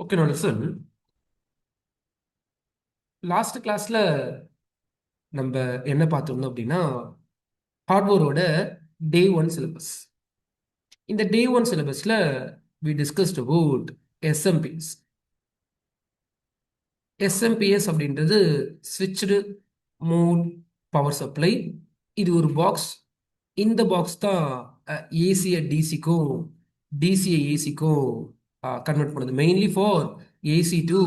Okay நான் listen. Last கிளாஸ்ல நம்ம என்ன பார்த்துருந்தோம் அப்படின்னா ஹார்ட்வேரோட டே ஒன் சிலபஸ். இந்த டே ஒன் சிலபஸ்ல we discussed about SMPS. SMPS அப்படின்றது ஸ்விட்ச்டு மோட் பவர் சப்ளை. இது ஒரு பாக்ஸ். இந்த பாக்ஸ் தான் ஏசியை டிசிக்கும் டிசியை ஏசிக்கும் கன்வெர்ட் பண்ணுது. மெயின்லி ஃபார் ஏசி டு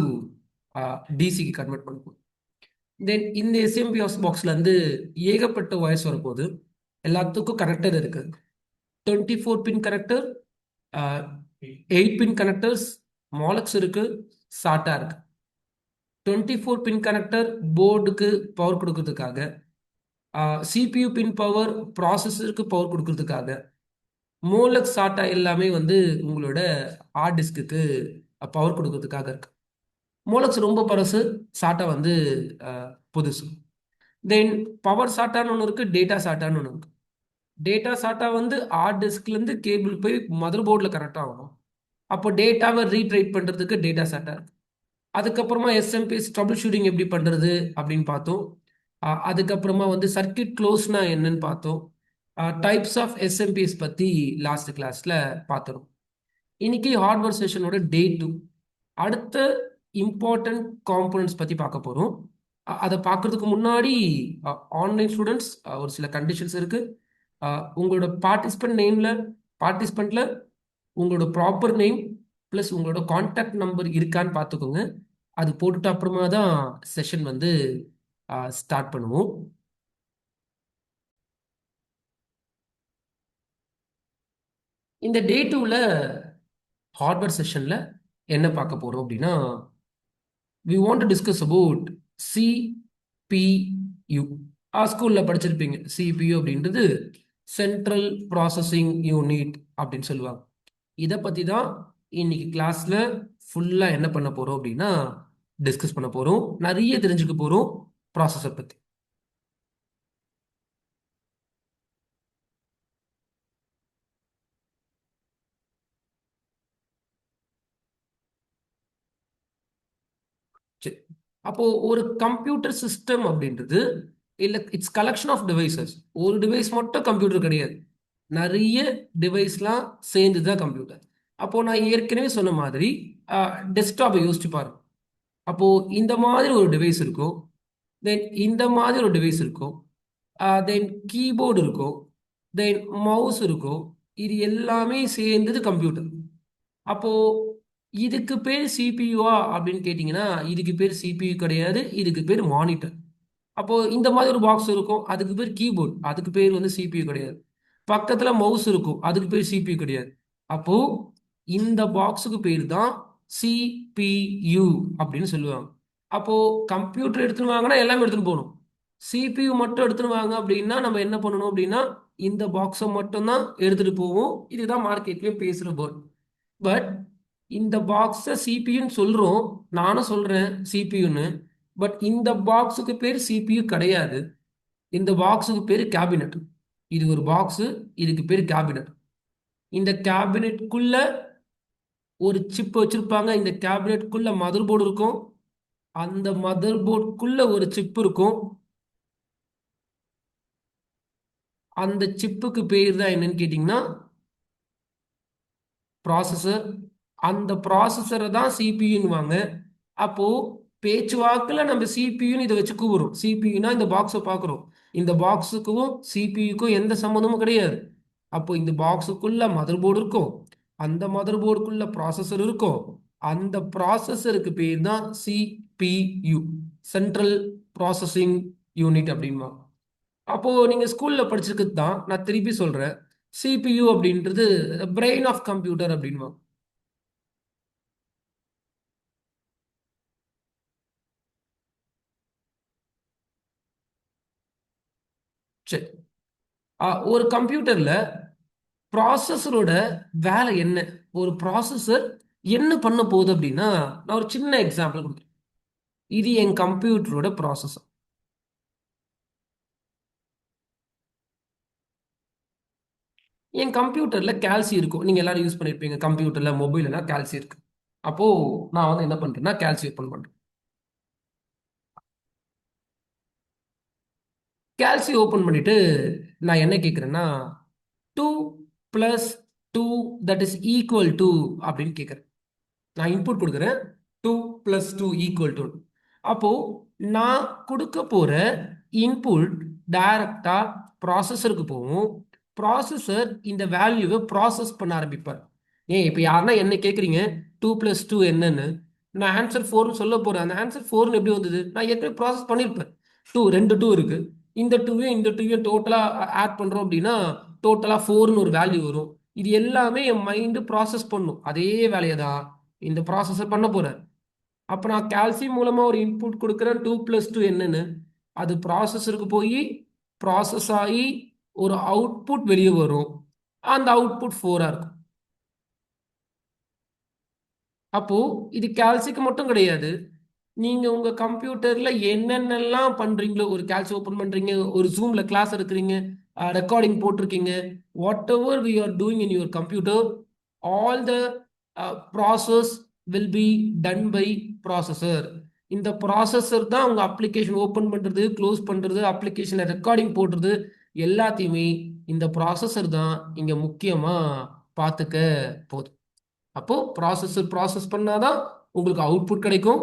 டிசிக்கு கன்வெர்ட் பண்ணுது. தென் இந்த எஸ்எம்பிஎஸ் பாக்ஸ்ல இருந்து ஏகப்பட்ட ஒயர்ஸ் வரப்போகுது. எல்லாத்துக்கும் கனெக்டர் இருக்கு. 24 பின் கனெக்டர், 8 பின் கனெக்டர்ஸ், மாலக்ஸ் இருக்கு, சாட்டா இருக்கு. 24 பின் கனெக்டர் போர்டுக்கு பவர் கொடுக்கறதுக்காக, சிபியு பின் பவர் ப்ராசஸருக்கு பவர் கொடுக்கறதுக்காக, மோலக்ஸ் சாட்டா எல்லாமே வந்து உங்களோட ஹார்ட் டிஸ்க்கு பவர் கொடுக்கறதுக்காக இருக்கு. மோலக்ஸ் ரொம்ப பழசு, சாட்டா வந்து புதுசு. தென் பவர் சாட்டான்னு ஒன்று இருக்கு, டேட்டா சாட்டான்னு ஒன்று இருக்கு. டேட்டா சாட்டா வந்து ஹார்ட் டிஸ்க்லேருந்து கேபிள் போய் மதர் போர்டில் கனெக்ட் ஆகணும். அப்போ டேட்டாவை ரீட்ரைட் பண்ணுறதுக்கு டேட்டா சாட்டா இருக்கு. அதுக்கப்புறமா எஸ்எம்பிஎஸ் ட்ரபிள் ஷூட்டிங் எப்படி பண்ணுறது அப்படின்னு பார்த்தோம். அதுக்கப்புறமா வந்து சர்க்கியூட் க்ளோஸ்னா என்னன்னு பார்த்தோம். டைப்ஸ் ஆஃப் எஸ்எம்பிஎஸ் பற்றி லாஸ்ட் கிளாஸில் பார்த்துரும். இன்னைக்கு ஹார்ட்வேர் செஷனோட டே 2. அடுத்த இம்பார்ட்டன்ட் காம்போனன்ட்ஸ் பற்றி பார்க்க போகிறோம். அதை பார்க்கறதுக்கு முன்னாடி ஆன்லைன் ஸ்டூடெண்ட்ஸ் ஒரு சில கண்டிஷன்ஸ் இருக்குது. உங்களோட பார்ட்டிசிபெண்ட்ல உங்களோட ப்ராப்பர் நேம் ப்ளஸ் உங்களோட காண்டாக்ட் நம்பர் இருக்கான்னு பார்த்துக்கோங்க. அது போட்டுட்டு அப்புறமா தான் செஷன் வந்து ஸ்டார்ட் பண்ணுவோம். இந்த டே 2ல ஹார்ட்வேர் செஷன்ல என்ன பார்க்க போறோம் அப்படின்னா, we want to discuss about CPU. ஸ்கூல்ல படிச்சிருப்பீங்க. சிபியு அப்படின்றது சென்ட்ரல் ப்ராசஸிங் யூனிட் அப்படின்னு சொல்லுவாங்க. இதை பற்றி தான் இன்னைக்கு கிளாஸ்ல ஃபுல்லாக என்ன பண்ண போகிறோம் அப்படின்னா டிஸ்கஸ் பண்ண போகிறோம். நிறைய தெரிஞ்சுக்க போகிறோம் ப்ராசஸர் பற்றி. சரி, அப்போ ஒரு கம்ப்யூட்டர் சிஸ்டம் அப்படின்றது இல்லை, இட்ஸ் கலெக்ஷன் ஆஃப் டிவைசஸ். ஒரு டிவைஸ் மட்டும் கம்ப்யூட்டர் கிடையாது, நிறைய டிவைஸ்லாம் சேர்ந்து தான் கம்ப்யூட்டர். அப்போ நான் ஏற்கனவே சொன்ன மாதிரி டெஸ்க்டாப்பை யோசிச்சு பாருங்க. அப்போ இந்த மாதிரி ஒரு டிவைஸ் இருக்கும், தென் இந்த மாதிரி ஒரு டிவைஸ் இருக்கும், தென் கீபோர்டு இருக்கும், தென் மவுஸ் இருக்கும். இது எல்லாமே சேர்ந்தது கம்ப்யூட்டர். அப்போ இதுக்கு பேர் சிபியூவா அப்படின்னு கேட்டிங்கன்னா, இதுக்கு பேர் சிபியூ கிடையாது, இதுக்கு பேர் மானிட்டர். அப்போ இந்த மாதிரி ஒரு பாக்ஸ் இருக்கும், அதுக்கு பேர் கீபோர்டு, அதுக்கு பேர் வந்து சிபியூ கிடையாது. பக்கத்துல மவுஸ் இருக்கும், அதுக்கு பேர் சிபியூ கிடையாது. அப்போ இந்த பாக்ஸுக்கு பேர் தான் சிபியூ அப்படின்னு சொல்லுவாங்க. அப்போ கம்ப்யூட்டர் எடுத்துன்னு வாங்கினா எல்லாமே எடுத்துன்னு போகணும். சிபியூ மட்டும் எடுத்துன்னு வாங்க அப்படின்னா நம்ம என்ன பண்ணணும் அப்படின்னா இந்த பாக்ஸை மட்டும்தான் எடுத்துட்டு போவோம். இதுதான் மார்க்கெட்லயும் பேசுற வேர்ட். பட் இந்த பாக்ஸை சிபியூன்னு சொல்றோம், நானும் சொல்றேன் சிபியூன்னு. பட் இந்த பாக்ஸுக்கு பேர் சிபியூ கிடையாது. இந்த பாக்ஸுக்கு பேர் கேபினட். இது ஒரு பாக்ஸ், இதுக்கு பேர் கேபினட். இந்த கேபினெட்குள்ள ஒரு சிப் வச்சிருப்பாங்க. இந்த கேபினெட்குள்ள மதர் போர்டு இருக்கும். அந்த மதர் போர்டுக்குள்ள ஒரு சிப் இருக்கும். அந்த சிப்புக்கு பேர் தான் என்னன்னு கேட்டிங்கன்னா ப்ராசஸர். அந்த ப்ராசஸரை தான் சிபியூன்னுவாங்க. அப்போ பேச்சுவாக்கில் நம்ம சிபியூன்னு இதை வச்சு கூப்பிடுறோம். சிபியூனா இந்த பாக்ஸை பார்க்குறோம். இந்த பாக்ஸுக்கும் சிபியூக்கும் எந்த சம்மந்தமும் கிடையாது. அப்போ இந்த பாக்ஸுக்குள்ள மதர் போர்டு இருக்கும், அந்த மதர் போர்டுக்குள்ள ப்ராசஸர் இருக்கும். அந்த ப்ராசஸருக்கு பேர் தான் சிபியு, சென்ட்ரல் ப்ராசஸிங் யூனிட் அப்படின்மா. அப்போ நீங்க ஸ்கூல்ல படிச்சிருக்கிறது தான் நான் திருப்பி சொல்றேன். சிபியு அப்படின்றது பிரெயின் ஆஃப் கம்ப்யூட்டர் அப்படின்மா. சரி, ஒரு கம்ப்யூட்டர்ல ப்ராசஸரோட வேலை என்ன, ஒரு ப்ராசஸர் என்ன பண்ண போகுது அப்படின்னா, நான் ஒரு சின்ன எக்ஸாம்பிள் கொடுக்குறேன். இது என் கம்ப்யூட்டரோட ப்ராசஸர். என் கம்ப்யூட்டர்ல கால்சி இருக்கும். நீங்க எல்லாரும் யூஸ் பண்ணிருப்பீங்க, கம்ப்யூட்டர்ல மொபைல் எல்லாம் கால்சி இருக்கு. அப்போ நான் வந்து என்ன பண்றேன்னா கேல்சி ஓப்பன் பண்றேன். கேல்சி ஓப்பன் பண்ணிட்டு நான் என்ன கேட்குறேன்னா 2 + 2 தட் இஸ் ஈக்குவல் டு அப்படின்னு கேட்குறேன். நான் இன்புட் கொடுக்குறேன் 2 + 2 ஈக்குவல் டு. அப்போ நான் கொடுக்க போற இன்புட் டைரக்டா ப்ராசஸருக்கு போகும். ப்ராசஸர் இந்த வேல்யூவை ப்ராசஸ் பண்ண ஆரம்பிப்பார். ஏன் இப்போ யாருன்னா என்ன கேட்குறீங்க 2 + 2 என்னன்னு, நான் ஆன்சர் 4 சொல்ல போறேன். அந்த ஆன்சர் 4 எப்படி வந்தது? நான் ஏற்கனவே ப்ராசஸ் பண்ணியிருப்பேன். 2 2 இருக்கு. இந்த 2வையும் இந்த 2வையும் டோட்டலா ஆட் பண்றோம் அப்படின்னா டோட்டலா 4ன்னு ஒரு வேல்யூ வரும். இது எல்லாமே என் மைண்டு ப்ராசஸ் பண்ணும். அதே வேலையை தான் இந்த ப்ராசஸர் பண்ண போறார். அப்போ நான் கால்சியம் மூலமா ஒரு இன்புட் கொடுக்குறேன் 2 + 2 என்னன்னு, அது ப்ராசஸருக்கு போய் ப்ராசஸ் ஆகி ஒரு அவுட்புட் வெளியே வரும். அந்த அவுட்புட் 4ஆ இருக்கும். அப்போ இது கால்சிக்கு மட்டும் கிடையாது. நீங்க உங்க கம்ப்யூட்டர்ல என்னென்னலாம் பண்றீங்களோ, ஒரு கால்சி ஓபன் பண்றீங்க, ஒரு ஜூம்ல கிளாஸ் எடுக்கிறீங்க, ரெக்கார்டிங் போட்டிருக்கீங்க, whatever we are doing in your computer, all the process will be done by processor. இந்த ப்ராசஸர் தான் உங்க அப்ளிகேஷன் ஓபன் பண்றது, க்ளோஸ் பண்றது, அப்ளிகேஷன்ல ரெக்கார்டிங் போடுறது எல்லாத்தையுமே இந்த ப்ராசஸர் தான் இங்க முக்கியமா பார்த்துக்க போகுது. அப்போ ப்ராசஸர் ப்ராசஸ் பண்ணாதான் உங்களுக்கு அவுட்புட் கிடைக்கும்.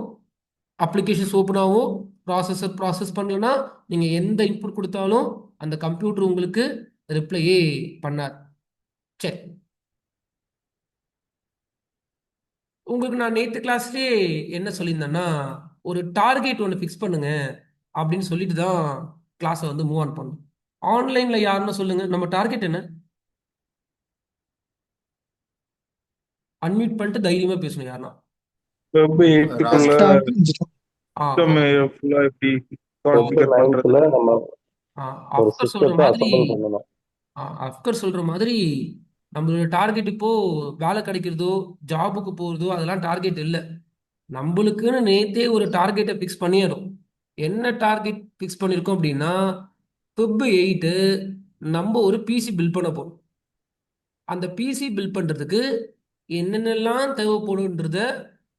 அப்ளிகேஷன்ஸ் ஓப்பன் ஆகும். ப்ராசஸர் ப்ராசஸ் பண்ணலன்னா நீங்கள் எந்த இன்புட் கொடுத்தாலும் அந்த கம்ப்யூட்டர் உங்களுக்கு ரிப்ளையே பண்ணாது. சரி, உங்களுக்கு நான் நேற்று கிளாஸ்லேயே என்ன சொல்லியிருந்தேன்னா ஒரு டார்கெட் ஒன்று ஃபிக்ஸ் பண்ணுங்க அப்படின்னு சொல்லிட்டு தான் கிளாஸை வந்து மூவ் ஆன் பண்ணணும். ஆன்லைனில் யாருன்னு சொல்லுங்க, நம்ம டார்கெட் என்ன? அன்மியூட் பண்ணிட்டு தைரியமாக பேசணும் யாருன்னா. வெப் 8க்குள்ள சிஸ்டம் ஓகே. ஃபுல்லா எப்படி வெப் கான்ஃபிகர் பண்றது? 9க்குள்ள நம்ம ஒரு அஃப்கர் சொல்ற சிஸ்டத்தை மாதிரி அசம்பிள் பண்ணணும். அஃப்கர் சொல்ற மாதிரி நம்மளோட டார்கெட் இப்போ வேலை கிடைக்கிறதோ ஜாபுக்கு போறதோ அதெல்லாம் டார்கெட் இல்லை. நம்மளுக்குன்னு நேத்தே ஒரு டார்கெட்டை ஃபிக்ஸ் பண்ணிடும். என்ன டார்கெட் ஃபிக்ஸ் பண்ணியிருக்கோம் அப்படின்னா Feb 8 நம்ம ஒரு பிசி பில்ட் பண்ண போறோம். அந்த பிசி பில்ட் பண்றதுக்கு என்னென்னலாம் தேவைப்படும்ன்றத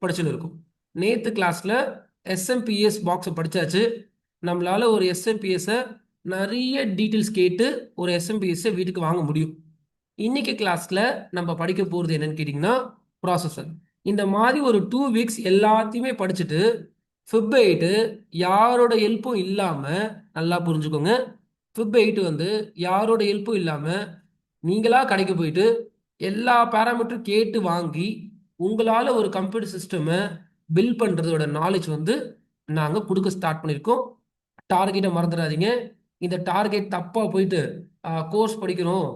படிச்சுன்னு இருக்கும். நேத்து கிளாஸ்ல எஸ்எம்பிஎஸ் பாக்ஸை படிச்சாச்சு. நம்மளால ஒரு எஸ்எம்பிஎஸ்ஸை நிறைய டீட்டெயில்ஸ் கேட்டு ஒரு எஸ்எம்பிஎஸ்ஸை வீட்டுக்கு வாங்க முடியும். இன்னைக்கு கிளாஸ்ல நம்ம படிக்க போறது என்னன்னு கேட்டிங்கன்னா ப்ராசஸர். இந்த மாதிரி ஒரு 2 வீக்ஸ் எல்லாத்தையுமே படிச்சுட்டு Feb 8 யாரோட ஹெல்ப்பும் இல்லாம, நல்லா புரிஞ்சுக்கோங்க, Feb 8 வந்து யாரோட ஹெல்ப்பும் இல்லாம நீங்களா கடைக்கு போயிட்டு எல்லா பேராமீட்டரும் கேட்டு வாங்கி உங்களால ஒரு கம்ப்யூட்டர் சிஸ்டமை பில்ட் பண்றதோட நாலேஜ் வந்து நாங்க கொடுக்க ஸ்டார்ட் பண்ணியிருக்கோம். டார்கெட்டை மறந்துடாதீங்க. இந்த டார்கெட் தப்பா போயிட்டு கோர்ஸ் படிக்கிறோம்,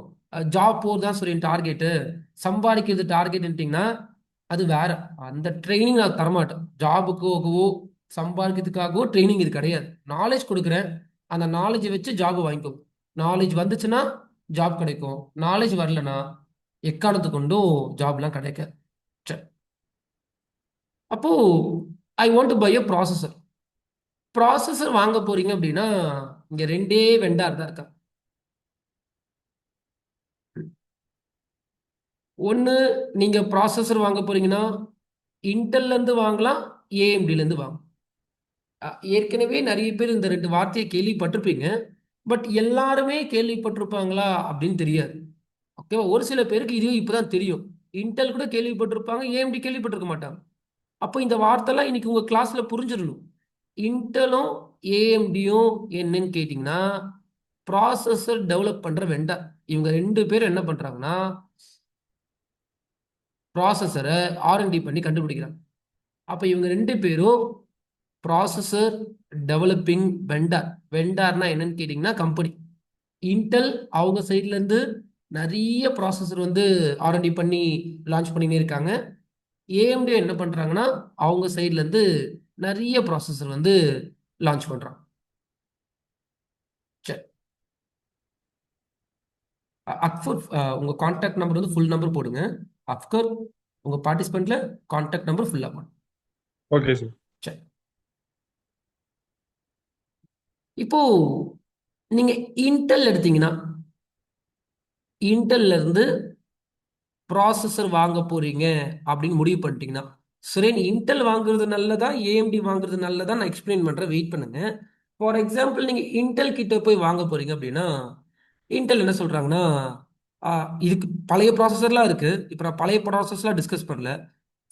ஜாப் போகிறதா சொல்லி டார்கெட்டு, சம்பாதிக்கிறது டார்கெட்ன்ட்டிங்கன்னா அது வேற. அந்த ட்ரைனிங் நான் தரமாட்டேன். ஜாபுக்காகவோ சம்பாதிக்கிறதுக்காகவோ ட்ரைனிங் இது கிடையாது. நாலேஜ் கொடுக்குறேன். அந்த நாலேஜை வச்சு ஜாப் வாங்கிக்கோ. நாலேஜ் வந்துச்சுன்னா ஜாப் கிடைக்கும். நாலேஜ் வரலனா எக்காரணத்து கொண்டும் ஜாப்லாம் கிடைக்காது. சரி, அப்போ I want to buy a processor. Processor வாங்க போறீங்க அப்படின்னா இங்க ரெண்டே வெண்டார் தான் இருக்கா. ஒன்று, நீங்க ப்ராசஸர் வாங்க போறீங்கன்னா இன்டெல்ல இருந்து வாங்கலாம், ஏஎம்டில இருந்து வாங்கலாம். ஏற்கனவே நிறைய பேர் இந்த ரெண்டு வார்த்தையை கேள்விப்பட்டிருப்பீங்க. பட் எல்லாருமே கேள்விப்பட்டிருப்பாங்களா அப்படின்னு தெரியாது. ஓகேவா? ஒரு சில பேருக்கு இதுவும் இப்பதான் தெரியும். இன்டெல் கூட கேள்விப்பட்டிருப்பாங்க, ஏஎம்டி கேள்விப்பட்டிருக்க மாட்டாங்க. அப்போ இந்த வார்த்தைலாம் இன்னைக்கு உங்க கிளாஸ்ல புரிஞ்சிடணும். இன்டெலும் ஏஎம்டியும் என்னன்னு கேட்டிங்கன்னா ப்ராசஸர் டெவலப் பண்ற வெண்டர். இவங்க ரெண்டு பேரும் என்ன பண்றாங்கன்னா ப்ராசஸரை ஆர்என்டி பண்ணி கண்டுபிடிக்கிறாங்க. அப்போ இவங்க ரெண்டு பேரும் ப்ராசஸர் டெவலப்பிங் வெண்டார். வெண்டார்னா என்னன்னு கேட்டிங்கன்னா கம்பெனி. இன்டெல் அவங்க சைட்ல இருந்து நிறைய ப்ராசஸர் வந்து ஆர்என்டி பண்ணி லான்ச் பண்ணினே இருக்காங்க. ஏஎம்டி என்ன பண்றாங்கன்னா அவங்க சைட்ல இருந்து நிறைய ப்ராசஸர் வந்து லான்ச் பண்றாங்க. சரி, அக்ஃபர் உங்க கான்டாக்ட் நம்பர் வந்து ஃபுல் நம்பர் போடுங்க. அஃப்கர் உங்க பார்ட்டிசிபென்ட்ல கான்டாக்ட் நம்பர் ஃபுல்லா போடுங்க. Okay sir. சரி, இப்போ நீங்க இன்டெல் எடுத்தீங்கன்னா இன்டெல்ல இருந்து ப்ராசஸர் வாங்க போறீங்க அப்படின்னு முடிவு பண்ணிட்டீங்கன்னா சுரேன், இன்டெல் வாங்குறது நல்லதா ஏஎம்டி வாங்குறது நல்லதா நான் எக்ஸ்பிளைன் பண்றேன், வெயிட் பண்ணுங்க. ஃபார் எக்ஸாம்பிள் நீங்க இன்டெல் கிட்ட போய் வாங்க போறீங்க அப்படின்னா இன்டெல் என்ன சொல்றாங்கன்னா, இதுக்கு பழைய ப்ராசஸர்லாம் இருக்கு. இப்போ நான் பழைய ப்ராசஸர்லாம் டிஸ்கஸ் பண்ணல,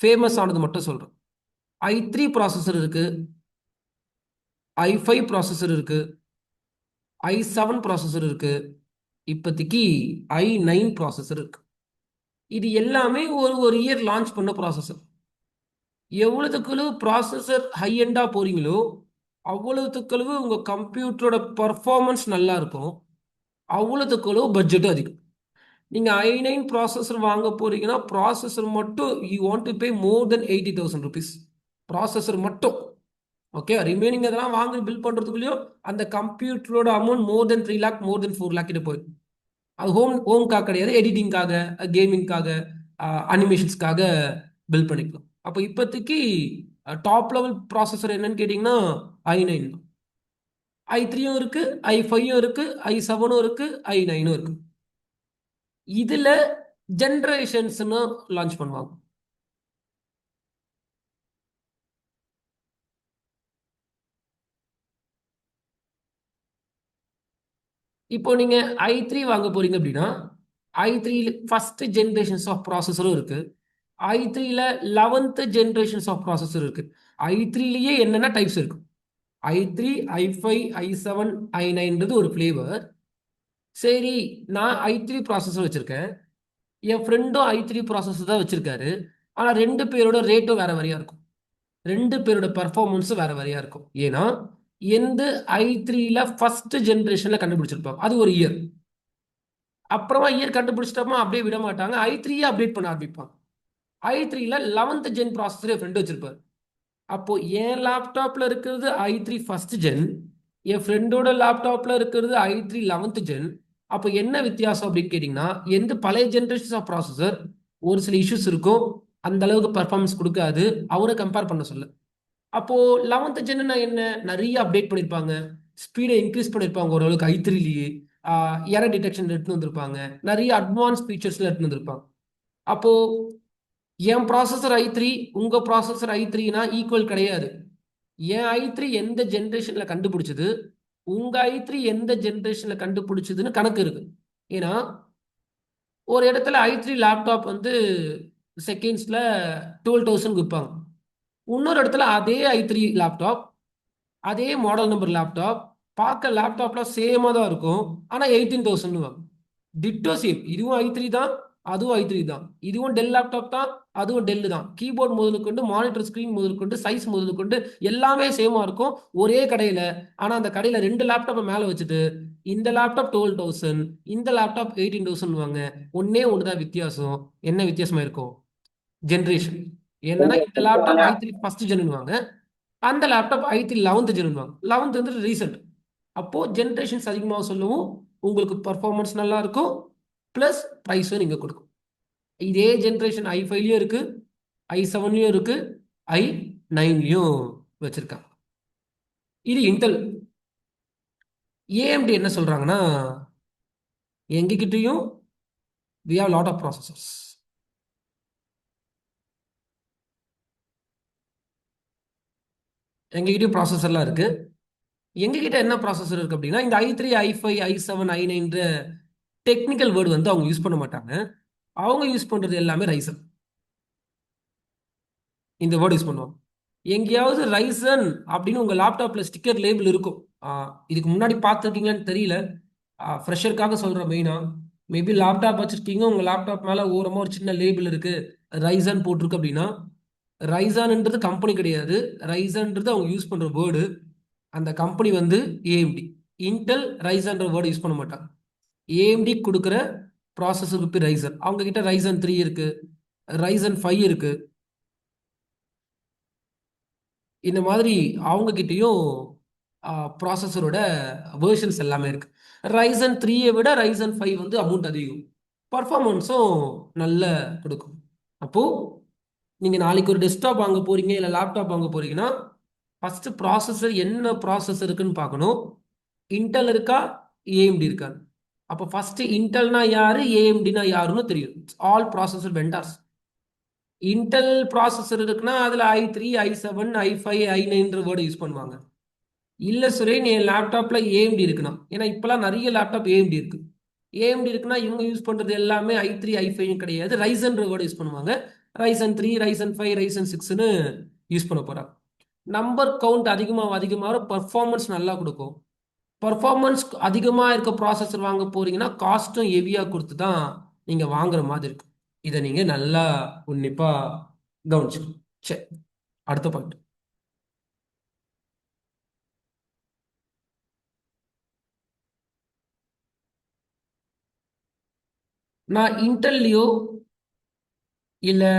ஃபேமஸ் ஆனது மட்டும் சொல்றேன். i3 ப்ராசஸர் இருக்கு, i5 ப்ராசஸர் இருக்கு, i7 ப்ராசஸர் இருக்கு, இப்போதைக்கு i9 ப்ராசஸர் இருக்கு. இது எல்லாமே ஒரு ஒரு இயர் லான்ச் பண்ண ப்ராசஸர். எவ்வளவுக்கு ப்ராசஸர் ஹை எண்டா போறீங்களோ அவ்வளவுக்கு உங்க கம்ப்யூட்டரோட பர்ஃபார்மன்ஸ் நல்லா இருக்கும், அவ்வளவுக்கு பட்ஜெட்டும் அதிகம். நீங்க i9 ப்ராசஸர் வாங்க போறீங்கன்னா ப்ராசஸர் மட்டும் you want to pay more then 80,000 rupees, processor மட்டும். ஓகே, ரிமைனிங் அதெல்லாம் வாங்கி பில் பண்றதுக்குள்ளேயும் அந்த கம்ப்யூட்டரோட அமௌண்ட் மோர் தென் 3 லேக், மோர் தென் 4 லேக் கிட்ட போயிடும். அது ஹோம்காக கிடையாது, எடிட்டிங்காக, கேமிங்காக, அனிமேஷன்ஸ்க்காக பில் பண்ணிக்கலாம். அப்போ இப்போதைக்கு டாப் லெவல் ப்ராசஸர் என்னன்னு கேட்டிங்கன்னா i9 தான். i3யும் இருக்கு, i5யும் இருக்கு, i7ம் இருக்கு, i9ம் இருக்கு. இதுல ஜென்ரேஷன்ஸ்னு லான்ச் பண்ணுவாங்க. இப்போ நீங்க i3 வாங்க போறீங்க அப்படின்னா i3 ஃபர்ஸ்ட் ஜென்ரேஷன்ஸ் ஆஃப் ப்ராசஸரும் இருக்கு, i3ல 11th ஜென்ரேஷன்ஸ் ஆஃப் ப்ராசஸர் இருக்கு. i3லயே என்னென்ன டைப்ஸ் இருக்கு, i3, i5, i7, i9ன்றது ஒரு ஃப்ளேவர். சரி, நான் i3 ப்ராசஸர் வச்சிருக்கேன், என் ஃப்ரெண்டும் i3 ப்ராசஸர் தான் வச்சிருக்காரு. ஆனால் ரெண்டு பேரோட ரேட்டும் வேற வேறையா இருக்கும், ரெண்டு பேரோட பர்ஃபார்மன்ஸும் வேற வேறையா இருக்கும். ஏன்னா எந்த i3ல ஃபர்ஸ்ட் ஜென்ரேஷன்ல கண்டுபிடிச்சிருப்பாங்க, அது ஒரு இயர். அப்புறமா இயர் கண்டுபிடிச்சிட்டோமா அப்படியே விட மாட்டாங்க, i3யே அப்டேட் பண்ண ஆரம்பிப்பாங்க. i3ல 11th ஜென் ப்ராசஸர் என் ஃப்ரெண்டு வச்சிருப்பாரு. அப்போ என் லேப்டாப்ல இருக்கிறது i3 ஃபர்ஸ்ட் ஜென், என் ஃப்ரெண்டோட லேப்டாப்ல இருக்கிறது i3 11th ஜென். அப்போ என்ன வித்தியாசம் அப்படின்னு கேட்டிங்கன்னா, எந்த பழைய ஜென்ரேஷன்ஸ் ஆஃப் ப்ராசஸர் ஒரு சில இஷ்யூஸ் இருக்கும், அந்த அளவுக்கு பர்ஃபார்மன்ஸ் கொடுக்காது, அவரை கம்பேர் பண்ண சொல்ல. அப்போ 11th ஜென்னா என்ன, நிறைய அப்டேட் பண்ணியிருப்பாங்க, ஸ்பீடை இன்க்ரீஸ் பண்ணியிருப்பாங்க ஓரளவுக்கு i3லயே, எரர் டிடெக்ஷன் எடுத்துன்னு வந்திருப்பாங்க, நிறைய அட்வான்ஸ் ஃபீச்சர்ஸ்ல எடுத்துன்னு வந்திருப்பாங்க. அப்போ என் ப்ராசஸர் i3 உங்க ப்ராசஸர் i3னா ஈக்குவல் கிடையாது. என் i3 எந்த ஜென்ரேஷன்ல கண்டுபிடிச்சது, உங்க i3 எந்த ஜென்ரேஷன்ல கண்டுபிடிச்சதுன்னு கணக்கு இருக்கு. ஏன்னா ஒரு இடத்துல i3 லேப்டாப் வந்து செகண்ட்ஸ்ல 12,000 விற்பாங்க, இன்னொரு இடத்துல அதே i3 லேப்டாப், அதே மாடல் நம்பர் லேப்டாப், பார்க்க லேப்டாப்லாம் சேமாக தான் இருக்கும், ஆனால் 18,000 வாங்க. டிட்டோ சேம், இதுவும் i3 தான், அதுவும் i3 தான், இதுவும் டெல் லேப்டாப் தான், அதுவும் டெல் தான். கீபோர்ட் முதலுக்கொண்டு, மானிட்டர் ஸ்க்ரீன் முதலுக்கொண்டு, சைஸ் முதலுக்கொண்டு எல்லாமே சேமாக இருக்கும் ஒரே கடையில். ஆனால் அந்த கடையில் ரெண்டு லேப்டாப்பை மேலே வச்சுட்டு இந்த லேப்டாப் 12,000, இந்த லேப்டாப் 18,000 வாங்க. ஒன்னே ஒன்று தான் வித்தியாசம். என்ன வித்தியாசமா இருக்கும், ஜென்ரேஷன். என்னன்னா இந்த லேப்டாப் i3 ஃபர்ஸ்ட் ஜென்னுவாங்க, அந்த லேப்டாப் i3 11th ஜென்னுவாங்க. 11th வந்து ரீசெண்ட். அப்போ ஜென்ரேஷன்ஸ் அதிகமாக சொல்லவும் உங்களுக்கு பர்ஃபார்மன்ஸ் நல்லா இருக்கும், பிளஸ் ப்ரைஸும் நீங்க கொடுக்கும். இதே ஜென்ரேஷன் i5லயும் இருக்கு, i7லயும் இருக்கு, i9லயும் வச்சிருக்காங்க. இது இன்டெல். ஏஎம்டி என்ன சொல்றாங்கன்னா, எங்ககிட்டயும் we have lot of processors. எங்ககிட்டயும் ப்ராசஸர்லாம் இருக்கு. எங்ககிட்ட என்ன ப்ராசஸர் இருக்கு அப்படின்னா, இந்த i3, i5, i7, i9 technical word வந்து அவங்க யூஸ் பண்ண மாட்டாங்க. அவங்க யூஸ் பண்றது எல்லாமே ரைசன், இந்த வேர்டு யூஸ் பண்ணுவாங்க. எங்கேயாவது ரைசன் அப்படின்னு உங்க லேப்டாப்ல ஸ்டிக்கர் லேபிள் இருக்கும். இதுக்கு முன்னாடி பார்த்துருக்கீங்கன்னு தெரியல, ஃப்ரெஷருக்காக சொல்றேன் மெயினா. மேபி லேப்டாப் வச்சிருக்கீங்க, உங்க லேப்டாப் மேல ஓரமா ஒரு சின்ன லேபிள் இருக்கு, ரைசன் போட்டிருக்கு அப்படின்னா, ரைசான்ன்றது கம்பெனி கிடையாது, ரைசன்ன்றது அவங்க யூஸ் பண்ற வேர்டு. அந்த கம்பெனி வந்து ஏஎம்டி. இன்டெல் ரைசன்ற வேர்டு யூஸ் பண்ண மாட்டாங்க. ஏஎம்டி கொடுக்குற ப்ராசஸருக்கு பேர் ரைசன். அவங்க கிட்ட ரைசன் 3 இருக்கு, ரைசன் 5 இருக்கு. இந்த மாதிரி அவங்க கிட்டயும் ப்ராசஸரோட வேர்ஷன்ஸ் எல்லாமே இருக்கு. ரைசன் 3யை விட ரைசன் 5 வந்து அமௌண்ட் அதிகம், பர்ஃபார்மன்ஸும் நல்ல கொடுக்கும். அப்போ நீங்க நாளைக்கு ஒரு டெஸ்க்டாப் வாங்க போறீங்க இல்லை லேப்டாப் வாங்க போறீங்கன்னா ஃபர்ஸ்ட் ப்ராசஸர் என்ன ப்ராசஸர் இருக்குன்னு பார்க்கணும். இன்டெல் இருக்கா, ஏஎம்டி இருக்கா. அப்போ ஃபர்ஸ்ட் இன்டெல்னா யாரு, ஏஎம்டினா யாருன்னு தெரியும். All processor vendors. Intel processor இருக்குன்னா அதில் i3 i7 i5 i9 word use பண்ணுவாங்க. இல்லை சுரேன் என் லேப்டாப்பில் ஏஎம்டி இருக்குண்ணா, ஏன்னா இப்போலாம் நிறைய லேப்டாப் ஏஎம்டி இருக்கு. ஏஎம்டி இருக்குன்னா இவங்க யூஸ் பண்ணுறது எல்லாமே i3 i5 கிடையாது, ரைசன் வேர்டு யூஸ் பண்ணுவாங்க. ரைசன் 3 ரைசன் 5 ரைசன் 6ன்னு யூஸ் பண்ண போகிறாங்க. நம்பர் கவுண்ட் அதிகமாக அதிகமாக பர்ஃபார்மன்ஸ் நல்லா கொடுக்கும். பர்ஃபார்மன்ஸ் அதிகமாக இருக்க ப்ராசஸர் வாங்க போறீங்கன்னா காஸ்ட்டும் ஹெவியாக கொடுத்து தான் நீங்கள் வாங்குற மாதிரி இருக்கு. இதை நீங்கள் நல்லா உன்னிப்பாக கவனிச்சுக்கணும். சரி, அடுத்த பாயிண்ட். நான் இன்டெல்லையோ இல்லை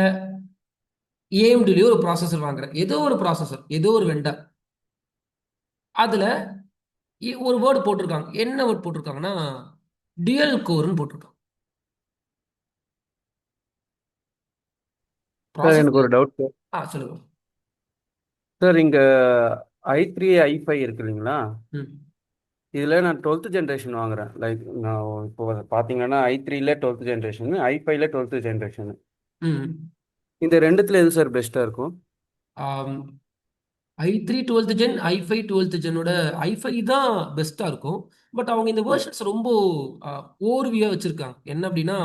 ஏஎம்டிலையோ ஒரு ப்ராசஸர் வாங்குறேன், ஏதோ ஒரு ப்ராசஸர், ஏதோ ஒரு வெண்டர். அதில் ஒரு வேர்டு போட்டிருக்காங்க. என்ன வேர்டு போட்டிருக்காங்கன்னா டியூயல் கோர்னு போட்டிருக்காங்க. சார் எனக்கு ப்ராசஸர் ஒரு டவுட் சார். சொல்லுங்க. சார் இங்க i3 i5 இருக்கு இல்லைங்களா? ம் இதில் நான் 12th ஜென்ரேஷன் வாங்குறேன். லைக் நான் இப்போ பார்த்தீங்கன்னா i3ல 12th ஜென்ரேஷன், i5ல 12th ஜென்ரேஷன். ம் இந்த ரெண்டுத்துல எது சார் பெஸ்ட்டாக இருக்கும்? i3 12th gen, i5 12th ஜென்னோட i5 தான் பெஸ்ட்டாக இருக்கும். பட் அவங்க இந்த வேர்ஷன்ஸ் ரொம்ப ஓவர்வியூவாக வச்சுருக்காங்க. என்ன அப்படின்னா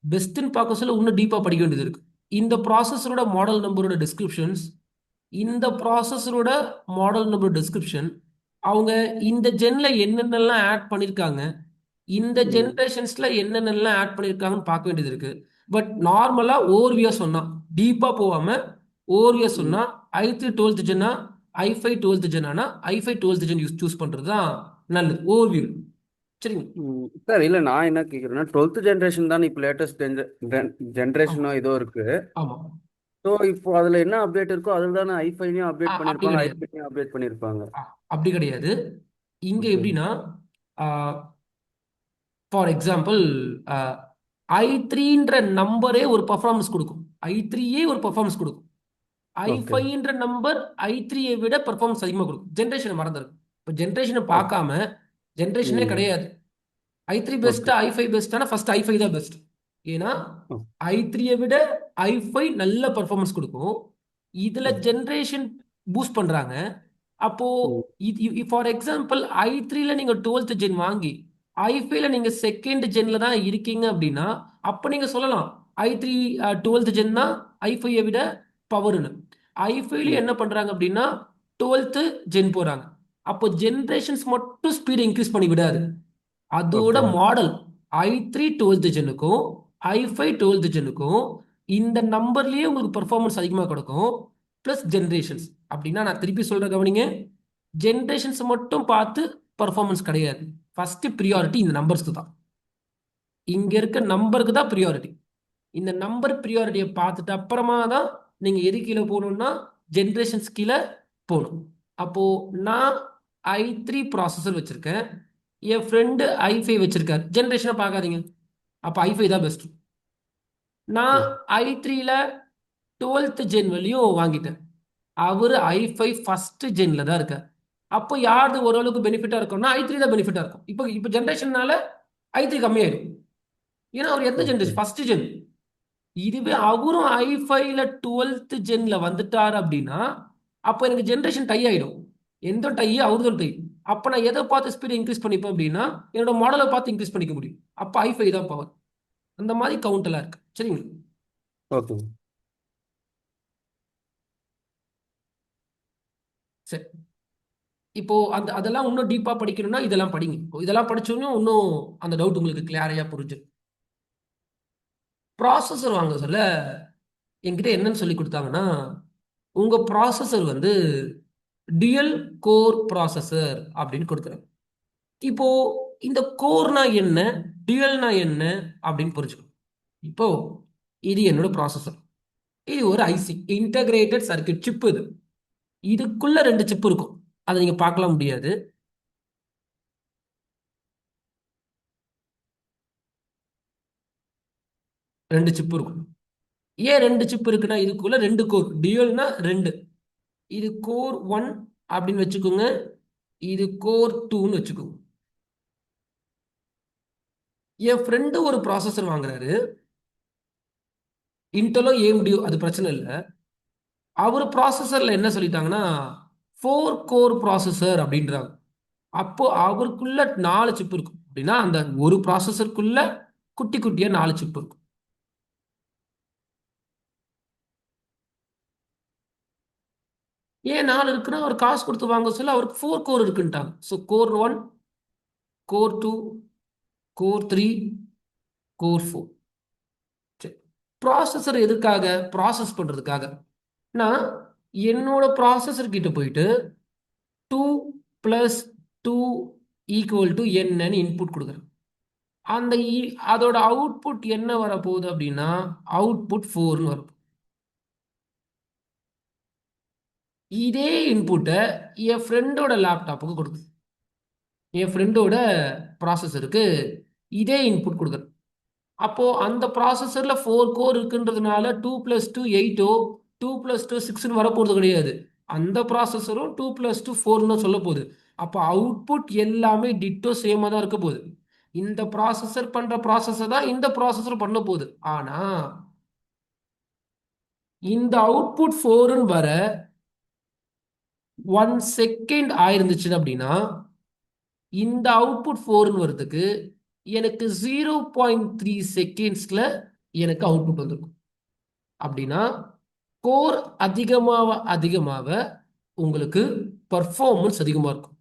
பெஸ்ட்டுன்னு பார்க்க சொல்ல இன்னும் டீப்பாக படிக்க வேண்டியது இருக்கு. இந்த ப்ராசஸரோட மாடல் நம்பரோட டிஸ்கிரிப்ஷன்ஸ், இந்த ப்ராசஸரோட மாடல் நம்பர் டிஸ்கிரிப்ஷன், அவங்க இந்த ஜென்ல என்னென்னலாம் ஆட் பண்ணியிருக்காங்க, இந்த ஜென்ரேஷன்ஸ்ல என்னென்னலாம் ஆட் பண்ணியிருக்காங்கன்னு பார்க்க வேண்டியது இருக்கு. பட் நார்மலாக ஓவர்வியூவாக சொன்னா, டீப்பாக போகாமல் ஓவர்வியூவாக சொன்னா i3 12th ஜென்னா i5 12th ஜென்னானா i5 12th gen choose பண்ணுறது தான் நல்லது ஓவர்வியூ. சரிங்க. சார் இல்லை, நான் என்ன கேட்குறேன்னா 12th ஜென்ரேஷன் தானே இப்போ லேட்டஸ்ட் ஜென்ரேஷனோ ஏதோ இருக்கு. ஆமாம், ஸோ இப்போ அதில் என்ன அப்டேட் இருக்கோ அதில் தானே i5லையும் அப்டேட் அப்படி பண்ணியிருப்பாங்க, கிடையாது. i5லையும் அப்டேட் பண்ணியிருப்பாங்க. அப்படி கிடையாது. இங்க ஓகே. எப்படின்னா ஃபார் எக்ஸாம்பிள் i3ன்ற நம்பரே ஒரு பர்ஃபார்மன்ஸ் கொடுக்கும், i3யே ஒரு பர்ஃபார்மன்ஸ் கொடுக்கும். ஓகே. i5ன்ற நம்பர் i3யை விட பர்ஃபார்மன்ஸ் அதிகமாக கொடுக்கும். ஜென்ரேஷனை மறந்துடும். இப்போ ஜென்ரேஷனை ஓ. பார்க்காம, ஜென்ரேஷனே ம். கிடையாது, i3 ஓகே. பெஸ்ட்டா i5 பெஸ்ட்டானா ஃபர்ஸ்ட் i5 தான் பெஸ்ட். ஏன்னா ஓ. i3யை விட i5 நல்ல பர்ஃபார்மன்ஸ் கொடுக்கும். இதுல ம். ஜென்ரேஷன் பூஸ்ட் பண்றாங்க. அப்போ ம். ஃபார் எக்ஸாம்பிள் i3ல நீங்க 12th ஜென் வாங்கி i5ல நீங்க செகண்ட் ஜென்ல தான் இருக்கீங்க அப்படின்னா அப்ப நீங்க சொல்லலாம் i3 12th ஜென் தான் i5யை விட பவர்னு. i5ல ம். என்ன பண்றாங்க அப்படின்னா 12th ஜென் போறாங்க. அப்போ ஜென்ரேஷன்ஸ் மட்டும் ஸ்பீட் இன்க்ரீஸ் பண்ணி விடாது, அதோட okay. Model i3 12th ஜென்னுக்கும் i5 12th ஜென்னுக்கும் இந்த நம்பர்லயே உங்களுக்கு பெர்ஃபார்மன்ஸ் அதிகமாக கொடுக்கும். ப்ளஸ் ஜென்ரேஷன்ஸ் அப்படின்னா நான் திருப்பி சொல்ற கவனிங்க, ஜென்ரேஷன்ஸ் மட்டும் பார்த்து பர்ஃபார்மன்ஸ் கிடையாது. ஃபர்ஸ்ட் ப்ரியாரிட்டி இந்த நம்பர்ஸ்க்கு தான், இங்க இருக்க நம்பருக்கு தான் ப்ரியாரிட்டி. இந்த நம்பர் ப்ரியாரிட்டியை பார்த்துட்டு அப்புறமா தான் நீங்க எது கீழே போகணும்னா ஜென்ரேஷன்ஸ் கீழே போகணும். அப்போ நான் i3 ப்ராசஸர் வச்சிருக்கேன், என் ஃப்ரெண்டு i5 வச்சிருக்காரு, ஜென்ரேஷனை பார்க்காதீங்க, அப்போ i5 தான் பெஸ்ட். நான் i3ல 12th ஜென் வழியும் வாங்கிட்டேன், அவர் i5 ஃபர்ஸ்ட் ஜென்ல தான் இருக்கார். அப்போ யாரு ஓரளவுக்கு பெனிஃபிட்டா இருக்கும்னா i3 தான் பெனிஃபிட்டா இருக்கும். இப்போ இப்போ ஜென்ரேஷன்னால i3 கம்மியாயிடும், ஏன்னா அவர் எந்த ஓகே. Generation first gen. இதுவே அவரும் i5ல 12th ஜென்ல வந்துட்டார் அப்படின்னா அப்போ எனக்கு ஜென்ரேஷன் டை ஆயிடும். எந்த டை அவர்தான் டை. அப்போ நான் எதை பார்த்து ஸ்பீட் இன்க்ரீஸ் பண்ணிப்பேன் அப்படின்னா என்னோட மாடலை பார்த்து இன்க்ரீஸ் பண்ணிக்க முடியும். அப்போ i5 தான் பவர். அந்த மாதிரி கவுண்ட் எல்லாம் இருக்கு. சரிங்களா? ஓகே. சரி, இப்போ அதெல்லாம் இன்னும் டீப்பா படிக்கணும்னா இதெல்லாம் படிங்க. இதெல்லாம் படிச்சோன்னா இன்னும் அந்த டவுட் உங்களுக்கு கிளியரையா புரிஞ்சு. ப்ராசஸர் வாங்க சொல்ல என்கிட்ட என்னன்னு சொல்லி கொடுத்தாங்கன்னா உங்க ப்ராசஸர் வந்து டியூயல் கோர் ப்ராசஸர் அப்படின்னு கொடுக்குறேன். இப்போ இந்த கோர்னா என்ன, டியூயல்னா என்ன அப்படின்னு புரிஞ்சுக்கணும். இப்போ இது என்னோட ப்ராசஸர், இது ஒரு ஐசி இன்டகிரேட்டட் சர்க்கியூட் சிப். இதுக்குள்ள 2 சிப் இருக்கும், அதை நீங்க பார்க்கலாம் முடியாது. ரெண்டு சிப் இருக்கும். ஏன் 2 சிப் இருக்குன்னா இதுக்குள்ள 2 கோர், டியூயல்னா 2. இது கோர் 1 அப்படின்னு வச்சுக்கோங்க, இது கோர் 2ன்னு வச்சுக்கோங்க. என் ஃப்ரெண்டு ஒரு ப்ராசஸர் வாங்குறாரு, இன்டெலோ ஏஎம்டியோ அது பிரச்சனை இல்லை. அவர் ப்ராசஸரில் என்ன சொல்லிட்டாங்கன்னா 4 கோர் ப்ராசஸர் அப்படின்றாங்க. அப்போ அவருக்குள்ள 4 சிப் இருக்கும் அப்படின்னா அந்த ஒரு ப்ராசஸருக்குள்ள குட்டி குட்டியா 4 சிப் இருக்கும். ஏன் 4 இருக்குன்னா அவர் காசு கொடுத்து வாங்க சொல்ல அவருக்கு 4 கோர் இருக்குன்ட்டாங்க. So core 1, core 2, core 3, core 4. சரி, ப்ராசஸர் எதுக்காக? ப்ராசஸ் பண்றதுக்காக. நான் என்னோட ப்ராசஸர் கிட்ட போயிட்டு 2 + 2 = என்னன்னு இன்புட் கொடுக்குறேன். அந்த அதோட அவுட்புட் என்ன வரப்போகுது அப்படின்னா அவுட்புட் 4ன்னு வரும். இதே இன்புட்டை என் ஃப்ரெண்டோட லேப்டாப்புக்கு கொடுக்குது, என் ஃப்ரெண்டோட ப்ராசஸருக்கு இதே இன்புட் கொடுக்குறேன். அப்போ அந்த ப்ராசஸர்ல 4 கோர் இருக்குன்றதுனால 2 + 2 8ஓ 2 + 2 6ன்னு வரப்போறது கிடையாது. அந்த ப்ராசஸரும் 2 + 2 4ன்னு சொல்ல போகுது. அப்போ அவுட்புட் எல்லாமே டிட்டோ சேமாக தான் இருக்க போகுது. இந்த ப்ராசஸர் பண்ற ப்ராசஸர் தான் இந்த ப்ராசஸர் பண்ண போகுது. ஆனா இந்த அவுட்புட் 4ன்னு வர 1 செகண்ட் ஆயிருந்துச்சு அப்படின்னா இந்த அவுட்புட் 4ன்னு வரதுக்கு எனக்கு 0.3 செகண்ட்ஸ்ல எனக்கு அவுட்புட் வந்திருக்கும். அப்படின்னா கோர் அதிகமாக உங்களுக்கு பர்ஃபார்மன்ஸ் அதிகமாக இருக்கும்.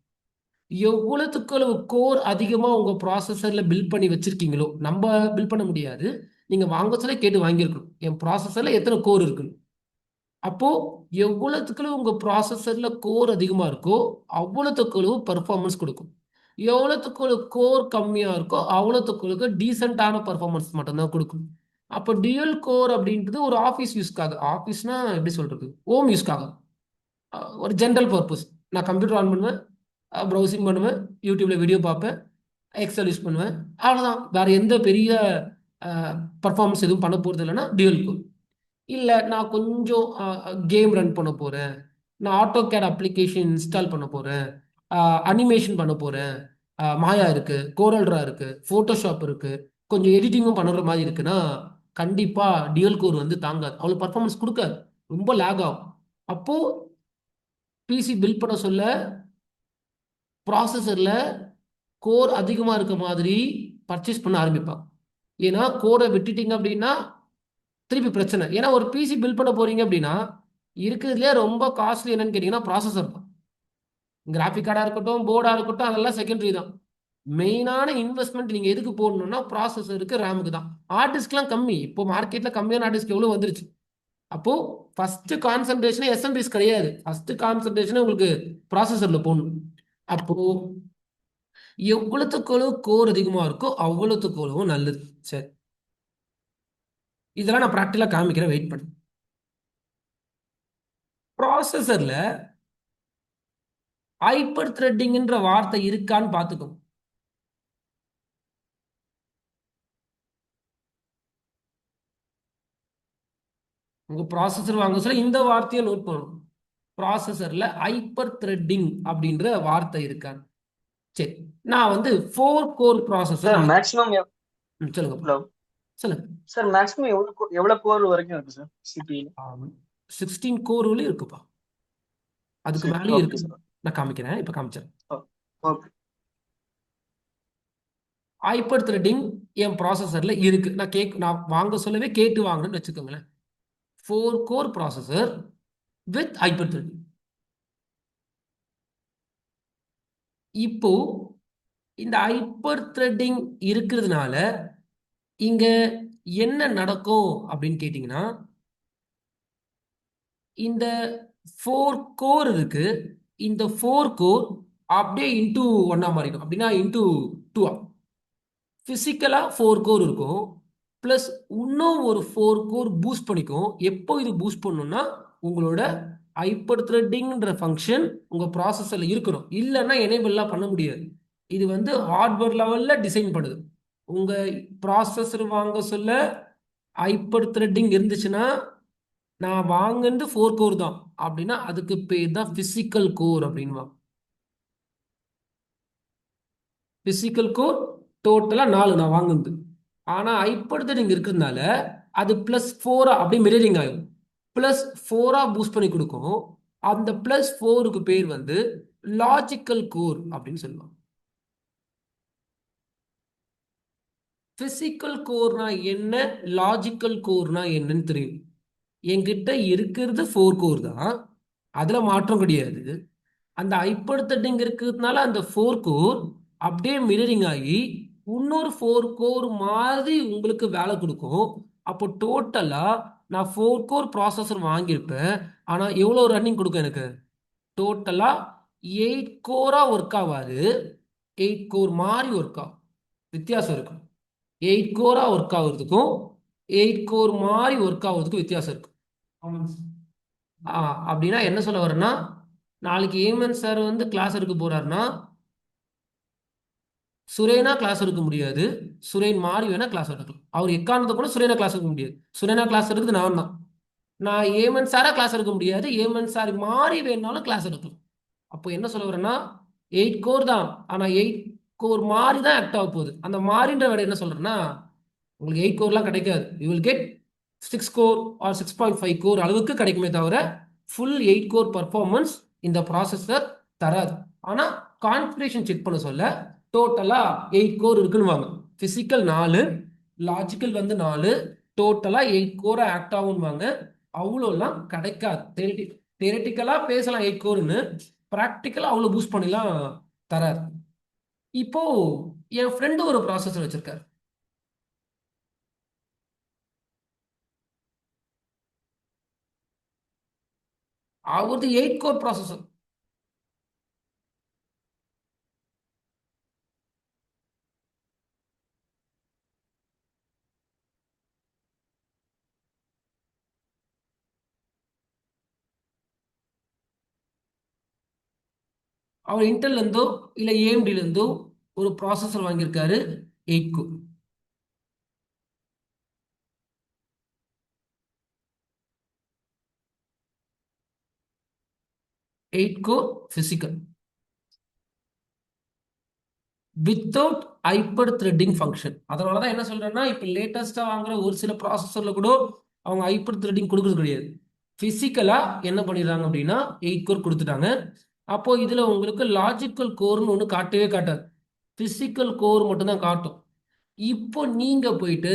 எவ்வளவுக்கு அளவு கோர் அதிகமாக உங்கள் ப்ராசஸரில் பில்ட் பண்ணி வச்சிருக்கீங்களோ, நம்ம பில்ட் பண்ண முடியாது, நீங்கள் வாங்க சொல்ல கேட்டு வாங்கியிருக்கணும் என் ப்ராசஸரில் எத்தனை கோர் இருக்குன்னு. அப்போ எவ்வளவுக்கு அளவு உங்கள் ப்ராசஸரில் கோர் அதிகமாக இருக்கோ அவ்வளோத்துக்கு அளவு பர்ஃபார்மன்ஸ் கொடுக்கும். எவ்வளோத்துக்கு அளவு கோர் கம்மியாக இருக்கோ அவ்வளோத்துக்கு அளவுக்கு டீசெண்டான பர்ஃபார்மன்ஸ் மட்டும்தான் கொடுக்கும். அப்போ டியூல் கோர் அப்படின்றது ஒரு ஆஃபீஸ் யூஸ்க்காக, ஆஃபீஸ்னா எப்படி சொல்றது, ஹோம் யூஸ்க்காக, ஒரு ஜென்ரல் பர்பஸ். நான் கம்ப்யூட்டர் ஆன் பண்ணுவேன், ப்ரௌசிங் பண்ணுவேன், யூடியூப்ல வீடியோ பார்ப்பேன், எக்ஸல் யூஸ் பண்ணுவேன், அவ்வளோதான். வேற எந்த பெரிய பர்ஃபார்மன்ஸ் எதுவும் பண்ண போகிறது இல்லைன்னா டியூல் கோர். இல்லை நான் கொஞ்சம் கேம் ரன் பண்ண போகிறேன், நான் ஆட்டோ கேட் அப்ளிகேஷன் இன்ஸ்டால் பண்ண போகிறேன், அனிமேஷன் பண்ண போகிறேன், மாயா இருக்குது, கோரல்ட்ரா இருக்குது, ஃபோட்டோஷாப் இருக்குது, கொஞ்சம் எடிட்டிங்கும் பண்ணுற மாதிரி இருக்குன்னா கண்டிப்பாக டியூல் கோர் வந்து தாங்காது, அவ்வளோ பர்ஃபார்மன்ஸ் கொடுக்காது, ரொம்ப லேக் ஆகும். அப்போது பிசி பில்ட் பண்ண சொல்ல ப்ராசஸரில் கோர் அதிகமாக இருக்க மாதிரி பர்ச்சேஸ் பண்ண ஆரம்பிப்பாங்க. ஏன்னா கோரை விட்டுட்டீங்க அப்படின்னா திருப்பி பிரச்சனை. ஏன்னா ஒரு பிசி பில்ட் பண்ண போறீங்க அப்படின்னா இருக்கிறதுலே ரொம்ப காஸ்ட்லி என்னன்னு கேட்டீங்கன்னா ப்ராசஸர் தான். கிராஃபிக் கார்டாக இருக்கட்டும், போர்டாக இருக்கட்டும், அதெல்லாம் செகண்டரி தான். மெயினான இன்வெஸ்ட்மெண்ட் நீங்கள் எதுக்கு போடணும்னா ப்ராசஸருக்கு, ரேமுக்கு தான். ஹார்ட் டிஸ்க்லாம் கம்மி, இப்போ மார்க்கெட்டில் கம்மியான ஹார்ட் டிஸ்க் எவ்வளோ வந்துருச்சு. அப்போ ஃபர்ஸ்ட் கான்சன்ட்ரேஷனே எஸ்எம்பிஸ் கிடையாது, ஃபர்ஸ்ட் கான்சன்ட்ரேஷனே உங்களுக்கு ப்ராசஸரில் போடணும். அப்போ எவ்வளவுக்கு கோர் அதிகமாக இருக்கோ அவ்வளவுக்கு நல்லது. சரி, இதெல்லாம் நான் ப்ராக்டிக்கலாக காமிக்கிறேன், வெயிட் பண்ணு. ப்ராசஸர்ல ஹைப்பர் த்ரெட்டிங்ன்ற வார்த்தை இருக்கான்னு பார்த்துக்கோ. உங்க ப்ராசஸர் வாங்க சொல்ல இந்த வார்த்தையை நோட் பண்ணணும். ப்ராசஸர்ல ஹைப்பர் த்ரெட்டிங் அப்படின்ற வார்த்தை இருக்கான்னு. சரி, நான் வந்து 4 கோர் ப்ராசஸர். சார் மேக்ஸிமம் சொல்லுங்க ஹலோ சொல்லுங்க. சார் மேக்ஸிமம் எவ்வளவு கோர் வரைக்கும் இருக்கு சார் சிபியில்? 16 கோர்லயும் இருக்குப்பா, அதுக்கு சரி, மேலேயும் ஓகே இருக்கு. சார். நான் காமிக்கிறேன், இப்ப காமிச்சேன். ஓகே ஹைப்பர் த்ரெட்டிங் என் ப்ராசஸர்ல இருக்கு. நான் வாங்க சொல்லவே கேட்டு வாங்கணும்னு வச்சுக்கோங்களேன். 4 core processor with hyper threading. இப்போ இந்த ஹைப்பர் த்ரெட்டிங் இருக்கிறதுனால இங்க என்ன நடக்கும் அப்படின்னு கேட்டீங்கன்னா, இந்த 4 கோர் இருக்கு, இந்த 4 கோர் அப்படியே இன்டூ 1ஆ மாறிடும். அப்படின்னா இன்டூ 2ஆ பிசிக்கலா 4 கோர் இருக்கும், பிளஸ் இன்னும் ஒரு 4 கோர் பூஸ்ட் பண்ணிக்கும். எப்போ இது பூஸ்ட் பண்ணணும்னா உங்களோட ஹைப்பர் த்ரெட்டிங்ன்ற ஃபங்க்ஷன் உங்க ப்ராசஸர்ல இருக்கணும், இல்லைன்னா எனேபிள்லாம் பண்ண முடியாது. இது வந்து ஹார்ட்வேர் லெவல்ல டிசைன் பண்ணுது. உங்க ப்ராசஸர் வாங்க சொல்ல ஹைப்பர் த்ரெட்டிங் இருந்துச்சுன்னா, நான் வாங்குறது 4 கோர் தான் அப்படின்னா அதுக்கு பேர் தான் பிசிக்கல் கோர் அப்படின்வா. பிசிக்கல் கோர் டோட்டலா 4 நான் வாங்குது. ஆனா ஹைப்பர் த்ரெட்டிங் இருக்கிறதுனால அது +4 அப்படியே மிரரிங் ஆகும். +4 பூஸ்ட் பண்ணி கொடுக்கும். அந்த +4க்கு பேர் வந்து லாஜிக்கல் கோர் அப்படின்னு சொல்லுவாங்க. பிசிக்கல் கோர்னா என்ன, லாஜிக்கல் கோர்னா என்னன்னு தெரியும். என்கிட்ட இருக்கிறது 4 கோர் தான், அதுல மாற்றம் கிடையாது. அந்த ஹைப்பர்தட்டிங் இருக்கிறதுனால அந்த 4 கோர் அப்படியே மிரரிங் ஆகி இன்னொரு 4 கோர் மாதிரி உங்களுக்கு வேலை கொடுக்கும். அப்போ டோட்டலா நான் 4 கோர் ப்ராசஸர் வாங்கியிருப்பேன். ஆனா எவ்வளவு ரன்னிங் கொடுக்கும் எனக்கு? டோட்டலா 8 கோரா ஒர்க் ஆகாது, 8 கோர் மாதிரி ஒர்க் ஆகும். வித்தியாசம் இருக்கும். 8 கோரா ஒர்க் ஆகுறதுக்கும் 8 கோர் மாதிரி ஒர்க் ஆகுறதுக்கும் வித்தியாசம் இருக்கு. அப்படின்னா என்ன சொல்ல வரேன்னா, நாளைக்கு ஏமன் சார் வந்து கிளாஸ் எடுக்க போறாருன்னா சுரேனா கிளாஸ் எடுக்க முடியாது, சுரேன் மாறி வேணா கிளாஸ் எடுக்கலாம். அவர் எக்காரணத்தை கூட சுரேனா கிளாஸ் எடுக்க முடியாது. சுரேனா கிளாஸ் எடுக்குது நான் தான். நான் ஏமன் சாரா கிளாஸ் எடுக்க முடியாது, ஏமன் சார் மாறி வேணாலும் கிளாஸ் எடுக்கலாம். அப்போ என்ன சொல்ல வரேன்னா 8 கோர் தான், ஆனா 8 கோர் மாறி தான் ஆக்ட் ஆக போகுது. அந்த மாறின்ற விட என்ன சொல்றேன்னா, உங்களுக்கு 8 கோர்லாம் கிடைக்காது. You will get 6 core or 6.5 core அளவுக்கு கிடைக்குமே தவிர ஃபுல் 8 கோர் பர்ஃபார்மன்ஸ் இந்த ப்ராசஸர் தராது. ஆனா கான்ஃபிகரேஷன் செக் பண்ண சொல்ல டோட்டலா 8 கோர் இருக்குன்னு வாங்க. பிசிக்கல் 4, லாஜிக்கல் வந்து 4, டோட்டலா 8 கோர் ஆக்ட் ஆகும்வாங்க. அவ்வளோலாம் கிடைக்காது. தியரட்டிக்கலா பேசலாம் 8 கோர்னு, ப்ராக்டிக்கலா அவ்வளோ பூஸ்ட் பண்ணிலாம் தராது. இப்போ என் ஃப்ரெண்டு ஒரு ப்ராசஸர் வச்சிருக்காரு. அவரது 8 கோர் ப்ராசஸர். அவர் இன்டெல்ல இருந்தோ இல்ல ஏஎம்டில இருந்தோ ஒரு ப்ராசஸர் வாங்கியிருக்காரு 8 core. 8 core physical without hyper threading function. அதனால தான் என்ன சொல்றேன்னா, இப்போ லேட்டஸ்டா வாங்குற ஒரு சில ப்ராசஸர்ல கூட அவங்க ஹைப்பர் த்ரெட்டிங் கொடுக்கறது கிடையாது. பிசிக்கலா என்ன பண்ணிடுறாங்க அப்படின்னா 8 கோர் கொடுத்துட்டாங்க. அப்போ இதுல உங்களுக்கு லாஜிக்கல் கோர்னு ஒன்று காட்டவே காட்டாது, பிசிக்கல் கோர் மட்டும்தான் காட்டும். இப்போ நீங்க போயிட்டு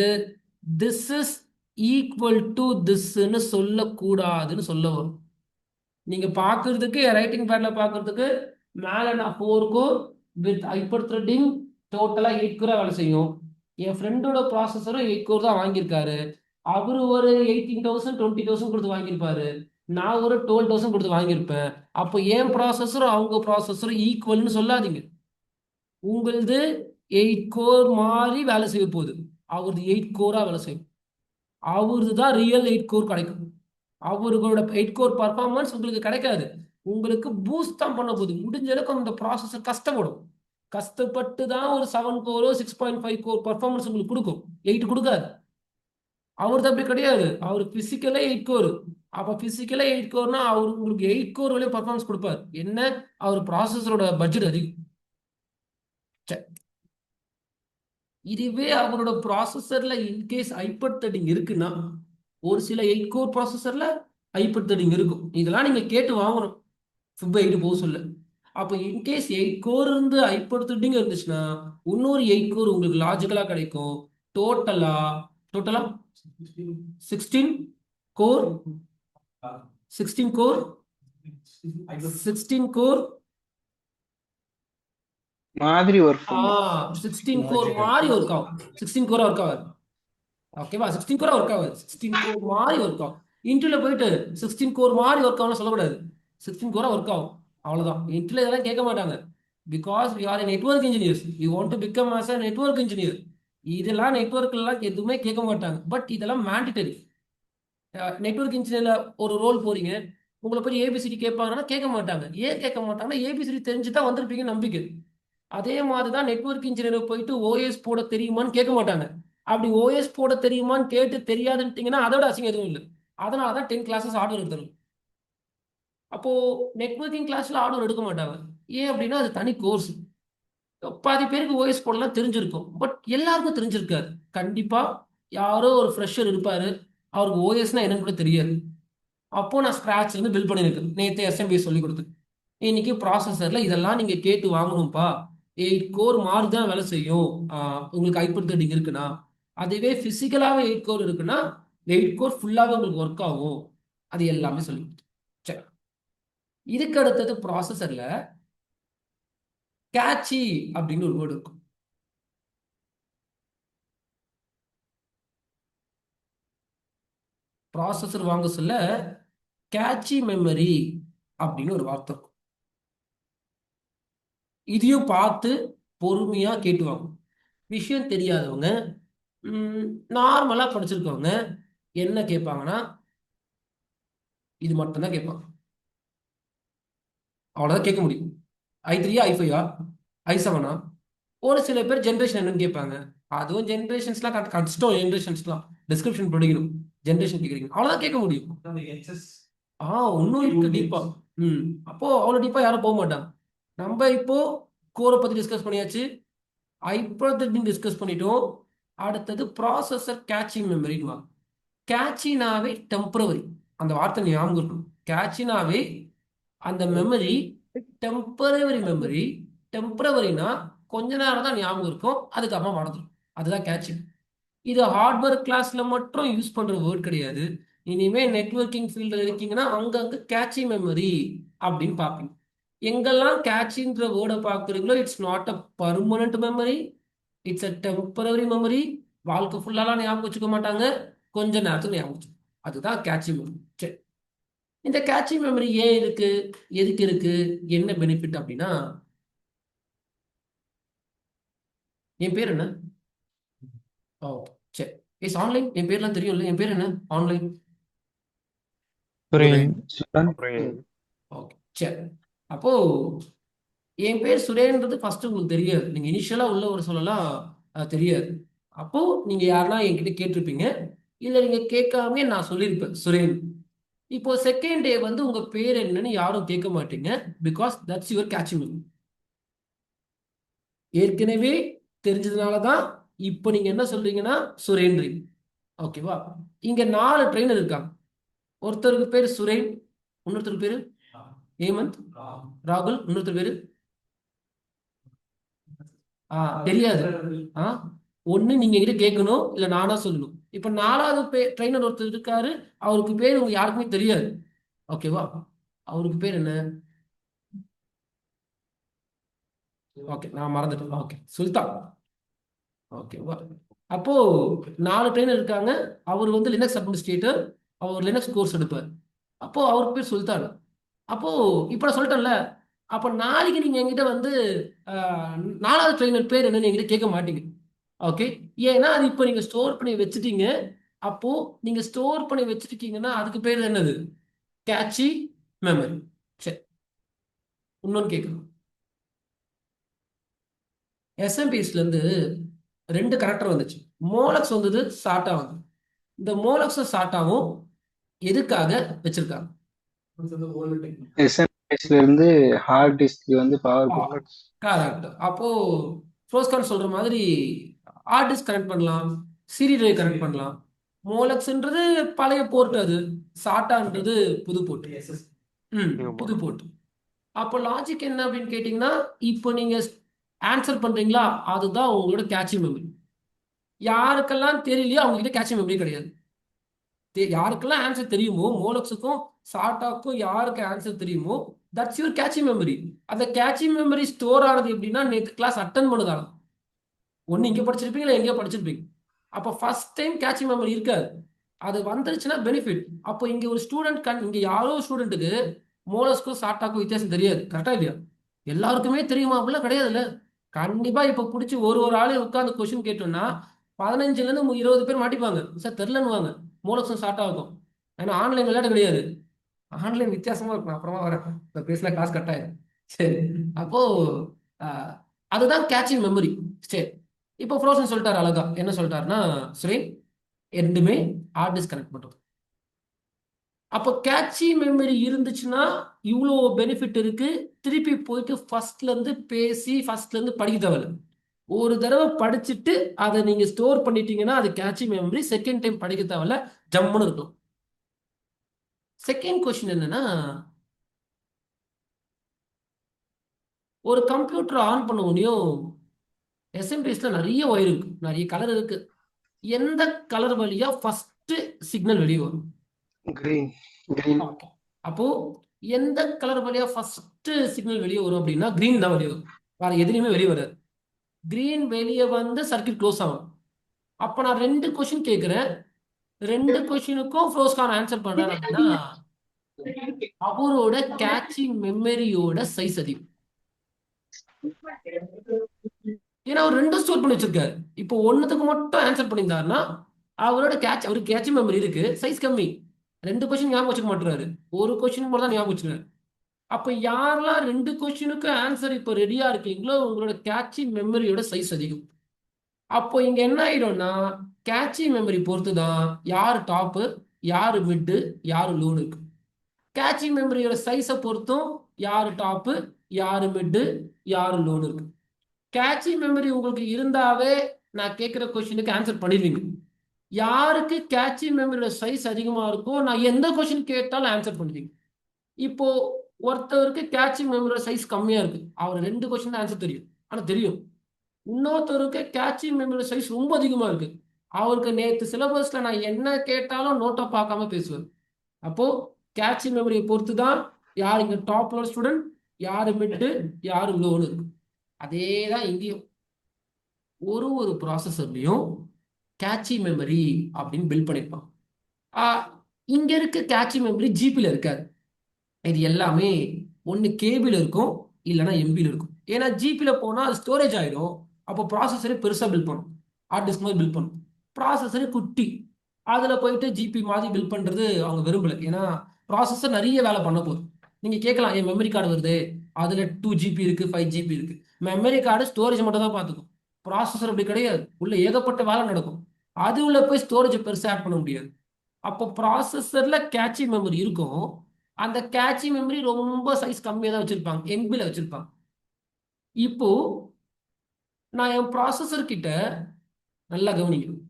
திஸ் இஸ் ஈக்குவல் டு திஸ்ன்னு சொல்லக்கூடாதுன்னு சொல்ல வரும். நீங்க பார்க்கறதுக்கு ரைட்டிங் பேட்ல பார்க்கறதுக்கு மேல நான் 4 கோர் வித் ஹைப்பர் த்ரெட்டிங் டோட்டலா 8 கோரா வேலை செய்யும். என் ஃப்ரெண்டோட ப்ராசஸரும் 8 கோர் தான் வாங்கியிருக்காரு. அவரு ஒரு 18,000 20,000 கொடுத்து வாங்கியிருப்பாரு, நான் ஒரு 12,000 கொடுத்து வாங்கியிருப்பேன். அப்போ என் ப்ராசஸரும் அவங்க ப்ராசஸரும் ஈக்குவல்னு சொல்லாதீங்க. உங்களது 8 கோர் மாதிரி வேலை செய்ய போகுது, அவரது 8 கோரா வேலை செய்யும். அவரது தான் ரியல் 8 கோர் கிடைக்கும். அவர்களோட 8 கோர் பர்ஃபார்மன்ஸ் உங்களுக்கு கிடைக்காது, உங்களுக்கு பூஸ்ட் தான் பண்ண போகுது. முடிஞ்ச அளவுக்கு அந்த ப்ராசஸர் கஷ்டப்படும். கஷ்டப்பட்டு தான் ஒரு 7 கோரோ 6.5 கோர் பர்ஃபார்மன்ஸ் உங்களுக்கு கொடுக்கும், 8 கொடுக்காது. அவரது அப்படி கிடையாது, அவர் பிசிக்கலே 8 கோர். அப்போ பிசிக்கலே 8 கோர்னா அவர் உங்களுக்கு 8 கோர் வரையும் பர்ஃபார்மன்ஸ் கொடுப்பார். என்ன, அவர் ப்ராசஸரோட பட்ஜெட் அதிகம். இதுவே அவரோட ப்ராசஸர்ல இன்கேஸ் ஹைப்பர் த்ரெட்டிங் இருக்குன்னா, ஒரு சில 8 கோர் ப்ராசஸர்ல ஹைப்பர் த்ரெட்டிங் இருக்கும். இதெல்லாம் நீங்க கேட்டு வாங்கணும் FIB 8 போக சொல்ல. அப்போ இன்கேஸ் 8 கோர் இருந்து ஹைப்பர் த்ரெட்டிங் இருந்துச்சுன்னா இன்னொரு 8 கோர் உங்களுக்கு லாஜிக்கலா கிடைக்கும். டோட்டலா 16 கோர் 16 கோர் 16 கோர் மாதிரி ஒர்க் 16 கோர் மாதிரி ஒர்க் ஆகும். 16 கோரா ஒர்க் ஆகாது, ஓகேவா? 16 கோரா ஒர்க் ஆகாது, 16 கோர் மாதிரி ஒர்க் ஆகும். இன்டர்ல போயிட்டு 16 கோர் மாதிரி ஒர்க் ஆகும்னு சொல்லக்கூடாது, 16 கோரா ஒர்க் ஆகும், அவ்வளவுதான். இன்டர்ல இதெல்லாம் கேட்க மாட்டாங்க. Because we are a network engineers, we want to become as a network engineer. இதெல்லாம் நெட்வொர்க்லாம் எதுவுமே கேட்க மாட்டாங்க. பட் இதெல்லாம் மேண்டிட்டரி. நெட்வொர்க் இன்ஜினியர்ல ஒரு ரோல் போறீங்க, உங்களை போய் ஏபிசிடி கேட்பாங்கன்னா கேட்க மாட்டாங்க. ஏன் கேட்க மாட்டாங்கன்னா ஏபிசிடி தெரிஞ்சுதான் வந்திருப்பீங்க நம்பிக்கை. அதே மாதிரிதான் நெட்வொர்க் இன்ஜினியர் போயிட்டு ஓஎஸ் போட தெரியுமான்னு கேட்க மாட்டாங்க. அப்படி ஓஎஸ் போட தெரியுமான்னு கேட்டு தெரியாதுன்ட்டீங்கன்னா அதோட அசிங்கம் எதுவும் இல்லை. அதனாலதான் 10 கிளாஸஸ் ஆர்டர் எடுத்துரும். அப்போ நெட்வொர்க்கிங் கிளாஸ்ல ஆர்டர் எடுக்க மாட்டாங்க. ஏன் அப்படின்னா அது தனி கோர்ஸ். பாதி பேருக்கு ஓஎஸ் போடலாம் தெரிஞ்சிருக்கும், பட் எல்லாருக்கும் தெரிஞ்சிருக்காது. கண்டிப்பா யாரோ ஒரு ஃப்ரெஷர் இருப்பாரு, அவருக்கு ஓஎஸ்னா என்னன்னு கூட தெரியாது. அப்போ நான் ஸ்க்ராட்ச்ல இருந்து பில்ட் பண்ணியிருக்கேன். நேற்று எஸ்எம்பி சொல்லி கொடுத்து இன்னைக்கு ப்ராசஸர்ல இதெல்லாம் நீங்க கேட்டு வாங்கணும்ப்பா. 8 கோர் மாறி தான் வேலை செய்யும். உங்களுக்கு ஹைப்பர் த்ரெடிங் இருக்குன்னா, அதுவே பிசிக்கலாவே 8 கோர் இருக்குன்னா 8 கோர் ஃபுல்லாவே உங்களுக்கு ஒர்க் ஆகும். அது எல்லாமே சொல்லி கொடுத்து. சரி, இதுக்கு அடுத்தது ப்ராசஸர்ல கேட்சி அப்படின்னு ஒரு வேர்டு இருக்கும். ப்ராசஸர் வாங்க சொல்ல கேட்சி மெமரி அப்படின்னு ஒரு வார்த்தை இருக்கும். இதையும் பார்த்து பொறுமையா கேட்டுவாங்க. விஷயம் தெரியாதவங்க நார்மலா படிச்சிருக்கவங்க என்ன கேட்பாங்கன்னா இது மட்டும்தான் கேட்பாங்க. அவ்வளோதான் கேட்க முடியும். i3 i5 i7 ஒரு சில பேர் ஜென்ரேஷன் என்னன்னு கேட்பாங்க. அதுவும் ஜென்ரேஷன்ஸ்லாம் கஷ்டம். ஜென்ரேஷன்ஸ்லாம் டிஸ்கிரிப்ஷன் படிக்கணும். ஜென்ரேஷன் கேட்குறீங்க அவ்வளோதான் கேட்க முடியும். இன்னும் இருக்கு டீப்பா. அப்போ அவ்வளோ டீப்பா யாரும் போக மாட்டாங்க. நம்ம இப்போ கோரை பத்தி டிஸ்கஸ் பண்ணியாச்சு, ஹைப்பர் டிஸ்கஸ் பண்ணிட்டோம். அடுத்தது ப்ராசஸர் கேட்சிங் மெமரின்னு. கேட்சினாவே டெம்பரவரி. அந்த வார்த்தை ஞாபகம் இருக்கணும். கேட்சினாவே அந்த மெமரி டெம்பரவரி மெமரி. டெம்பரவரினா கொஞ்ச நேரம் தான் ஞாபகம் இருக்கும், அதுக்கப்புறம் மறந்துடும். அதுதான் கேட்சிங். இது ஹார்ட்வேர் கிளாஸ்ல மட்டும் யூஸ் பண்ற வேர்ட் கிடையாது. இனிமே நெட்வொர்க்கிங் ஃபீல்டில் இருக்கீங்கன்னா அங்கங்க கேட்சி மெமரி அப்படின்னு பார்ப்பீங்க. எங்கெல்லாம் கேட்சின்ற வேர்டை பார்க்குறீங்களோ it's not a permanent memory, it's a temporary memory. வாழ்க்கை ஃபுல்லாலாம் ஞாபகம் வச்சுக்க மாட்டாங்க, கொஞ்ச நேரத்துக்கு ஞாபகம் வச்சுக்கோங்க. அதுதான் கேட்சி மெமரி. சரி, இந்த கேட்சி மெமரி ஏன் இருக்கு, எதுக்கு இருக்கு, என்ன பெனிஃபிட் அப்படின்னா, என் பேர் என்ன? ஓ சரி, எஸ் ஆன்லைன். என் பேர்லாம் தெரியும்ல, என் பேர் என்ன ஆன்லைன்? ஓகே சரி. அப்போ என் பேர் சுரேன்றது ஃபர்ஸ்ட் உங்களுக்கு தெரியாது. நீங்க இனிஷியலா உள்ள ஒரு சொல்லலாம் தெரியாது. அப்போ நீங்க யாருன்னா என்கிட்ட கேட்டிருப்பீங்க, இல்ல நீங்க கேட்காம நான் சொல்லியிருப்பேன் சுரேன். இப்போ செகண்ட் டே வந்து உங்க பேர் என்னன்னு யாரும் கேட்க மாட்டீங்க, because that's your catching memory. ஏற்கனவே தெரிஞ்சதுனால தான் இப்போ நீங்க என்ன சொல்றீங்கன்னா சுரேன்றீங்க. ஓகேவா? இங்க 4 ட்ரெயினர் இருக்காங்க. ஒருத்தருக்கு பேர் சுரேன், இன்னொருத்தருக்கு பேரு ஹேமந்த், ராகுல், இன்னொருத்தர் பேரு தெரியாது. ஒண்ணு நீங்க கிட்ட கேட்கணும், இல்ல நானா சொல்லணும். இப்ப 4வது ட்ரெயினர் ஒருத்தர் இருக்காரு, அவருக்கு பேர் உங்க யாருக்குமே தெரியாது. ஓகேவா? அவருக்கு பேர் என்ன? ஓகே, நான் மறந்துட்டேன். ஓகே, சுல்தான். ஓகேவா? அப்போ 4 ட்ரெயினர் இருக்காங்க. அவர் வந்து லினக்ஸ் அட்மினிஸ்ட்ரேட்டர், அவர் லினக்ஸ் கோர்ஸ் எடுப்பார். அப்போ அவருக்கு பேர் சுல்தான். அப்போ இப்ப நான் சொல்லிட்டேன்ல, அப்ப நாளைக்கு நீங்க என்கிட்ட வந்து 4வது ட்ரெயினர் பேர் என்னன்னு என்கிட்ட கேட்க மாட்டீங்க. ஓகே, ஏன்னா அது இப்போ நீங்க ஸ்டோர் பண்ணி வச்சுட்டீங்க. அப்போ நீங்க ஸ்டோர் பண்ணி வச்சிருக்கீங்கன்னா அதுக்கு பேர் என்னது? Catchy memory. சரி, இன்னொன்னு கேட்கணும். எஸ்எம்பிஎஸ்ல இருந்து 2 கரெக்டர் வந்துச்சு. மோலக்ஸ் வந்தது, சாட்டா வந்து. இந்த மோலக்ஸும் சாட்டாவும் எதுக்காக வச்சிருக்காங்க? எஸ்எம்பிஎஸ்ல இருந்து ஹார்ட் டிஸ்க் வந்து பவர். கரெக்ட். அப்போ ப்ரோஸ்கான் சொல்ற மாதிரி ஹார்ட் டிஸ்க் கனெக்ட் பண்ணலாம், சிடி டிரைவ் கனெக்ட் பண்ணலாம். மோலக்ஸ்ன்றது பழைய போர்ட், அது சாட்டான்றது புது போர்ட். புது போர்ட். அப்போ லாஜிக் என்ன அப்படின்னு கேட்டீங்கன்னா, இப்போ நீங்க ஆன்சர் பண்றீங்களா, அதுதான் உங்களோட கேட்சி மெமரி. யாருக்கெல்லாம் தெரியலையோ அவங்க கிட்ட கேட்சி மெமரி கிடையாது. யாருக்கெல்லாம் ஆன்சர் தெரியுமோ, மோலக்ஸுக்கும் சாட்டாக்கும் யாருக்கு ஆன்சர் தெரியுமோ, தட்ஸ் யுவர் கேட்சி மெமரி. அந்த கேட்சி மெமரி ஸ்டோர் ஆனது எப்படின்னா, நேற்று கிளாஸ் அட்டன் பண்ணதால. ஒன்று இங்கே படிச்சிருப்பீங்க, இல்லை எங்கேயோ படிச்சிருப்பீங்க. அப்போ ஃபர்ஸ்ட் டைம் கேட்சி மெமரி இருக்காது. அது வந்துருச்சுன்னா பெனிஃபிட். அப்போ இங்கே ஒரு ஸ்டூடெண்ட் இங்கே யாரோ ஸ்டூடெண்ட்டுக்கு மோலஸ்க்கும் சாட்டாக்கும் வித்தியாசம் தெரியாது. கரெக்டா இல்லையா? எல்லாருக்குமே தெரியுமா அப்படிலாம் கிடையாதுல்ல. கண்டிப்பா இப்போ பிடிச்சி ஒரு ஆளே உட்காந்து கொஸ்டின் கேட்டோம்னா 15லேருந்து 20 பேர் மாட்டிப்பாங்க. சார் தெரிலன்னுவாங்க. மோலக்ஸும் சாட்டாகும். ஏன்னா ஆன்லைன் விளையாட்டு கிடையாது. ஆன்லைன் வித்தியாசமா இருக்கும். அப்புறமா வரேன், இந்த பேசல கிளாஸ் கட் ஆயிடும். சரி, அப்போ அதுதான் கேட்சிங் மெமரி. சரி, இப்போ ஃப்ரோசன் சொல்லிட்டாரு அழகா. என்ன சொல்லிட்டாருன்னா, சுரேன் ரெண்டுமே ஹார்ட் டிஸ்க் கனெக்ட் பண்ணுறது. அப்போ கேட்சி மெமரி இருந்துச்சுன்னா இவ்வளோ பெனிஃபிட் இருக்கு. திருப்பி போயிட்டு ஃபர்ஸ்ட்ல இருந்து பேசி ஃபர்ஸ்ட்ல இருந்து படிக்க தேவையில்ல. ஒரு தடவை படிச்சுட்டு அதை நீங்க ஸ்டோர் பண்ணிட்டீங்கன்னா அது கேட்சி மெமரி. செகண்ட் டைம் படிக்க தேவையில்ல, ஜம்முன்னு இருக்கும். செகண்ட் கொஸ்டின் என்னன்னா, ஒரு கம்ப்யூட்டர் ஆன் பண்ண முடியும். எஸ்எம்பிஎஸ்ல நிறைய ஒயர் இருக்கு, நிறைய கலர் இருக்கு. எந்த கலர் வழியா ஃபர்ஸ்ட் சிக்னல் வெளியே வரும்? Green green Okay. அப்போ எந்த கலர் வழியா ஃபர்ஸ்ட் சிக்னல் வெளியே வரும் அப்படின்னா கிரீன் தான் வெளியே வரும். வேற எதுலையுமே வெளியே வராது. கிரீன் வெளியே வந்து சர்க்கியூட் க்ளோஸ் ஆகும். அப்ப நான் 2 கொஸ்டின் கேட்கிறேன். 2 கொஸ்டினுக்கும் ஃப்ரோஸ்கான் ஆன்சர் பண்றாரு அப்படின்னா அவரோட கேட்சிங் மெமரியோட சைஸ் அதிகம். ஏன்னா அவர் 2 ஸ்டோர் பண்ணி வச்சிருக்காரு. இப்போ ஒன்னுத்துக்கு மட்டும் ஆன்சர் பண்ணியிருந்தாருன்னா அவருக்கு கேட்சிங் மெமரி இருக்கு, சைஸ் கம்மி. 2 கொஸ்டின் ஞாபகம் வச்சுக்க மாட்டுறாரு, ஒரு கொஸ்டின் மட்டும் தான் ஞாபகம் வச்சுக்கிறாரு. அப்ப யாரெல்லாம் 2 கொஸ்டினுக்கு ஆன்சர் இப்போ ரெடியா இருக்கீங்களோ உங்களோட கேட்சிங் மெமரியோட சைஸ் அதிகம். அப்போ இங்க என்ன ஆயிடும்னா கேட்சிங் மெமரி பொறுத்து தான் யாரு டாப்பு, யாரு மிட்டு, யாரு லோடு இருக்கு. கேட்சிங் மெமரியோட சைஸை பொறுத்தும் யாரு டாப்பு, யாரு மிட்டு, யாரு லோடு இருக்கு. கேட்சிங் மெமரி உங்களுக்கு இருந்தாவே நான் கேட்குற கொஸ்டினுக்கு ஆன்சர் பண்ணிடுவீங்க. யாருக்கு கேட்சிங் மெமரியோட சைஸ் அதிகமா இருக்கோ நான் எந்த கொஸ்டின் கேட்டாலும் ஆன்சர் பண்ணுவீங்க. இப்போ ஒருத்தருக்கு கேட்சிங் மெமரியோட சைஸ் கம்மியா இருக்கு, அவர் 2 கொஸ்டின் ஆன்சர் தெரியும், ஆனா தெரியும். இன்னொருத்தருக்கு கேட்சிங் மெமரி சைஸ் ரொம்ப அதிகமா இருக்கு, அவருக்கு நேற்று சிலபஸ்ல நான் என்ன கேட்டாலும் நோட்டை பார்க்காம பேசுவார். அப்போ கேட்சிங் மெமரியை பொறுத்து தான் யார் இங்க டாப் லோட் ஸ்டூடெண்ட், யாரு மிட்டு, யாரு லோனு இருக்கு. அதே தான் இங்கேயும் ஒரு ப்ராசஸர்லையும் கேட்சி மெமரி அப்படின்னு பில்ட் பண்ணியிருப்பான். இங்க இருக்க கேட்சி மெமரி ஜிபியில் இருக்காது. இது எல்லாமே ஒன்று கேபிள் இருக்கும், இல்லைன்னா எம்பியில் இருக்கும். ஏன்னா ஜிபியில் போனால் அது ஸ்டோரேஜ் ஆகிடும். அப்போ ப்ராசஸரே பெருசாக பில்ட் பண்ணும், ஹார்ட் டிஸ்க் மாதிரி பில்ட் பண்ணும். ப்ராசஸரே குட்டி, அதில் போயிட்டு ஜிபி மாதிரி பில்ட் பண்ணுறது அவங்க விரும்பலை. ஏன்னா ப்ராசஸர் நிறைய வேலை பண்ண போகுது. நீங்கள் கேட்கலாம், என் மெமரி கார்டு வருது, அதில் 2 ஜிபி இருக்குது, 5 ஜிபி இருக்குது. மெமரி கார்டு ஸ்டோரேஜ் மட்டும் தான் பார்த்துக்கும், ப்ராசஸர் அப்படி கிடையாது. உள்ள ஏகப்பட்ட வேலை நடக்கும், அது உள்ள போய் ஸ்டோரேஜ் பெருசாக ஆட் பண்ண முடியாது. அப்போ ப்ராசஸர்ல கேட்சி மெமரி இருக்கும், அந்த கேட்சி மெமரி ரொம்ப சைஸ் கம்மியாக தான் வச்சிருப்பாங்க, எம்பியில் வச்சிருப்பாங்க. இப்போ நான் என் ப்ராசஸர் கிட்ட நல்லா கவனிக்கணும்.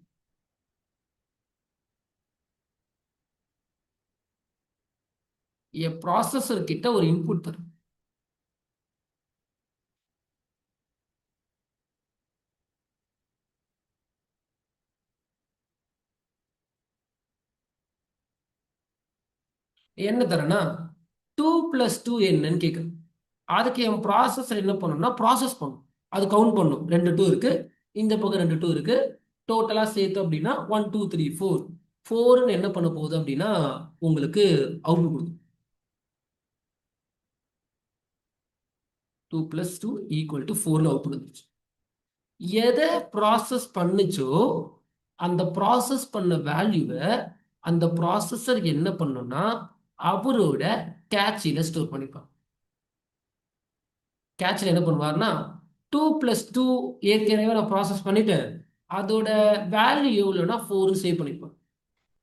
என் ப்ராசஸர் கிட்ட ஒரு இன்புட் தரும். என்ன தரேன்னா 2 + 2 என்னன்னு கேட்குறேன். அதுக்கு என் ப்ராசஸர் என்ன பண்ணணும்னா ப்ராசஸ் பண்ணும், அது கவுண்ட் பண்ணும். 2 2 இருக்கு, இந்த பக்கம் 2 2 இருக்கு, டோட்டலா சேர்த்து அப்படின்னா 1 2 3 4 4ன்னு என்ன பண்ண போகுது அப்படின்னா உங்களுக்கு அவுட்புட் கொடுக்கும். 2 + 2 = 4ன்னு அவுட்புட் வந்துச்சு. எதை ப்ராசஸ் பண்ணுச்சோ அந்த ப்ராசஸ் பண்ண வேல்யூவை அந்த ப்ராசஸர் என்ன பண்ணும்னா அவரோட கேட்சில ஸ்டோர் பண்ணிப்பான். கேட்சில் என்ன பண்ணுவார்னா 2 + 2 ஏற்கனவே நான் ப்ராசஸ் பண்ணிட்டேன், அதோட வேல்யூ எவ்வளோனா 4 சேவ் பண்ணிப்பேன்.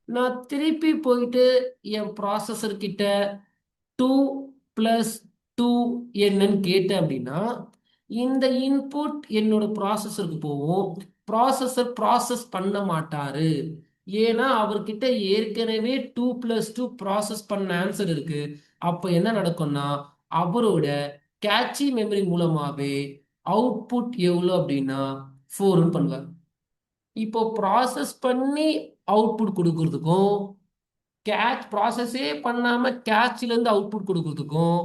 நான் திருப்பி போயிட்டு என் ப்ராசஸர் கிட்ட 2 + 2 என்னன்னு கேட்டேன் அப்படின்னா இந்த இன்புட் என்னோட ப்ராசஸருக்கு போகும். ப்ராசஸர் ப்ராசஸ் பண்ண மாட்டாரு, ஏன்னா அவர்கிட்ட ஏற்கனவே 2 + 2 ப்ராசஸ் பண்ண ஆன்சர் இருக்கு. அப்போ என்ன நடக்கும்னா அவரோட கேட்சி மெமரி மூலமாவே அவுட்புட் எவ்வளோ அப்படின்னா 4ன்னு பண்ணுவார். இப்போ ப்ராசஸ் பண்ணி அவுட்புட் கொடுக்கறதுக்கும் ப்ராசஸே பண்ணாம கேட்ச்ல இருந்து அவுட்புட் கொடுக்கறதுக்கும்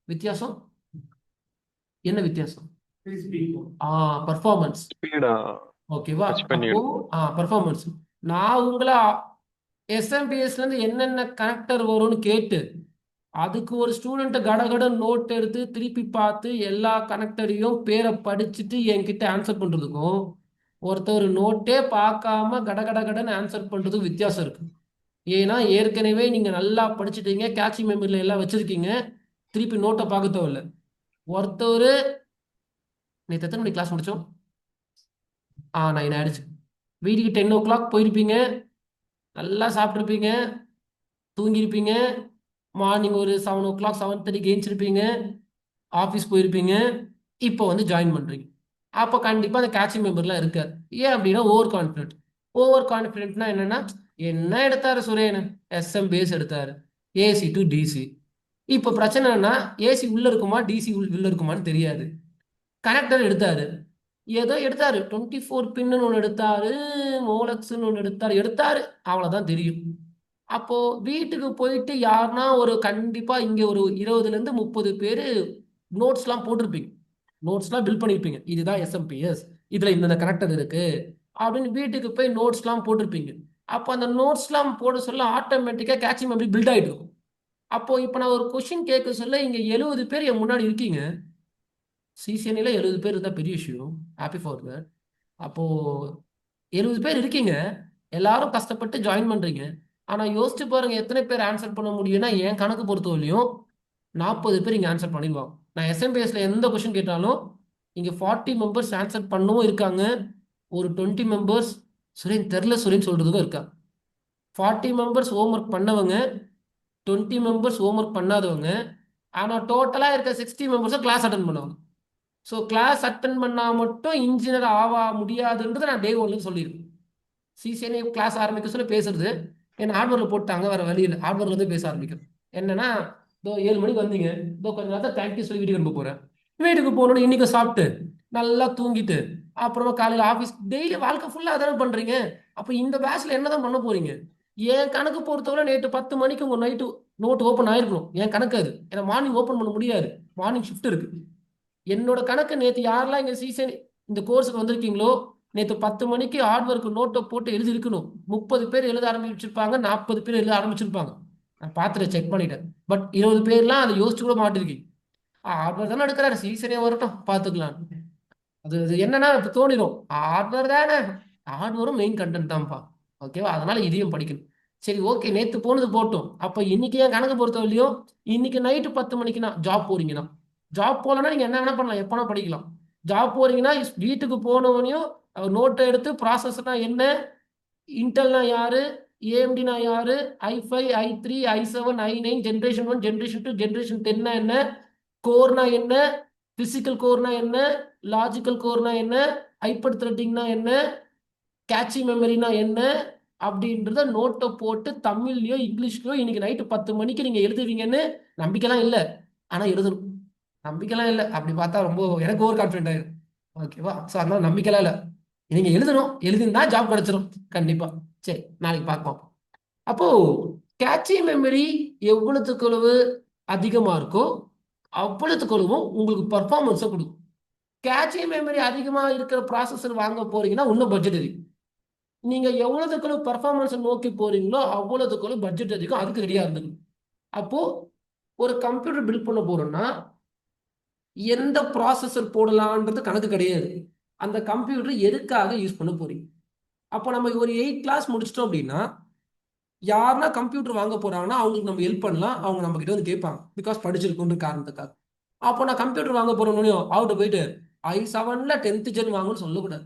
வித்தியாசம் என்ன? வித்தியாசம் பர்ஃபார்மன்ஸ். ஸ்பீடா ஓகேவா? டச் பண்ணி அப்போ பர்ஃபார்மன்ஸ். நான் உங்களை எஸ்எம்பிஎஸ்ல இருந்து என்னென்ன கனெக்டர் வரும்னு கேட்டு அதுக்கு ஒரு ஸ்டூடெண்ட்டை கடகட நோட் எடுத்து திருப்பி பார்த்து எல்லா கனெக்டரையும் பேரை படிச்சுட்டு என்கிட்ட ஆன்சர் பண்றதுக்கும் ஒருத்தர் நோட்டே பார்க்காம கடகடன்னு ஆன்சர் பண்றதுக்கும் வித்தியாசம் இருக்கு. ஏன்னா ஏற்கனவே நீங்க நல்லா படிச்சுட்டீங்க, கேட்சி மெமரியில எல்லாம் வச்சிருக்கீங்க, திருப்பி நோட்டை பார்க்க தேவையில்ல. ஒருத்தர் நேற்று எத்தனை மணிக்கு கிளாஸ் முடிச்சோம்? 9 ஆயிடுச்சு. வீட்டுக்கு 10 o'clock போயிருப்பீங்க, நல்லா சாப்பிட்ருப்பீங்க, தூங்கியிருப்பீங்க. மார்னிங் ஒரு 7 o'clock 7:30 ஏஞ்சிருப்பீங்க, ஆஃபீஸ் போயிருப்பீங்க. இப்போ வந்து ஜாயின் பண்ணுறீங்க. அப்போ கண்டிப்பாக அந்த கேட்சிங் மெம்பர்லாம் இருக்காது. ஏன் அப்படின்னா ஓவர் கான்ஃபிடென்ட்னா என்னன்னா, என்ன எடுத்தாரு சுரேன், எஸ்எம் பேஸ் எடுத்தாரு, ஏசி டு டிசி. இப்போ பிரச்சனை என்னன்னா, ஏசி உள்ள இருக்குமா டிசி உள்ள இருக்குமான்னு தெரியாது. கனெக்டர் எடுத்தாரு, ஏதோ எடுத்தாரு, 24 பின்னு ஒன்று எடுத்தாரு, மோலக்ஸ்ன்னு ஒன்று எடுத்தாரு, அவ்வளோதான் தெரியும். அப்போ வீட்டுக்கு போயிட்டு யாருன்னா ஒரு கண்டிப்பா இங்க ஒரு 20ல இருந்து 30 பேர் நோட்ஸ்லாம் போட்டிருப்பீங்க, நோட்ஸ்லாம் பில் பண்ணியிருப்பீங்க, இதுதான் எஸ்எம்பிஎஸ், இதுல இந்த கனெக்டர் இருக்கு அப்படின்னு வீட்டுக்கு போய் நோட்ஸ்லாம் போட்டிருப்பீங்க. அப்போ அந்த நோட்ஸ்லாம் போட சொல்ல ஆட்டோமேட்டிக்கா கேட்சிங் மெமரி பில்ட் ஆயிட்டு இருக்கும். அப்போ இப்போ நான் ஒரு கொஸ்டின் கேட்க சொல்ல இங்க 70 பேர் என் முன்னாடி இருக்கீங்க, சிசிஎன்ல 70 பேர் இருந்தா பெரிய விஷயம், ஹாப்பி ஃபார் தட். அப்போ 70 பேர் இருக்கீங்க, எல்லாரும் கஷ்டப்பட்டு ஜாயின் பண்றீங்க. ஆனா யோசிச்சு பாருங்க எத்தனை பேர் ஆன்சர் பண்ண முடியும்னா, என் கணக்கு பொறுத்தவரையும் 40 பேர் இங்க ஆன்சர் பண்ணிடுவாங்க. நான் எஸ்எம்பிஎஸ்ல எந்த கொஸ்டின் கேட்டாலும் இங்க 40 மெம்பர்ஸ் ஆன்சர் பண்ணவும் இருக்காங்க, ஒரு 20 மெம்பர்ஸ் சுரேன் தெரில சுரேன் சொல்றதுக்கும் இருக்கா. 40 மெம்பர்ஸ் ஹோம்ஒர்க் பண்ணவங்க, 20 மெம்பர்ஸ் ஹோம்ஒர்க் பண்ணாதவங்க, ஆனா டோட்டலா இருக்க 60 மெம்பர்ஸும் கிளாஸ் அட்டன் பண்ணுவாங்க. ஸோ கிளாஸ் அட்டன் பண்ணா மட்டும் இன்ஜினியர் ஆவா முடியாதுன்றதை நான் டே ஒன்ல சொல்லியிருக்கேன். சிசிஎன்ஏ கிளாஸ் ஆரம்பிக்க சொல்லி பேசுறது என்ன ஹார்ட்வேர்ல போட்டாங்க, வேற வழி இல்லை, ஹார்ட்வேர்ல இருந்து பேச ஆரம்பிக்கிறேன். என்னன்னா, இதோ 7 மணிக்கு வந்தீங்க, இதோ கொஞ்ச நேரத்தை தேங்க்யூ சொல்லி வீட்டுக்கு அனுப்ப போறேன். வீட்டுக்கு போகணுன்னு இன்னைக்கு சாப்பிட்டு நல்லா தூங்கிட்டு அப்புறமா காலையில் ஆஃபீஸ், டெய்லி வாழ்க்கை ஃபுல்லாக அதானே பண்றீங்க. அப்போ இந்த பேட்ச்ல என்னதான் பண்ண போறீங்க? என் கணக்கு பொறுத்தவரை நேற்று 10 மணிக்கு உங்க நைட்டு நோட் ஓப்பன் ஆயிருக்கணும், என் கணக்கு அது. ஏன்னா மார்னிங் ஓப்பன் பண்ண முடியாது, மார்னிங் ஷிஃப்ட் இருக்கு. என்னோட கணக்கு நேற்று யாரெல்லாம் இங்க சீசன் இந்த கோர்ஸுக்கு வந்திருக்கீங்களோ, நேற்று 10 மணிக்கு ஹார்ட்வேர்க்கு நோட்டை போட்டு எழுதி இருக்கணும். 30 பேர் எழுத ஆரம்பிச்சிருப்பாங்க, 40 பேர் எழுத ஆரம்பிச்சிருப்பாங்க. நான் பார்த்துட்டு செக் பண்ணிட்டேன். பட் 20 பேர்லாம் அதை யோசிச்சு கூட மாட்டிருக்கீங்க. ஹார்ட்வேர் தானே எடுக்கிறாரு, சீசனே வரட்டும் பார்த்துக்கலாம். அது அது என்னன்னா இப்போ தோணிடும், ஹார்ட்வேர் தானே, ஹார்ட்வேரும் மெயின் கண்டென்ட் தான்ப்பா, ஓகேவா, அதனால இதையும் படிக்கணும். சரி ஓகே, நேற்று போனது போட்டோம். அப்போ இன்னைக்கு என் கணக்கு பொறுத்தவரையிலையும் இன்னைக்கு நைட்டு 10 மணிக்குனா ஜாப் போறீங்கன்னா, ஜாப் போகலன்னா நீங்க என்ன வேணா பண்ணலாம், எப்போனா படிக்கலாம். ஜாப் போறீங்கன்னா வீட்டுக்கு போனவனையும் நோட்டை எடுத்து ப்ராசஸ்னா என்ன, இன்டெல்னா யாரு, ஏஎம்டினா யாரு, i5 i3 i7 i9 generation 1 generation 2 generation 10 என்ன, கோர்னா என்ன, பிசிக்கல் கோர்னா என்ன, லாஜிக்கல் கோர்னா என்ன, ஹைப்பர் த்ரெட்டிங்னா என்ன, கேட்சி மெமரினா என்ன அப்படின்றத நோட்டை போட்டு தமிழ்லயோ இங்கிலீஷ்லயோ இன்னைக்கு நைட்டு 10 மணிக்கு நீங்க எழுதுவீங்கன்னு நம்பிக்கைலாம் இல்லை, ஆனா எழுதணும். நம்பிக்கைலாம் இல்லை, அப்படி பார்த்தா ரொம்ப எனக்கு ஓவர் கான்ஃபிடென்ட் ஆயிடும், ஓகேவா. ஸோ அதனால நம்பிக்கைலாம் இல்லை, நீங்க எழுதணும், எழுதினா ஜாப் கிடைச்சிடும் கண்டிப்பா. சரி, நாளைக்கு பார்ப்போம். அப்போ கேட்சி மெமரி எவ்வளவுக்கு அதிகமா இருக்கோ அவ்வளவுக்கும் உங்களுக்கு பர்ஃபார்மன்ஸை கொடுக்கும். கேட்சி மெமரி அதிகமா இருக்கிற ப்ராசஸர் வாங்க போறீங்கன்னா இன்னும் பட்ஜெட் அதிகம். நீங்க எவ்வளவுக்கு பர்ஃபார்மன்ஸை நோக்கி போறீங்களோ அவ்வளவுக்கு பட்ஜெட் அதிகம், அதுக்கு ரெடியா இருந்துக்கணும். அப்போ ஒரு கம்ப்யூட்டர் பில்ட் பண்ண போறோம்னா எந்த ப்ராசஸர் போடலான்றது கணக்கு கிடையாது, அந்த கம்ப்யூட்டர் எதுக்காக யூஸ் பண்ண போறீங்க. அப்போ நம்ம ஒரு 8 கிளாஸ் முடிச்சிட்டோம் அப்படின்னா, யாருன்னா கம்ப்யூட்டர் வாங்க போறாங்கன்னா அவங்களுக்கு நம்ம ஹெல்ப் பண்ணலாம், அவங்க நம்ம கிட்ட வந்து கேட்பாங்க, பிகாஸ் படிச்சிருக்குன்ற காரணத்துக்காக. அப்போ நான் கம்ப்யூட்டர் வாங்க போறோம்னு அவர்கிட்ட போயிட்டு i7ல 10th ஜென் வாங்கணும்னு சொல்லக்கூடாது.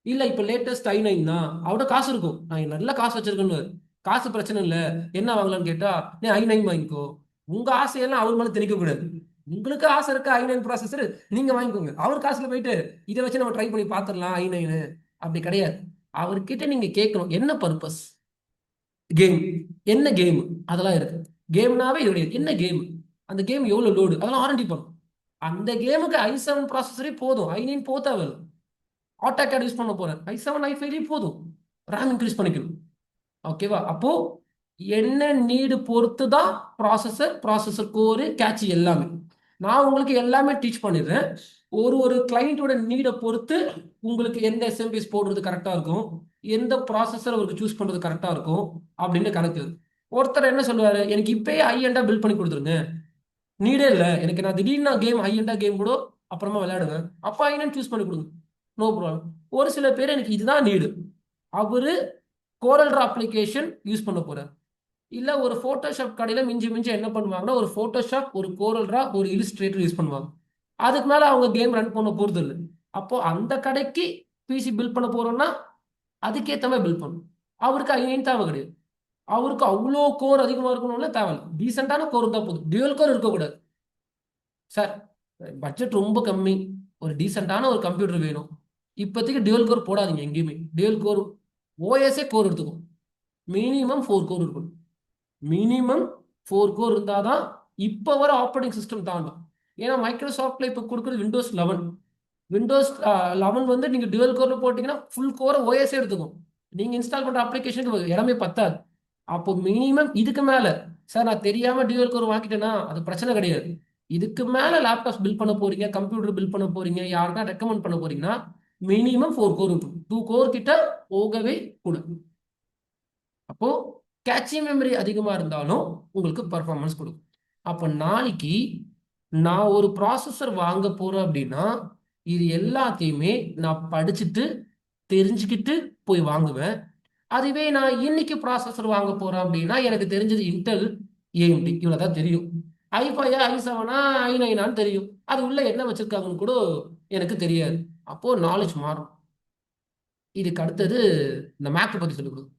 இல்ல இப்ப லேட்டஸ்ட் i9 தான், அவட காசு இருக்கும், நான் நல்ல காசு வச்சிருக்கேன்னு, காசு பிரச்சனை இல்ல, என்ன வாங்கலாம்னு கேட்டா நீ i9 வாங்கிக்கோ. உங்க ஆசையெல்லாம் அவர் மேல திணிக்க கூடாது. உங்களுக்கு ஆசை இருக்க i9 ப்ராசஸர் நீங்க வாங்கிக்கோங்க, அவர் காசுல போயிட்டு இதை வச்சு நம்ம ட்ரை பண்ணி பார்த்துடலாம் i9, அப்படி கிடையாது. அவர்கிட்ட நீங்க கேட்கணும் என்ன பர்பஸ், கேம் என்ன கேம், அதெல்லாம் இருக்கு. கேம்னாவே இது என்ன கேம், அந்த கேம் எவ்வளவு லோடு, அதெல்லாம் ஆரண்டி பண்ணும். அந்த கேமுக்கு i7 ப்ராசஸரே போதும், i9 போத்தாவே ஆட்டோகேட் யூஸ் பண்ண போறேன், i7 i5 போதும், ரேம் இன்க்ரீஸ் பண்ணிக்கணும், ஓகேவா. அப்போ என்ன நீடு பொறுத்து தான் ப்ராசஸர் கோரு கேட்சி எல்லாமே. நான் உங்களுக்கு எல்லாமே டீச் பண்ணிடுறேன், ஒரு கிளைண்ட்டோட நீடை பொறுத்து உங்களுக்கு எந்த எஸ்எம்பிஎஸ் போடுறது கரெக்டாக இருக்கும், எந்த ப்ராசஸர் அவருக்கு சூஸ் பண்ணுறது கரெக்டாக இருக்கும் அப்படின்னு கணக்கு. ஒருத்தர் என்ன சொல்லுவாரு, எனக்கு இப்பயே ஹை-எண்டா பில்ட் பண்ணி கொடுத்துருங்க, நீடே இல்லை எனக்கு, நான் திடீர்னு கேம் ஹை-எண்டா கேம் கூட அப்புறமா விளையாடுங்க, அப்போ ஹை-எண்ட் சூஸ் பண்ணி கொடுங்க, நோ ப்ராப்ளம். ஒரு சில பேர் எனக்கு இதுதான் நீடு, அவரு கோரல்ட்ரா அப்ளிகேஷன் யூஸ் பண்ண போறார், இல்ல ஒரு போட்டோஷாப் கடையில மிஞ்சி என்ன பண்ணுவாங்கன்னா ஒரு போட்டோஷாப், ஒரு கோரல்ட்ரா, ஒரு இல்லுஸ்ட்ரேட்டர் யூஸ் பண்ணுவாங்க, அதுக்கு மேல அவங்க கேம் ரன் பண்ண போறது இல்லை. அப்போ அந்த கடைக்கு பிசி பில்ட் பண்ண போறோம்னா அதுக்கேற்ற மாதிரி பில்ட் பண்ணணும். அவருக்கு ஐநைன் தேவை கிடையாது, அவருக்கு அவ்வளோ கோர் அதிகமா இருக்கணும்ல தேவையில்லை, டீசென்டான கோர் தான் போதும், டியூவல் கோர் இருக்கக்கூடாது. சார் பட்ஜெட் ரொம்ப கம்மி, ஒரு டீசெண்டான ஒரு கம்ப்யூட்டர் வேணும். இப்போதைக்கு டியூவல் கோர் போடாதீங்க எங்கேயுமே. டியூவல் கோர் ஓஎஸ்ஏ கோர் எடுத்துக்கும். மினிமம் 4 கோர் இருக்கணும். மினிமம் 4 கோர் இருந்தால் தான் இப்போ வர ஆப்ரேட்டிங் சிஸ்டம் தாண்டும். ஏன்னா மைக்ரோசாஃப்ட்ல இப்போ கொடுக்குறது விண்டோஸ் 11. விண்டோஸ் 11 வந்து நீங்கள் டியூவல் கோரில் போட்டிங்கன்னா ஃபுல் கோரை ஓஎஸ்ஏ எடுத்துக்கும். நீங்கள் இன்ஸ்டால் பண்ணுற அப்ளிகேஷனுக்கு இடமே பத்தாது. அப்போ மினிமம் இதுக்கு மேலே சார் நான் தெரியாமல் டியூவல் கோர் வாங்கிட்டேன்னா அது பிரச்சனை கிடையாது. இதுக்கு மேலே லேப்டாப்ஸ் பில்ட் பண்ண போறீங்க, கம்ப்யூட்டர் பில்ட் பண்ண போறீங்க, யாருக்கா ரெக்கமெண்ட் பண்ண போறீங்கன்னா மினிமம் 4 கோர் இருக்கும். 2 கோர் கிட்ட போகவே கூடாது. அப்போ கேட்சி மெமரி அதிகமாக இருந்தாலும் உங்களுக்கு பர்ஃபார்மன்ஸ் கொடுக்கும். அப்போ நாளைக்கு நான் ஒரு ப்ராசஸர் வாங்க போறேன் அப்படின்னா இது எல்லாத்தையுமே நான் படிச்சுட்டு தெரிஞ்சுக்கிட்டு போய் வாங்குவேன். அதுவே நான் இன்னைக்கு ப்ராசஸர் வாங்க போறேன் அப்படின்னா எனக்கு தெரிஞ்சது இன்டெல், ஏஎம்டி இவ்வளோதான் தெரியும். i5 i7 i9 தெரியும். அது உள்ள என்ன வச்சிருக்காங்கன்னு கூட எனக்கு தெரியாது. அப்போ நாலேஜ் மாறும். இதுக்கு அடுத்தது இந்த மேக்கை பத்தி சொல்லிக் கொடுக்கும்.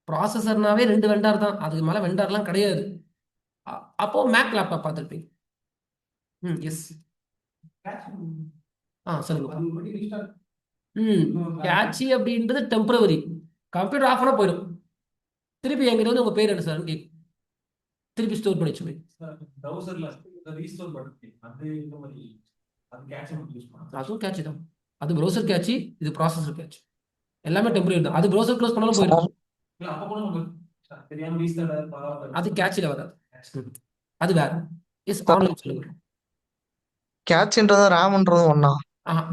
ப்ராசஸர்னாவே 2 வெண்டார் தான், அதுக்கு மேலே வெண்டார்லாம் கிடையாது. அப்போ மேக் லேப்டாப் பார்த்துருப்பீங்க. எஸ் சொல்லுங்க. கேட்சி அப்படின்றது டெம்பரவரி. கம்ப்யூட்டர் ஆஃப் பண்ண போயிடும். திருப்பி என்கிட்ட வந்து உங்க பேர் என்ன சார் கேட்கும். திருப்பி ஸ்டோர் பண்ணி வச்சு அதுவும் கேட்சி தான். அது ப்ரௌசர் கேட்சி, இது ப்ராசஸர் கேட்சி. எல்லாமே டெம்பரரி தான். அது ப்ரௌசர் க்ளோஸ் பண்ணாலும் போயிடும். அது கேட்சில வராது. அது வேற. எஸ் ஆன்லைன் சொல்லுங்க. கேட்ச்ன்றதும் ரேம்ன்றதும் ஒண்ணா?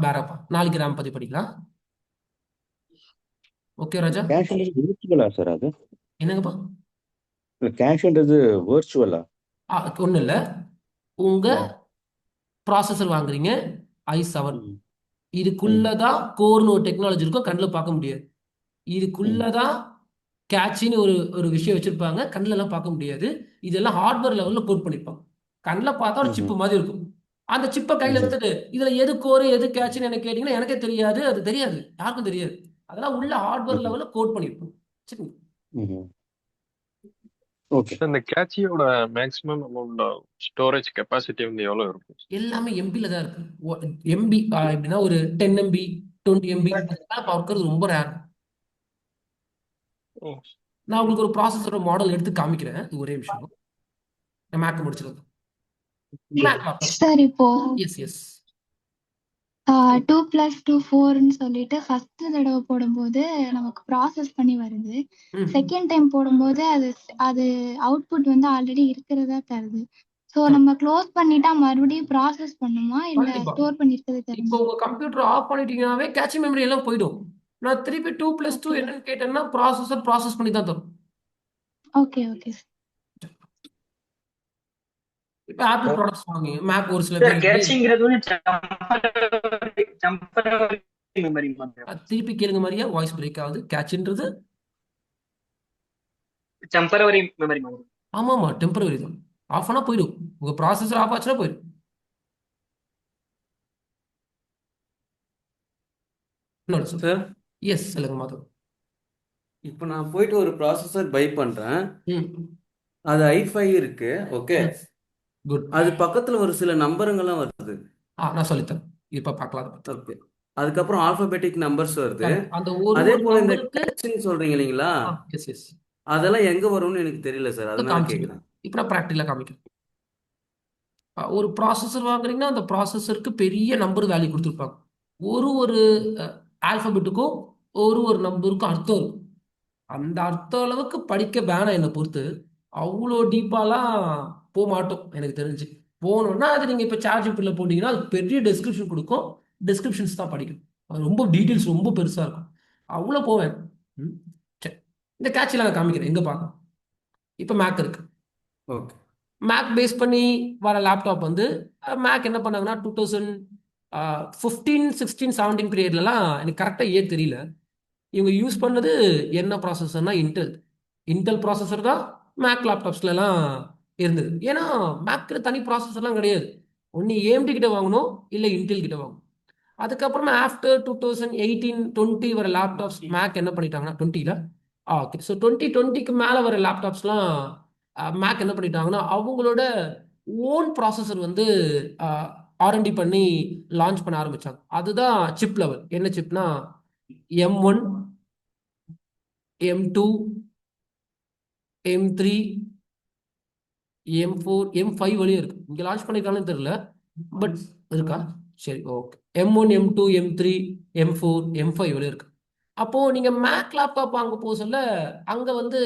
வேறப்பா. நாளைக்கு ரேம் பத்தி படிக்கலாம். ஓகே ராஜா. கேஷ்ன்றது விர்ச்சுவலா சார்? அது என்னங்கப்பா? கேஷ்ன்றது விர்ச்சுவலா? ஒன்றும் இல்லை. உங்க ப்ராசஸர் வாங்குறீங்க i7. இதுக்குள்ளதான் கோர்னு ஒரு டெக்னாலஜி இருக்கும், கண்ணில் பார்க்க முடியாது. இதுக்குள்ளதான் கேட்சின்னு ஒரு விஷயம் வச்சிருப்பாங்க, கண்ணில் எல்லாம் பார்க்க முடியாது. இதெல்லாம் ஹார்ட்வேர் லெவலில் கோட் பண்ணிருப்பாங்க. கண்ணில் பார்த்தா ஒரு சிப்பு மாதிரி இருக்கும். அந்த சிப்பை கையில் எடுத்துட்டு இதுல எது கோரு எது கேட்சின்னு எனக்கு கேட்டீங்கன்னா எனக்கே தெரியாது. அது தெரியாது, யாருக்கும் தெரியாது. அதெல்லாம் உள்ள ஹார்ட்வேர் லெவலில் கோட் பண்ணிருப்போம். சரிங்க. ஓகே. இந்த கேட்சியோட மேக்ஸிமம் அமௌண்ட் ஸ்டோரேஜ் கெப்பாசிட்டி வந்து எவ்வளவு இருக்கும்? எல்லாமே எம்பில தான் இருக்கு. எம்பி எப்படின்னா ஒரு 10 MB 20 MB பார்க்கறது ரொம்ப ரேர். நான் உங்களுக்கு ஒரு ப்ராசஸரோட மாடல் எடுத்து காமிக்கிறேன். ஒரே நிமிஷம். நான் மேக் முடிச்சிருக்கேன். சார் இப்போ எஸ் 2+2 4ன்னு சொல்லிட்டு ஃபர்ஸ்ட் தடவை போடும்போது நமக்கு ப்ராசஸ் பண்ணி வருது. செகண்ட் டைம் போடும்போது அது அவுட்புட் வந்து ஆல்ரெடி இருக்கிறதா தருது. ஸோ நம்ம க்ளோஸ் பண்ணிட்டா மறுபடியும் ப்ராசஸ் பண்ணுமா இல்ல ஸ்டோர் பண்ணிருக்கிறது இப்போ தெரியுமா? உங்க கம்ப்யூட்டர் ஆஃப் பண்ணிட்டீங்கன்னாவே கேட்சி மெமரி எல்லாம் போயிடும். நான் திருப்பி 2+2 என்னன்னு கேட்டேன்னா ப்ராசஸர் ப்ராசஸ் பண்ணி தான் தரும். Okay okay. இப்போ ஆப்பிள் ப்ராடக்ட்ஸ் வாங்கி மேக் ஒரு சில பேர் கேட்சிங்கிறது வந்து டெம்பரரி மெமரி மாதிரி. திருப்பி கேளுங்க மாதிரியா, வாய்ஸ் பிரேக் ஆகுது. கேட்ச்ன்றது டெம்பரரி மெமரி மாதிரி. ஆமாமா டெம்பரரி தான். ஆஃப் ஆனா போயிடும். உங்க ப்ராசஸர் ஆஃப் ஆச்சுன்னா போயிடும். சார் எஸ் சொல்லுங்க மாதவ். இப்போ நான் போயிட்டு ஒரு ப்ராசஸர் பை பண்றேன். அது i5 இருக்கு. Okay, good. அது பக்கத்துல ஒரு சில நம்பருங்கெல்லாம் வருது. நான் சொல்லித்தரேன், இப்ப பார்க்கலாம். ஓகே, அதுக்கப்புறம் ஆல்பபெட்டிக் நம்பர்ஸ் வருது. அந்த ஒரு அதே போல இந்த நம்பருக்கு கேட்சின்னு சொல்றீங்க இல்லைங்களா, எஸ் அதெல்லாம் எங்க வரும்னு எனக்கு தெரியல சார், அதனால கேக்குறேன். இப்போ நான் ப்ராக்டிக்கலா காமிக்கிறேன். ஒரு ப்ராசஸர் வாங்குறீங்கன்னா அந்த ப்ராசஸருக்கு பெரிய நம்பர் வேல்யூ கொடுத்துருப்பாங்க. ஒரு ஆல்பபெட்டுக்கும் ஒரு நம்பருக்கும் அர்த்தம் இருக்கும். அந்த அர்த்தம் அளவுக்கு படிக்க வேணாம். என்னை பொறுத்து அவ்வளோ டீப்பாலாம் போக மாட்டோம். எனக்கு தெரிஞ்சு போகணுன்னா அது நீங்கள் இப்போ சார்ஜிபிளில் போட்டிங்கன்னா அது பெரிய டெஸ்கிரிப்ஷன் கொடுக்கும். டெஸ்கிரிப்ஷன்ஸ் தான் படிக்கணும். அது ரொம்ப டீட்டெயில்ஸ் ரொம்ப பெருசாக இருக்கும். அவ்வளோ போவேன். சரி, இந்த கேட்சில் நான் காமிக்கிறேன் எங்கே பார்க்கலாம். இப்போ மேக் இருக்கு. ஓகே, மேக் பேஸ் பண்ணி வர லேப்டாப் வந்து மேக் என்ன பண்ணாங்கன்னா 2015 16 17 பீரியட்லலாம் எனக்கு கரெக்டாக ஏன் தெரியல. இவங்க யூஸ் பண்ணது என்ன ப்ராசஸர்னா இன்டெல் ப்ராசஸர் தான் மேக் லேப்டாப்ஸ்லாம் இருந்தது. ஏன்னா மேக்கில் தனி ப்ராசஸர்லாம் கிடையாது. ஒன்று ஏஎம்டி கிட்ட வாங்கணும், இல்லை இன்டெல் கிட்ட வாங்கணும். அதுக்கப்புறமா ஆஃப்டர் 2018 20 வர லேப்டாப்ஸ் மேக் என்ன பண்ணிட்டாங்கன்னா 20ல ஓகே. ஸோ 2020க்கு மேலே வர லேப்டாப்ஸ்லாம் மேக் என்ன பண்ணிட்டாங்கன்னா அவங்களோட ஓன் ப்ராசஸர் வந்து ஆர்என்டி பண்ணி லான்ச் பண்ண ஆரம்பிச்சாங்க. அதுதான் சிப் லெவல். என்ன சிப்னா M1, M2, M3, M4, M5 வழியும் இருக்கு. இங்க லான்ச் பண்ணிருக்காங்கன்னு தெரியல, பட் இருக்கா? சரி, okay. M1, M2, M3, M4, M5 வழியும் இருக்கு. அப்போ நீங்க மேக் லேப்டாப் வாங்க போக சொல்ல அங்க வந்து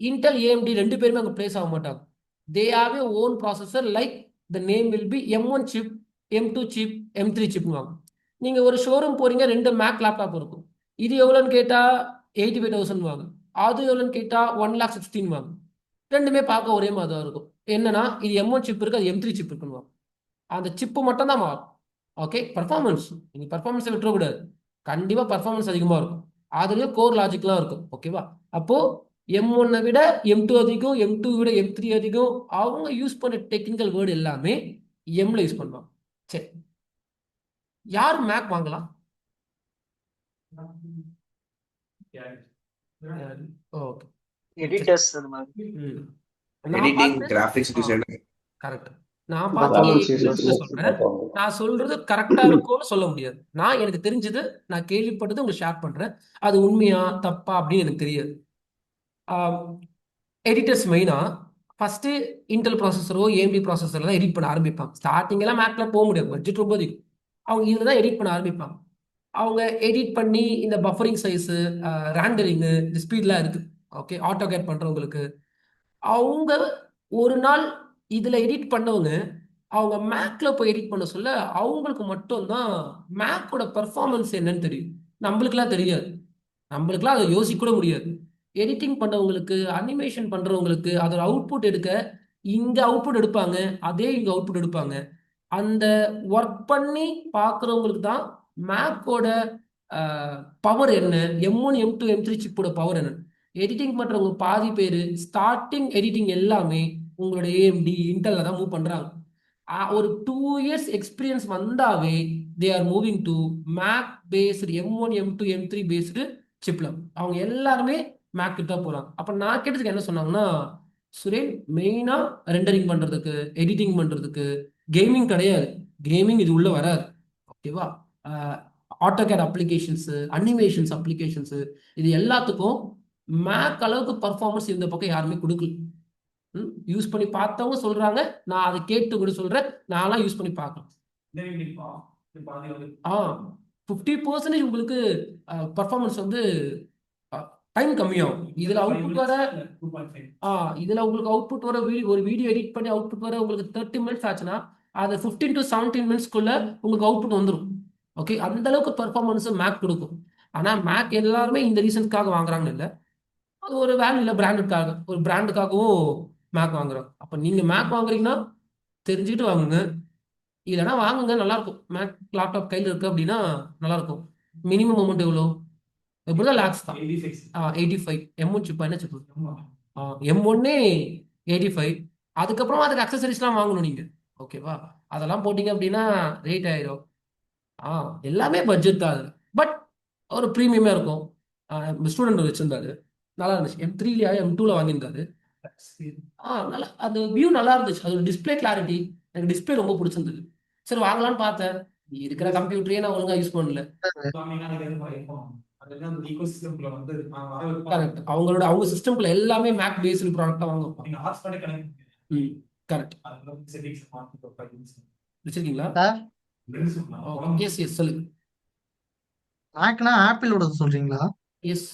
இன்டெல் AMD ரெண்டு பேருமே அங்க பிளேஸ் ஆக மாட்டாங்க. They have a own processor, like the name will be M1 chip, M2 chip, M3 சிப்னு வாங்க. நீங்க ஒரு ஷோரூம் போறீங்க, ரெண்டு மேக் லேப்டாப் இருக்கும். இது எவ்வளோன்னு கேட்டா 85,000 வாங்க, அது எவ்வளோன்னு கேட்டா 1,16,000 வாங்க. ரெண்டுமே பார்க்க ஒரே மாதிரி தான் இருக்கும். என்னன்னா இது M1 சிப் இருக்கு, அது M3 சிப் இருக்குன்னு வாங்க. அந்த சிப்பு மட்டும் தான் மாறும். ஓகே, பர்ஃபார்மன்ஸ் நீங்க பர்ஃபார்மன்ஸை விட்டுறக்கூடாது. கண்டிப்பா பர்ஃபார்மன்ஸ் அதிகமா இருக்கும். அதுலயும் கோர் லாஜிக்லாம் இருக்கும். ஓகேவா? அப்போ M1 விட M2 அதிகம், M2 விட M3 அதிகம். அவங்க யூஸ் பண்ண டெக்னிக்கல் வேர்டு எல்லாமே எம்ல யூஸ் பண்ணுவாங்க. சரி, யார் மேக் வாங்கலாம்? ஓகே, எடிட்டர்ஸ் அது மாதிரி. நான் எடிட்டிங், பார்த்து கிராஃபிக்ஸ் டிசைனர். கரெக்ட். நான் பார்த்து சொல்றேன். நான் சொல்றது கரெக்டா இருக்கும்னு சொல்ல முடியாது. நான் எனக்கு தெரிஞ்சது, நான் கேள்விப்பட்டது உங்களுக்கு ஷேர் பண்றேன். அது உண்மையா தப்பா அப்படின்னு எனக்கு தெரியாது. எடிட்டர்ஸ் மெயினா ஃபர்ஸ்ட் இன்டெல் ப்ராசஸரோ AMD ப்ராசஸர்ல தான் எடிட் பண்ண ஆரம்பிப்பாங்க. ஸ்டார்டிங் எல்லாம் மேக்ல போக முடியாது, பட்ஜெட் ரொம்ப அதிகம். அவங்க இதுல தான் எடிட் பண்ண ஆரம்பிப்பாங்க. அவங்க எடிட் பண்ணி இந்த பஃபரிங் சைஸ், ரேண்டரிங், இந்த ஸ்பீட்லாம் இருக்கு. ஓகே, ஆட்டோ கேட் பண்றவங்களுக்கு அவங்க ஒரு நாள் இதுல எடிட் பண்ணவங்க அவங்க மேக்ல போய் எடிட் பண்ண சொல்ல அவங்களுக்கு மட்டும்தான் மேக்கோட பெர்ஃபார்மன்ஸ் என்னன்னு தெரியும். நம்மளுக்குலாம் தெரியாது. நம்மளுக்குலாம் அதை யோசிக்க கூட முடியாது. எடிட்டிங் பண்ணவங்களுக்கு, அனிமேஷன் பண்றவங்களுக்கு அதோட அவுட்புட் எடுக்க இங்க அவுட்புட் எடுப்பாங்க, அதே இங்க அவுட்புட் எடுப்பாங்க. அந்த ஒர்க் பண்ணி பார்க்குறவங்களுக்கு தான் மேக்கோட பவர் என்ன, M1, M2, M3 சிப்போட பவர் என்ன. எடிட்டிங் பண்றவங்க பாதி பேர் ஸ்டார்டிங் எடிட்டிங் எல்லாமே உங்களோட AMD இன்டெல்ல தான் மூவ் பண்றாங்க. ஒரு 2 years எக்ஸ்பீரியன்ஸ் வந்தாவே they are moving to Mac based M1, M2, M3 based சிப்ல. அவங்க எல்லாருமே மேக் கிட்ட போறாங்க. அப்ப நான் கேட்டதுக்கு என்ன சொன்னாங்கன்னா, சுரேன் மெயினா ரெண்டரிங் பண்றதுக்கு, எடிட்டிங் பண்றதுக்கு, கேமிங் கிடையாது. கேமிங் இது உள்ள வராது. ஓகேவா? ஆட்டோகேட் அப்ளிகேஷன்ஸ், அனிமேஷன்ஸ் அப்ளிகேஷன்ஸ், இது எல்லாத்துக்கும் மேக் அளவுக்கு பர்ஃபார்மன்ஸ் இந்த பக்கம் யாருமே கொடுக்கல. யூஸ் பண்ணி பார்த்தவங்க சொல்றாங்க, நான் அதை கேட்டு கூட சொல்றேன். நான்லாம் யூஸ் பண்ணி பார்க்கலாம். 50% உங்களுக்கு பர்ஃபார்மன்ஸ் வந்து டைம் கம்மியாகும். இதுல அவுட்புட் வர இதுல உங்களுக்கு அவுட்புட் வர ஒரு வீடியோ எடிட் பண்ணி அவுட்புட் வர உங்களுக்கு 30 minutes ஆச்சுன்னா அது 15 to 17 minutesக்குள்ள உங்களுக்கு அவுட்புட் வந்துடும். ஓகே, அந்த அளவுக்கு பெர்ஃபார்மன்ஸ் மேக் கொடுக்கும். ஆனா மேக் எல்லாருமே இந்த ரீசன்ஸ்க்காக வாங்குறாங்கன்னு இல்லை. அது ஒரு வேல்யூ இல்லை, பிராண்டுக்காக, ஒரு பிராண்டுக்காகவும் மேக் வாங்குறோம். அப்ப நீங்க மேக் வாங்குறீங்கன்னா தெரிஞ்சுக்கிட்டு வாங்குங்க, இல்லைன்னா வாங்குங்க. நல்லா இருக்கும். மேக் லேப்டாப் கையில் இருக்கு அப்படின்னா நல்லா இருக்கும். மினிமம் அமௌண்ட் எவ்வளோ? எப்படிதான் லேக்ஸ் தான். 85 M1 சிப்பா? என்ன சிப்பு? M1 85. அதுக்கப்புறமா அதுக்கு அக்சசரிஸ்லாம் வாங்கணும் நீங்க. ஓகேவா? அதெல்லாம் போட்டீங்க அப்படின்னா ரேட் ஆயிரும். எல்லாமே பட்ஜெட் தான் அது. பட் ஒரு ப்ரீமியமா இருக்கும். ஸ்டூடெண்ட் வச்சிருந்தாரு, நல்லா இருந்துச்சு. M3லயா M2ல வாங்கியிருந்தாரு. நல்லா அந்த வியூ நல்லா இருந்துச்சு. அதோட டிஸ்பிளே கிளாரிட்டி, எனக்கு டிஸ்பிளே ரொம்ப பிடிச்சிருந்தது. சரி வாங்கலாம்னு பார்த்தேன். இருக்கிற கம்ப்யூட்டரையே நான் ஒழுங்கா யூஸ் பண்ணல. கரெக்ட். அவங்க சிஸ்டம்ல எல்லாமே மேக் பேஸ்டு ப்ராடக்ட்டா வாங்க. கரெக்ட். வச்சிருக்கீங்களா? எஸ் எஸ் சொல்லுங்க. மேக்னா ஆப்பிளோட சொல்றீங்களா? எஸ்.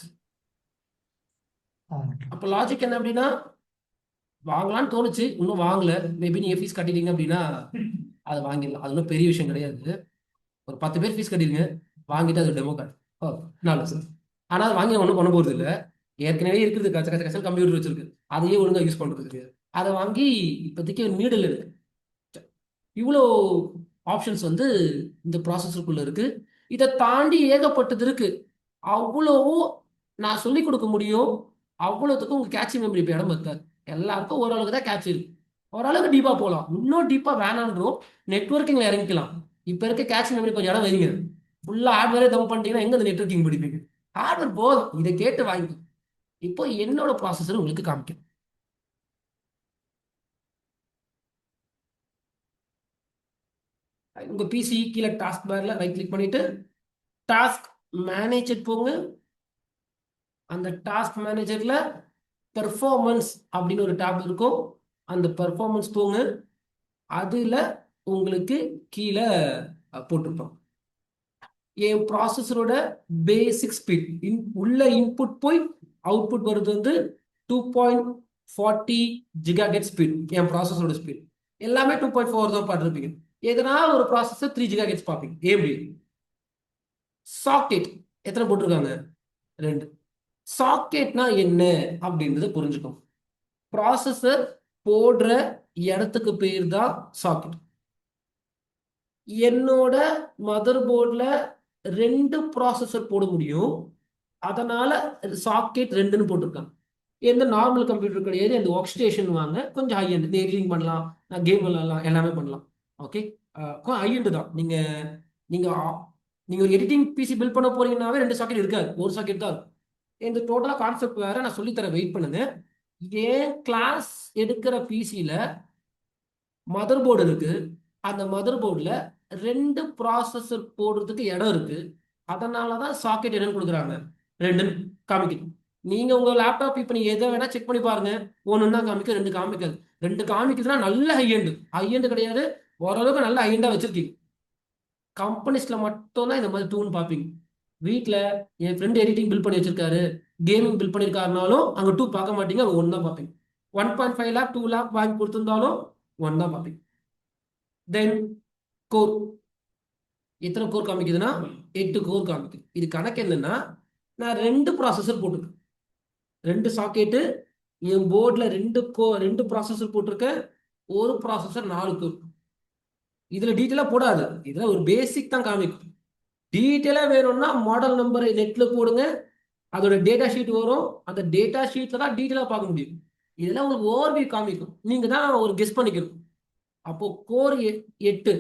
அப்போ லாஜிக் என்ன அப்படின்னா, வாங்கலாம்னு தோணுச்சு, இன்னும் வாங்கல. மேபி நீங்க ஃபீஸ் கட்டிட்டீங்க அப்படின்னா அதை வாங்கிடலாம். அது ஒன்றும் பெரிய விஷயம் கிடையாது. ஒரு 10 பேர் ஃபீஸ் கட்டிடுங்க, வாங்கிட்டு அது டெமோ கார்டு. நல்ல சார். ஆனால் அது வாங்கி ஒன்றும் பண்ண போகிறது இல்லை. ஏற்கனவே இருக்குது கச்ச கச்ச கச்சல் கம்ப்யூட்டர் வச்சிருக்கு, அதையே ஒழுங்காக யூஸ் பண்ணுறதுக்கு. அதை வாங்கி இப்போதைக்கு நீடல் இருக்கு. இவ்வளோ ஆப்ஷன்ஸ் வந்து இந்த ப்ராசஸருக்குள்ள இருக்கு. இதை தாண்டி ஏகப்பட்டது இருக்கு. அவ்வளவோ நான் சொல்லி கொடுக்க முடியும். அவ்வளோத்துக்கும் உங்க கேட்சி மெமரி இப்போ இடம் இருக்காது. எல்லாருக்கும் ஓரளவுக்கு தான் கேட்ச் இருக்கு. ஓரளவுக்கு டீப்பா போகலாம். இன்னும் டீப்பா வேணான்றோம், நெட்வொர்க்கிங்ல இறங்கிக்கலாம். இப்போ இருக்க கேட்ச் மெமரி கொஞ்சம் இடம் வைங்க. ஃபுல்லா ஹார்ட்வேரே தம் பண்ணிட்டீங்கன்னா எங்க அந்த நெட்வொர்க்கிங் படிப்பீங்க? ஹார்ட்வேர் போதும், இதை கேட்டு வாங்கி. இப்போ என்னோட ப்ராசஸர் உங்களுக்கு காமிக்கும். உங்க பிசி கீழே டாஸ்க் பார்ல ரைட் கிளிக் பண்ணிட்டு டாஸ்க் மேனேஜர் போங்க. அந்த டாஸ்க் மேனேஜர்ல பெர்ஃபார்மன்ஸ் அப்படின்னு ஒரு டேப் இருக்கும். அந்த பெர்ஃபார்மன்ஸ் போங்க. அதுல உங்களுக்கு கீழே போட்டிருப்போம் என் ப்ராசஸரோட பேசிக் ஸ்பீட். உள்ள இன்புட் போய் அவுட்புட் வருது வந்து 2.40 ஜிகாஹெர்ட்ஸ் ஸ்பீட். என் ப்ராசஸரோட ஸ்பீட் எல்லாமே 2.4 தான் பார்த்துருப்பீங்க. எதனா ஒரு ப்ராசஸர் 3 ஜிகாஹெர்ட்ஸ் பார்ப்பீங்க. எப்படி சாக்கெட் எத்தனை போட்டிருக்காங்க? 2. சாக்கெட்னா என்ன அப்படின்றத புரிஞ்சுக்கணும். ப்ராசஸர் போடுற இடத்துக்கு பேர் தான் சாக்கெட். என்னோட மதர் போர்டில் 2 ப்ராசஸர் போட முடியும், அதனால சாக்கெட் 2ன்னு போட்டிருக்காங்க. எந்த நார்மல் கம்ப்யூட்டர் கிடையாது. அந்த ஒர்க் ஸ்டேஷன் வாங்க, கொஞ்சம் ஹை எண்ட், எடிட்டிங் பண்ணலாம், கேம் விளாடலாம், எல்லாமே பண்ணலாம். ஓகே, ஹை எண்டு தான். நீங்க ஒரு எடிட்டிங் பிசி பில்ட் பண்ண போறீங்கன்னாவே 2 சாக்கெட் இருக்காது, ஒரு சாக்கெட் தான் இருக்கும். இந்த டோட்டலாக கான்செப்ட் வேற, நான் சொல்லித்தரேன், வெயிட் பண்ணுங்க. ஏன் கிளாஸ் எடுக்கிற பிசியில் மதர் போர்டு இருக்கு, அந்த மதர் போர்டில் 2 ப்ராசஸர் போடுறதுக்கு இடம் இருக்கு, அதனால தான் சாக்கெட் என்னன்னு கொடுக்குறாங்க, 2ன்னு காமிக்கணும். நீங்க உங்க லேப்டாப் இப்போ நீங்க எதை வேணா செக் பண்ணி பாருங்க, 1 தான் காமிக்கும், 2 காமிக்காது. 2 காமிக்குதுன்னா நல்ல ஹை எண்டு கிடையாது, ஓரளவுக்கு நல்ல ஹை எண்டா வச்சிருக்கீங்க. கம்பெனிஸ்ல மட்டும் தான் இந்த மாதிரி 2ன்னு பார்ப்பீங்க. வீட்டில் என் ஃப்ரெண்ட் எடிட்டிங் பில் பண்ணி வச்சிருக்காரு, கேமிங் பில் பண்ணியிருக்காருனாலும் அங்கே 2 பார்க்க மாட்டீங்க, அங்கே 1 தான் பார்ப்பீங்க. 1.5 லேக் 2 லேக் வாங்கி கொடுத்துருந்தாலும் 1 தான் பார்ப்பீங்க. தென் கோர் எத்தனை கோர் காமிக்குதுன்னா 8 கோர் காமிக்குது. இது கணக்கு என்னன்னா, நான் 2 ப்ராசஸர் போட்டிருக்கேன், 2 சாக்கெட்டு என் போர்டில் 2 ப்ராசஸர் போட்டிருக்கேன். ஒரு ப்ராசஸர் 4 கோர். இதுல டீட்டெயிலாக போடாது, இதுல ஒரு பேசிக் தான் காமிக்கும். டீட்டெயிலாக வேணும்னா மாடல் நம்பரை நெட்ல போடுங்க, அதோட டேட்டா ஷீட் வரும். அந்த டேட்டா ஷீட்ல தான் டீட்டெயிலாக பார்க்க முடியும். இதெல்லாம் உங்களுக்கு ஓவர்வியூ காமிக்கும், நீங்க தான் ஒரு கெஸ் பண்ணிக்கணும். அப்போ கோர் 8,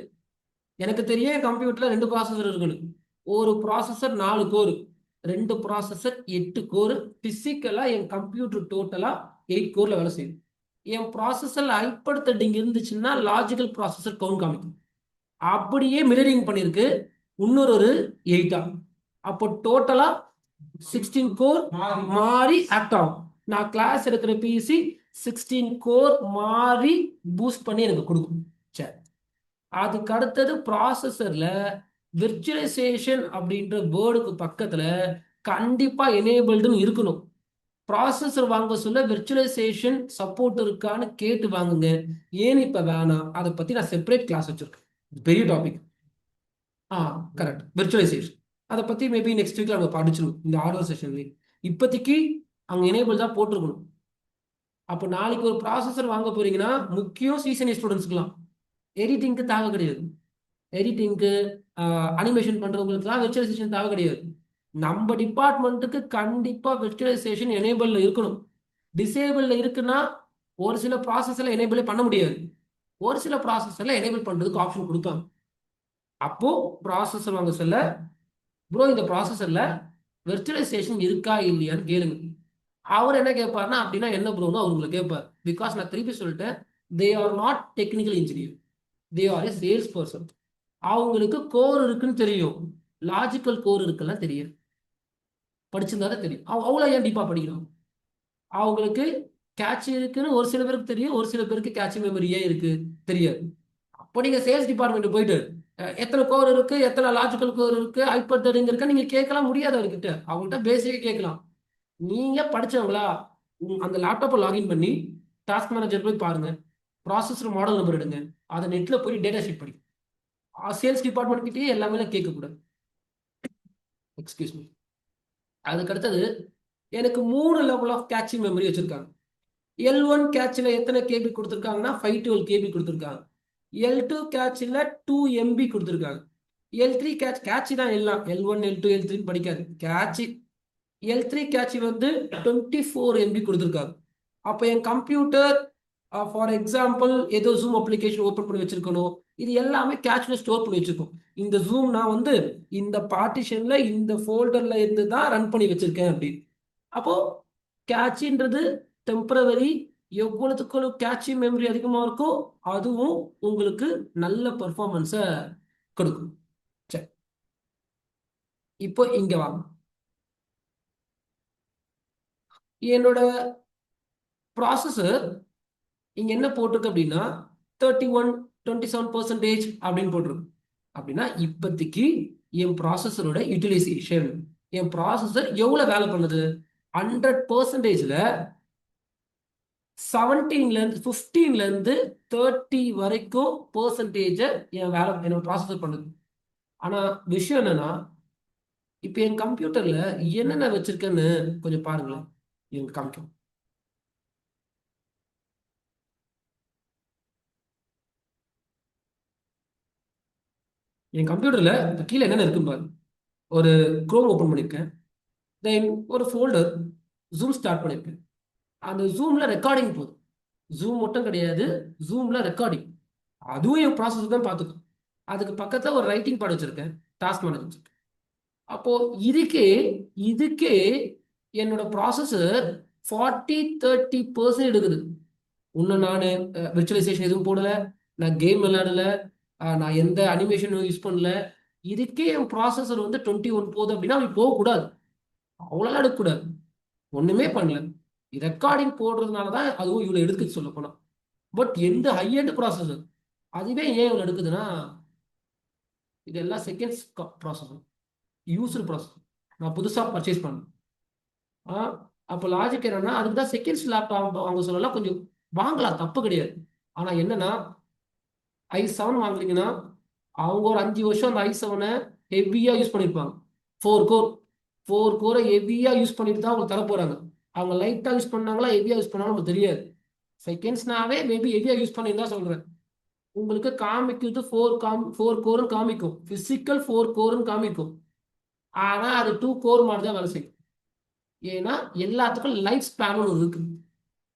எனக்கு தெரியும் என் கம்ப்யூட்டர்ல 2 ப்ராசஸர் இருக்குன்னு. ஒரு ப்ராசஸர் 4 கோர், 2 ப்ராசஸர் 8 கோர். பிசிக்கலா என் கம்ப்யூட்டர் டோட்டலா 8 கோர்ல வேலை செய்யும். என் ப்ராசஸர்ல ஹைப்பர் த்ரெட்டிங் இருந்துச்சுன்னா லாஜிக்கல் ப்ராசஸர் கவுண்ட் காமிக்கும். அப்படியே மிரரிங் பண்ணிருக்கு இன்னொரு 8. அப்போ டோட்டலா 16 கோர் மாறி ஆக்ட் ஆகும். நான் கிளாஸ் எடுக்கிற பிசி 16 கோர் மாறி பூஸ்ட் பண்ணி எனக்கு கொடுக்கும். சரி, அதுக்கு அடுத்தது ப்ராசஸர்ல விர்ச்சுவலைசேஷன் அப்படின்ற வேர்டுக்கு பக்கத்துல கண்டிப்பா எனேபிள்டுன்னு இருக்கணும். ப்ராசஸர் வாங்க சொல்ல விர்ச்சுவலைசேஷன் சப்போர்ட் இருக்கான்னு கேட்டு வாங்குங்க. ஏன் இப்ப வேணாம், அதை பத்தி நான் செப்பரேட் கிளாஸ் வச்சிருக்கேன், பெரிய டாபிக். கரெக்ட், விர்ச்சுவலைசேஷன் அதை பத்தி மேபி நெக்ஸ்ட் வீக்ல நம்ம படிச்சிருவோம் இந்த ஆர்டர் செஷன்லேயே. இப்போதைக்கு அங்கே எனேபிள் தான் போட்டிருக்கணும். அப்போ நாளைக்கு ஒரு ப்ராசஸர் வாங்க போறீங்கன்னா முக்கியம் சீசன் ஸ்டூடெண்ட்ஸ்க்குலாம் எடிட்டிங்க்கு தேவை கிடையாது. எடிட்டிங்க்கு அனிமேஷன் பண்றவங்களுக்குலாம் விர்ச்சுவலைசேஷன் தேவை கிடையாது. நம்ம டிபார்ட்மெண்ட்டுக்கு கண்டிப்பா விர்ச்சுவலைசேஷன் எனேபிள்ல இருக்கணும். டிசேபிள்ல இருக்குன்னா ஒரு சில ப்ராசஸர்ல எனேபிளே பண்ண முடியாது, ஒரு சில ப்ராசஸர்ல எனேபிள் பண்றதுக்கு ஆப்ஷன் கொடுப்பாங்க. அப்போ ப்ராசஸர் வாங்க சொல்ல, ப்ரோ இந்த ப்ராசஸர்ல விர்ச்சுவலைசேஷன் இருக்கா இல்லையான்னு கேளுங்க. அவர் என்ன கேட்பாருன்னா, அப்படின்னா என்ன ப்ரோன்னு அவங்களை கேட்பார். பிகாஸ் நான் திருப்பி சொல்லிட்டேன், they are not technical engineer, they R A sales person. அவங்களுக்கு கோர் இருக்குன்னு தெரியும், லாஜிக்கல் கோர் இருக்குல்லாம் தெரியும், படிச்சிருந்தா தான் தெரியும். அவ்வளோ ஏன் டீப்பா படிக்கணும். அவங்களுக்கு கேட்ச் இருக்குன்னு ஒரு சில பேருக்கு தெரியும், ஒரு சில பேருக்கு கேட்ச் மெமரி ஏன் இருக்கு தெரியாது. அப்போ நீங்க சேல்ஸ் டிபார்ட்மெண்ட் போயிட்டு எத்தனை கோர் இருக்கு, எத்தனை லாஜிக்கல் கோர் இருக்கு, ஹைப்பர் த்ரெடிங் இருக்கா நீங்க கேட்கலாம் முடியாது அவர்கிட்ட. அவங்கள்ட்ட பேசிக்கே கேட்கலாம். நீங்க படிச்சவங்களா, அந்த லேப்டாப்பை லாகின் பண்ணி டாஸ்க் மேனேஜர் போய் பாருங்க, ப்ராசஸர் மாடல் நம்பர் எடுங்க, அதை நெட்ல போய் டேட்டா ஷீட் படிங்க. சேல்ஸ் டிபார்ட்மெண்ட் கிட்டேயே எல்லாமே கேட்கக்கூடாது. Excuse me. அதுக்கு அடுத்தது எனக்கு 3 லெவல் ஆஃப் கேட்சிங் மெமரி வச்சிருக்காங்க. L1 கேட்சில் எத்தனை கேபி கொடுத்துருக்காங்கன்னா 512 கேபி கொடுத்துருக்காங்க. L2 கேட்சில் 2 MB கொடுத்துருக்காங்க. L3 கேட்சி தான் எல்லாம், L1 L2 L3 படிக்காது, catchy. L3 catchy வந்து 24 MB கொடுத்துருக்காங்க. அப்போ என் கம்ப்யூட்டர் ஃபார் எக்ஸாம்பிள் ஏதோ ஜூம் அப்ளிகேஷன் ஓப்பன் பண்ணி வச்சிருக்கணும், இது எல்லாமே கேட்சில் ஸ்டோர் பண்ணி வச்சிருக்கோம். இந்த ஜூம் நான் வந்து இந்த பார்ட்டிஷன்ல இந்த ஃபோல்டர்ல இருந்து தான் ரன் பண்ணி வச்சிருக்கேன் அப்படின்னு. அப்போ கேட்சின்றது டெம்பரவரி. எவ்வளவுக்கு கேட்சி மெமரி அதிகமாக இருக்கோ அதுவும் உங்களுக்கு நல்ல பெர்ஃபார்மன்ஸை கொடுக்கும். சரி, இப்போ இங்க வாங்க. என்னோட ப்ராசஸர் இங்க என்ன போட்டிருக்கு அப்படின்னா 27% அப்படின்னு போட்டிருக்கு. அப்படின்னா இப்போதைக்கு என் ப்ராசஸரோட யூட்டிலைசேஷன், என் ப்ராசஸர் எவ்வளவு வேலை பண்ணுது, 100%ல 15ல இருந்து 30 வரைக்கும் பெர்சன்டேஜ் என் வேலை என்னோட ப்ராசஸர் பண்ணுது. ஆனா விஷயம் என்னன்னா, இப்போ என் கம்ப்யூட்டர்ல என்னென்ன வச்சிருக்கேன்னு கொஞ்சம் பாருங்களேன். என் காமிக்கும். என் கம்ப்யூட்டர்ல கீழே என்னென்ன இருக்குன்னு பாருங்க. ஒரு குரோம் ஓப்பன் பண்ணியிருக்கேன். தென் ஒரு ஃபோல்டர் ஜூம் ஸ்டார்ட் பண்ணியிருக்கேன். அந்த ஜூம்ல ரெக்கார்டிங் போகுது. ஜூம் மட்டும் கிடையாது, ஜூம்ல ரெக்கார்டிங். அதுவும் என் ப்ராசஸ் தான் பார்த்துக்கும். அதுக்கு பக்கத்துல ஒரு ரைட்டிங் பேட் வச்சிருக்கேன், டாஸ்க் மேனேஜர் வச்சிருக்கேன். அப்போ இதுக்கே என்னோட ப்ராசஸர் 40-30% எடுக்குது. இன்னும் நான் விர்ச்சுவலைசேஷன் எதுவும் போடல, நான் கேம் விளையாடல, நான் எந்த அனிமேஷனும் யூஸ் பண்ணல. இதுக்கே என் ப்ராசஸர் வந்து 21 போகுது அப்படின்னா அப்படி போகக்கூடாது, அவ்வளோலாம் எடுக்கக்கூடாது. ஒண்ணுமே பண்ணல, ரெக்கார்டிங் போடுறதுனால தான் அதுவும் இவ்வளோ எடுக்குது சொல்ல போனா. பட் எந்த ஹை எண்ட் ப்ராசஸர் அதுவே ஏன் இவ்வளோ எடுக்குதுன்னா, இதெல்லாம் செகண்ட்ஸ் ப்ராசஸர், யூஸ்டு ப்ராசஸர். நான் புதுசாக பர்ச்சேஸ் பண்ணேன். அப்போ லாஜிக் என்னன்னா, அதுக்கு தான் செகண்ட்ஸ் லேப்டாப் வாங்க சொல்லலாம், கொஞ்சம் வாங்கலாம், தப்பு கிடையாது. ஆனால் என்னன்னா, i7 வாங்குறீங்கன்னா அவங்க ஒரு 5 வருஷம் அந்த i7 ஹெவியாக யூஸ் பண்ணியிருப்பாங்க. 4 கோரை ஹெவியாக யூஸ் பண்ணிட்டு தான் அவங்க தர போகிறாங்க. அவங்க லைட்டாக யூஸ் பண்ணாங்களா ஹெவியாக யூஸ் பண்ணாலும் நமக்கு தெரியாது. செகண்ட்ஸ்னாவே மேபி ஹெவியாக யூஸ் பண்ணியிருந்தா சொல்கிறேன். உங்களுக்கு காமிக்குது 4 கோர்னு காமிக்கும், ஃபிசிக்கல் 4 கோர்னு காமிக்கும். ஆனால் அது 2 கோர் மாதிரி தான் வேலை செய்யும். ஏன்னா எல்லாத்துக்கும் லைஃப் ஸ்பேன் ஒன்று இருக்கு.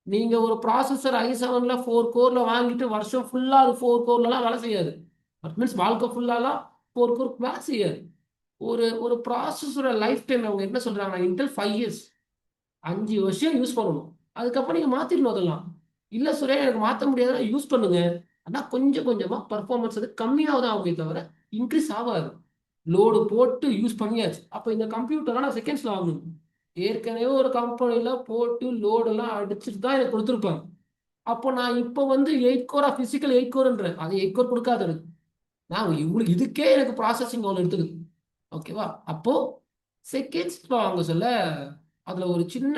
நீங்க ஒரு ப்ராசஸர் i7ல 4 கோர்ல வாங்கிட்டு வருஷம் ஃபுல்லா அது 4 கோர்லாம் வேலை செய்யாது. தட் மீன்ஸ் வாழ்க்கை ஃபுல்லாலாம் 4 கோர் வேலை செய்யாது. ஒரு ப்ராசஸரோட லைஃப் டைம் அவங்க என்ன சொல்றாங்கன்னா, இன்டெல் 5 இயர்ஸ், 5 வருஷம் யூஸ் பண்ணணும், அதுக்கப்புறம் நீங்க மாத்திடணும். அதெல்லாம் இல்ல சுரே எனக்கு மாற்ற முடியாதுன்னா யூஸ் பண்ணுங்க, ஆனால் கொஞ்சம் கொஞ்சமா பர்ஃபார்மன்ஸ் அது கம்மியாக தான் ஆகுமே தவிர இன்க்ரீஸ் ஆகாது. லோடு போட்டு யூஸ் பண்ணியாச்சு. அப்போ இந்த கம்ப்யூட்டரை நான் செகண்ட்ஸ்ல வாங்கணும். ஏற்கனவே ஒரு கம்பெனியில போட்டு லோடெல்லாம் அடிச்சுட்டு தான் எனக்கு கொடுத்துருப்பாங்க. அப்போ நான் இப்போ வந்து 8 கோரா ஃபிசிக்கல் 8 கோர்ன்றேன், அது 8 கோர் கொடுக்காது எனக்கு. நான் இவ்வளவு இதுக்கே எனக்கு ப்ராசஸிங் அவ்வளோ எடுத்துக்குது. ஓகேவா? அப்போ செகண்ட்ஸ் வாங்க சொல்ல அதுல ஒரு சின்ன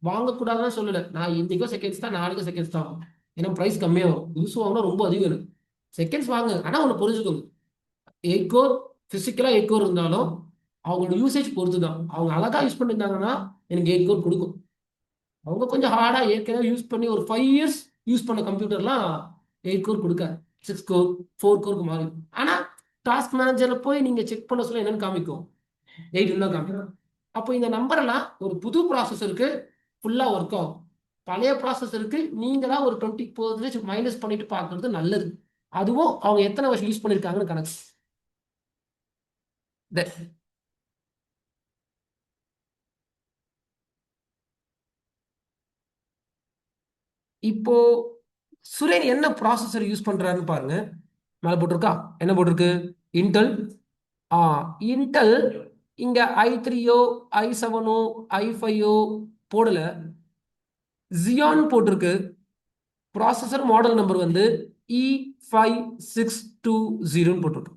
வாங்கக்கூடாதுன்னு சொல்லலை. நான் இன்னைக்கோ செகண்ட்ஸ் தான், நாளைக்கு செகண்ட்ஸ் தான் வாங்க. ஏன்னா ப்ரைஸ் கம்மியாகும். யூஸ் வாங்கினா ரொம்ப அதிகம் எனக்கு. செகண்ட்ஸ் வாங்க, ஆனால் ஒன்று புரிஞ்சுக்கோங்க, 8 கோர் ஃபிசிக்கலாக 8 கோர் இருந்தாலும் அவங்களோட யூசேஜ் பொறுத்து தான். அவங்க அழகாக யூஸ் பண்ணியிருந்தாங்கன்னா எனக்கு 8 கோர் கொடுக்கும். அவங்க கொஞ்சம் ஹார்டாக ஏற்கனவே யூஸ் பண்ணி ஒரு 5 இயர்ஸ் யூஸ் பண்ண கம்ப்யூட்டர்லாம் 8 கோர் கொடுக்காது, 6 கோர் 4 கோருக்கு மாறி. ஆனால் டாஸ்க் மேனேஜரில் போய் நீங்கள் செக் பண்ண சொல்ல என்னன்னு காமிக்கும், 8 தான் காமிக்கும். அப்போ இந்த நம்பரெல்லாம் ஒரு புது ப்ராசஸருக்கு ஃபுல்லாக ஒர்க் ஆகும். பழைய ப்ராசஸருக்கு நீங்களா ஒரு 20% மைனஸ் பண்ணிட்டு பார்க்கறது நல்லது. அதுவும் அவங்க எத்தனை வருஷம் யூஸ் பண்ணியிருக்காங்கன்னு கணக்கு. இப்போ சுரேன் என்ன ப்ராசஸர் யூஸ் பண்றாருன்னு பாருங்க. மேல போட்டிருக்கா, என்ன போட்டிருக்கு, இன்டெல். இன்டெல் இங்க i3ஓ i7ஓ i5ஓ போடல, ஜியான் போட்டிருக்கு. ப்ராசஸர் மாடல் நம்பர் வந்து E5620 போட்டிருக்கு.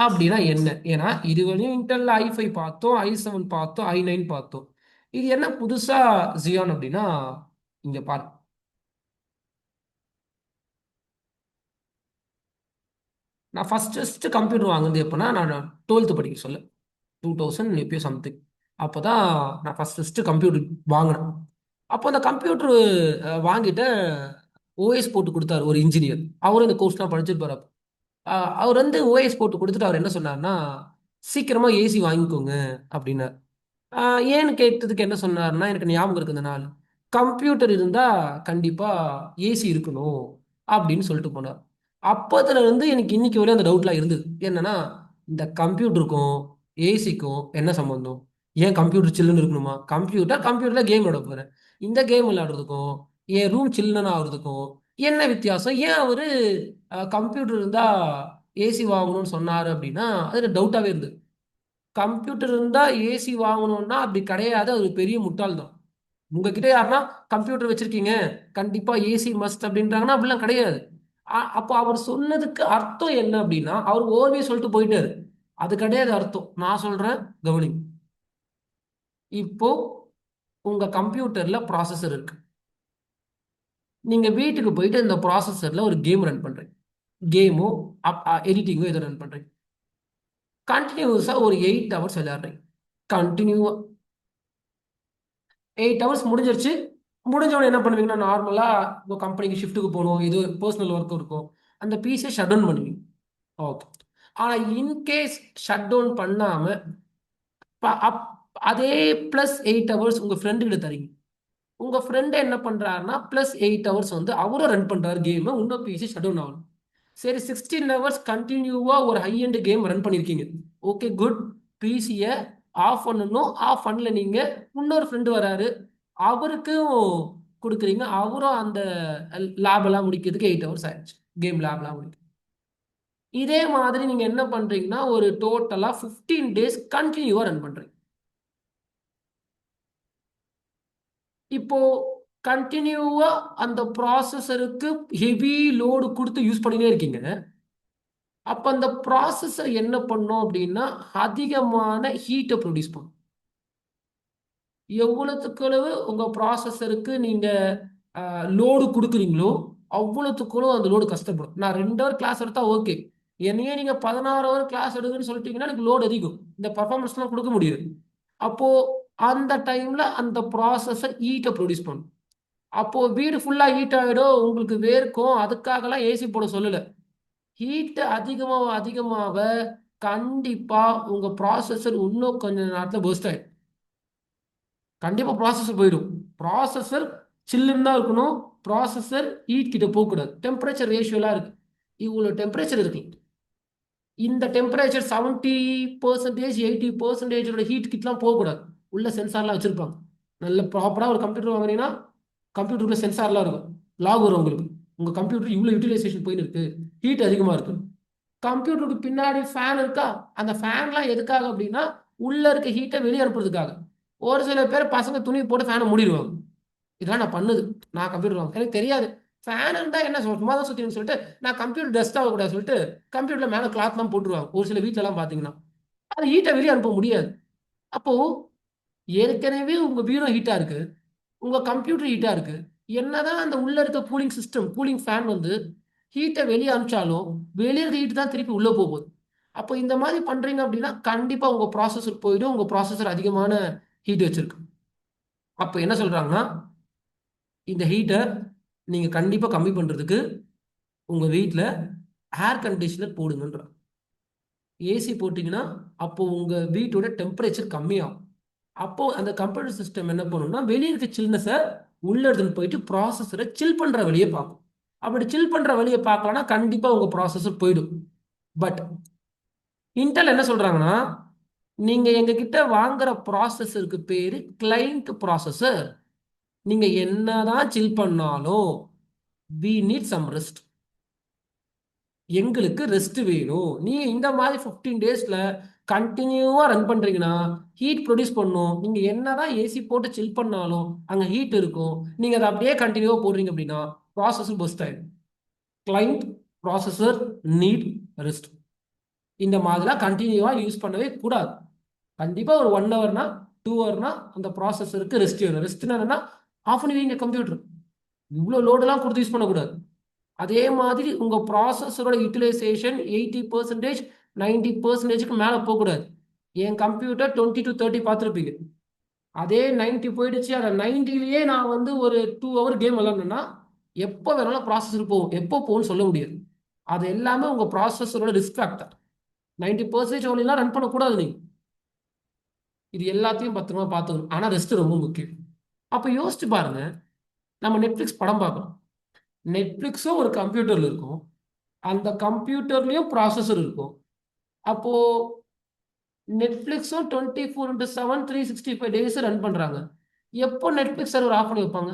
அப்படின்னா என்ன? ஏன்னா இது வரையும் இன்டெல்ல i5 பார்த்தோம், i7 பார்த்தோம், i9 பார்த்தோம். இது என்ன புதுசா ஜியான் அப்படின்னா, இங்க பாரு, நான் ஃபர்ஸ்ட் கம்ப்யூட்டர் வாங்குனது எப்போனா நான் 12th படிக்க சொல்ல 2000 எப்பயோ சம்திங். அப்போ தான் நான் ஃபர்ஸ்ட் கம்ப்யூட்டர் வாங்கினேன். அப்போ அந்த கம்ப்யூட்டர் வாங்கிட்டு ஓஎஸ் போட்டு கொடுத்தாரு ஒரு இன்ஜினியர். அவரும் இந்த கோர்ஸ்லாம் படிச்சிருப்பாரு. அவர் வந்து ஓஎஸ் போட்டு கொடுத்துட்டு அவர் என்ன சொன்னார்னா, சீக்கிரமா ஏசி வாங்கிக்கோங்க அப்படின்னார். ஏன்னு கேட்டதுக்கு என்ன சொன்னார்னா, எனக்கு ஞாபகம் இருக்கு இந்த நாள், கம்ப்யூட்டர் இருந்தா கண்டிப்பா ஏசி இருக்கணும் அப்படின்னு சொல்லிட்டு போனார். அப்போதுல இருந்து எனக்கு இன்னைக்கு வரையும் அந்த டவுட்லாம் இருந்தது. என்னன்னா, இந்த கம்ப்யூட்டருக்கும் ஏசிக்கும் என்ன சம்பந்தம்? ஏன் கம்ப்யூட்டர் சில்லுன்னு இருக்கணுமா? கம்ப்யூட்டர்ல கேம் விளையாட போறேன், இந்த கேம் விளையாடுறதுக்கும் என் ரூம் சில்லுன்னு ஆகுறதுக்கும் என்ன வித்தியாசம்? ஏன் அவரு கம்ப்யூட்டர் இருந்தா ஏசி வாங்கணும்னு சொன்னாரு அப்படின்னா அது டவுட்டாகவே இருந்தது. கம்ப்யூட்டர் இருந்தால் ஏசி வாங்கணும்னா அப்படி கிடையாது, அது ஒரு பெரிய முட்டாள் தான். உங்ககிட்ட யாருன்னா கம்ப்யூட்டர் வச்சிருக்கீங்க கண்டிப்பா ஏசி மஸ்ட் அப்படின்றாங்கன்னா அப்படிலாம் கிடையாது. அப்போ அவர் சொன்னதுக்கு அர்த்தம் என்ன அப்படின்னா அவர் ஓர்வே சொல்லிட்டு போயிட்டாரு. அது கிடையாது அர்த்தம். நான் சொல்றேன் கவனி. இப்போ உங்க கம்ப்யூட்டர்ல ப்ராசஸர் இருக்கு. நீங்க வீட்டுக்கு போயிட்டு இந்த ப்ராசஸர்ல ஒரு கேம் ரன் பண்றீங்க. கேமோ எடிட்டிங்கோ இதை ரன் பண்றீங்க. கண்டினியூஸா ஒரு 8 ஹவர்ஸ் விளையாடுறீங்க. கண்டினியூவா 8 ஹவர்ஸ் முடிஞ்சிருச்சு. முடிஞ்சவொடனே என்ன பண்ணுவீங்கன்னா நார்மலாக இப்போ கம்பெனிக்கு ஷிஃப்ட்டுக்கு போகணும், ஏதோ பர்சனல் ஒர்க் இருக்கும், அந்த பிசியை ஷட் டவுன் பண்ணுவீங்க. ஓகே. ஆனால் இன்கேஸ் ஷட் டவுன் பண்ணாமல் அதே ப்ளஸ் 8 ஹவர்ஸ் உங்கள் ஃப்ரெண்டுகிட்ட தரீங்க. உங்கள் ஃப்ரெண்டு என்ன பண்ணுறாருன்னா ப்ளஸ் 8 ஹவர்ஸ் வந்து அவரும் ரன் பண்ணுறாரு கேமை, இன்னும் பிசி ஷட் டவுன் ஆகணும். சரி 16 ஹவர்ஸ் கண்டினியூவாக ஒரு ஹை எண்ட் கேம் ரன் பண்ணியிருக்கீங்க. Okay good. பிசியை ஆஃப் பண்ணணும். ஆஃப் பண்ணல நீங்கள், இன்னொரு ஃப்ரெண்டு வராரு, அவருக்கும் கொடுக்குறீங்க. அவரும் அந்த லேபெல்லாம் முடிக்கிறதுக்கு 8 ஹவர்ஸ் ஆயிடுச்சு. கேம் லேப்லாம் முடிக்க. இதே மாதிரி நீங்கள் என்ன பண்ணுறீங்கன்னா ஒரு டோட்டலாக 15 டேஸ் கண்டினியூவாக ரன் பண்ணுறீங்க. இப்போ கண்டினியூவாக அந்த ப்ராசஸருக்கு ஹெவி லோடு கொடுத்து யூஸ் பண்ணினே இருக்கீங்க. அப்போ அந்த ப்ராசஸர் என்ன பண்ணும் அப்படின்னா அதிகமான ஹீட்டை ப்ரொடியூஸ் பண்ணும். எவ்வளோத்துக்களவு உங்கள் ப்ராசஸருக்கு நீங்கள் லோடு கொடுக்குறீங்களோ அவ்வளோத்துக்களும் அந்த லோடு கஷ்டப்படும். நான் 2 ஹவர் கிளாஸ் எடுத்தால் ஓகே, என்னையே நீங்கள் 16 ஹவர் கிளாஸ் எடுக்குன்னு சொல்லிட்டீங்கன்னா எனக்கு லோடு அதிகம், இந்த பர்ஃபார்மன்ஸ்லாம் கொடுக்க முடியாது. அப்போது அந்த டைமில் அந்த ப்ராசஸர் ஹீட்டை ப்ரொடியூஸ் பண்ணும். அப்போது வீடு ஃபுல்லாக ஹீட் ஆகிடும், உங்களுக்கு வேர்க்கும். அதுக்காகலாம் ஏசி போட சொல்லலை. ஹீட்டு அதிகமாக கண்டிப்பாக உங்கள் ப்ராசஸர் இன்னும் கொஞ்ச நேரத்தில் பர்ஸ்ட் ஆகிடும். கண்டிப்பாக ப்ராசஸர் போயிடும். ப்ராசஸர் சில்லுன்னு தான் இருக்கணும். ப்ராசஸர் ஹீட் கிட்ட போகக்கூடாது. டெம்பரேச்சர் ரேஷியோலாம் இருக்குது. இவ்வளோ டெம்பரேச்சர் இருக்கு. இந்த டெம்பரேச்சர் 70%, 80% ஹீட் கிட்டலாம் போகக்கூடாது. உள்ள சென்சார்லாம் வச்சுருப்பாங்க. நல்ல ப்ராப்பராக ஒரு கம்ப்யூட்டர் வாங்குறீங்கன்னா கம்ப்யூட்டருக்குள்ள சென்சார்லாம் இருக்கும். லாக் வரும் உங்களுக்கு. உங்கள் கம்ப்யூட்டர் இவ்வளோ யூட்டிலைசேஷன் போயின்னு இருக்கு, ஹீட் அதிகமாக இருக்கு. கம்ப்யூட்டருக்கு பின்னாடி ஃபேன் இருக்கா, அந்த ஃபேன்லாம் எதுக்காக அப்படின்னா உள்ளே இருக்க ஹீட்டை வெளியே அனுப்புறதுக்காக. ஒரு சில பேர் பசங்க துணி போட்டு ஃபேனை மூடிடுவாங்க. இதெல்லாம் நான் பண்ணுது. நான் கம்ப்யூட்டர் வாங்க எனக்கு தெரியாது. ஃபேன் இருந்தால் என்ன சும்மா தான் சுற்றின்னு சொல்லிட்டு நான் கம்ப்யூட்டர் டஸ்ட் ஆகக்கூடாது சொல்லிட்டு கம்ப்யூட்டரில் மேலே கிளாத்லாம் போட்டுருவாங்க. ஒரு சில வீட்டிலலாம் பார்த்தீங்கன்னா அது ஹீட்டை வெளியே அனுப்ப முடியாது. அப்போது ஏற்கனவே உங்கள் பீரோ ஹீட்டாக இருக்குது, உங்கள் கம்ப்யூட்டர் ஹீட்டாக இருக்குது. என்னதான் அந்த உள்ளே இருக்க கூலிங் சிஸ்டம், கூலிங் ஃபேன் வந்து ஹீட்டை வெளியே அனுப்பிச்சாலும் வெளியே இருக்க ஹீட் தான் திருப்பி உள்ளே போகுது. அப்போ இந்த மாதிரி பண்ணுறீங்க அப்படின்னா கண்டிப்பாக உங்கள் ப்ராசஸர் போயிடும். உங்கள் ப்ராசஸர் அதிகமான ஹீட் வச்சுருக்கு. அப்போ என்ன சொல்கிறாங்கன்னா இந்த ஹீட்டை நீங்கள் கண்டிப்பாக கம்மி பண்ணுறதுக்கு உங்கள் வீட்டில் ஏர் கண்டிஷனர் போடுங்கன்ற. ஏசி போட்டிங்கன்னா அப்போது உங்கள் வீட்டோட டெம்பரேச்சர் கம்மியாகும். அப்போது அந்த கம்ப்யூட்டர் சிஸ்டம் என்ன பண்ணுன்னா வெளியே இருக்க சில்னஸை உள்ளே எடுத்துன்னு போயிட்டு ப்ராசஸரை சில் பண்ணுற வழியை பார்க்கும். அப்படி சில் பண்ணுற வழியை பார்க்கலான்னா கண்டிப்பாக உங்கள் ப்ராசஸர் போயிடும். பட் இன்டெல் என்ன சொல்கிறாங்கன்னா நீங்கள் எங்ககிட்ட வாங்குற ப்ராசஸருக்கு பேர் கிளைண்ட் ப்ராசஸர். நீங்கள் என்னதான் சில் பண்ணாலும் we need some rest. எங்களுக்கு ரெஸ்ட் வேணும். நீங்கள் இந்த மாதிரி 15 டேஸில் கண்டினியூவாக ரன் பண்ணுறீங்கன்னா ஹீட் ப்ரொடியூஸ் பண்ணும். நீங்கள் என்னதான் ஏசி போட்டு சில் பண்ணாலும் அங்கே ஹீட் இருக்கும். நீங்கள் அதை அப்படியே கண்டினியூவாக போடுறீங்க அப்படின்னா ப்ராசஸர் பஸ்ட் ஆகிடும். Client processor NEET rest. இந்த மாதிரிலாம் கண்டினியூவாக யூஸ் பண்ணவே கூடாது. கண்டிப்பாக ஒரு 1 ஹவர்னா 2 ஹவர்னா அந்த ப்ராசஸருக்கு ரெஸ்ட் வேணும். ரெஸ்ட்னா என்னன்னா ஆஃப் பண்ணுவீங்க கம்ப்யூட்டர். இவ்வளோ லோடெல்லாம் கொடுத்து யூஸ் பண்ணக்கூடாது. அதே மாதிரி உங்கள் ப்ராசஸரோட யூட்டிலைசேஷன் 80%, 90%க்கு மேலே போகக்கூடாது. என் கம்ப்யூட்டர் 20 to 30 பார்த்துருப்பீங்க. அதே 90 போயிடுச்சு. அதை 90லேயே நான் வந்து ஒரு 2 ஹவர் கேம் விளாட்ணுன்னா எப்போ வேணாலும் ப்ராசஸர் போகும். எப்போ போகும்னு சொல்ல முடியாது. அது எல்லாமே உங்கள் ப்ராசஸரோட ரிஸ்க் ஃபேக்டர். 90% ஒன்லாம் ரன் பண்ணக்கூடாது. நீங்கள் இது எல்லாத்தையும் பத்திரமா பார்த்துக்கணும். ஆனால் ரெஸ்ட் ரொம்ப முக்கியம். அப்போ யோசிச்சு பாருங்க, நம்ம நெட்ஃப்ளிக்ஸ் படம் பார்க்குறோம். நெட்ஃப்ளிக்ஸும் ஒரு கம்ப்யூட்டரில் இருக்கும், அந்த கம்ப்யூட்டர்லேயும் ப்ராசஸர் இருக்கும். அப்போது நெட்ஃப்ளிக்ஸும் 24/7 365 டேஸ் ரன் பண்ணுறாங்க. எப்போ நெட்ஃப்ளிக்ஸ் சர்வர் ஆஃப் பண்ணி வைப்பாங்க?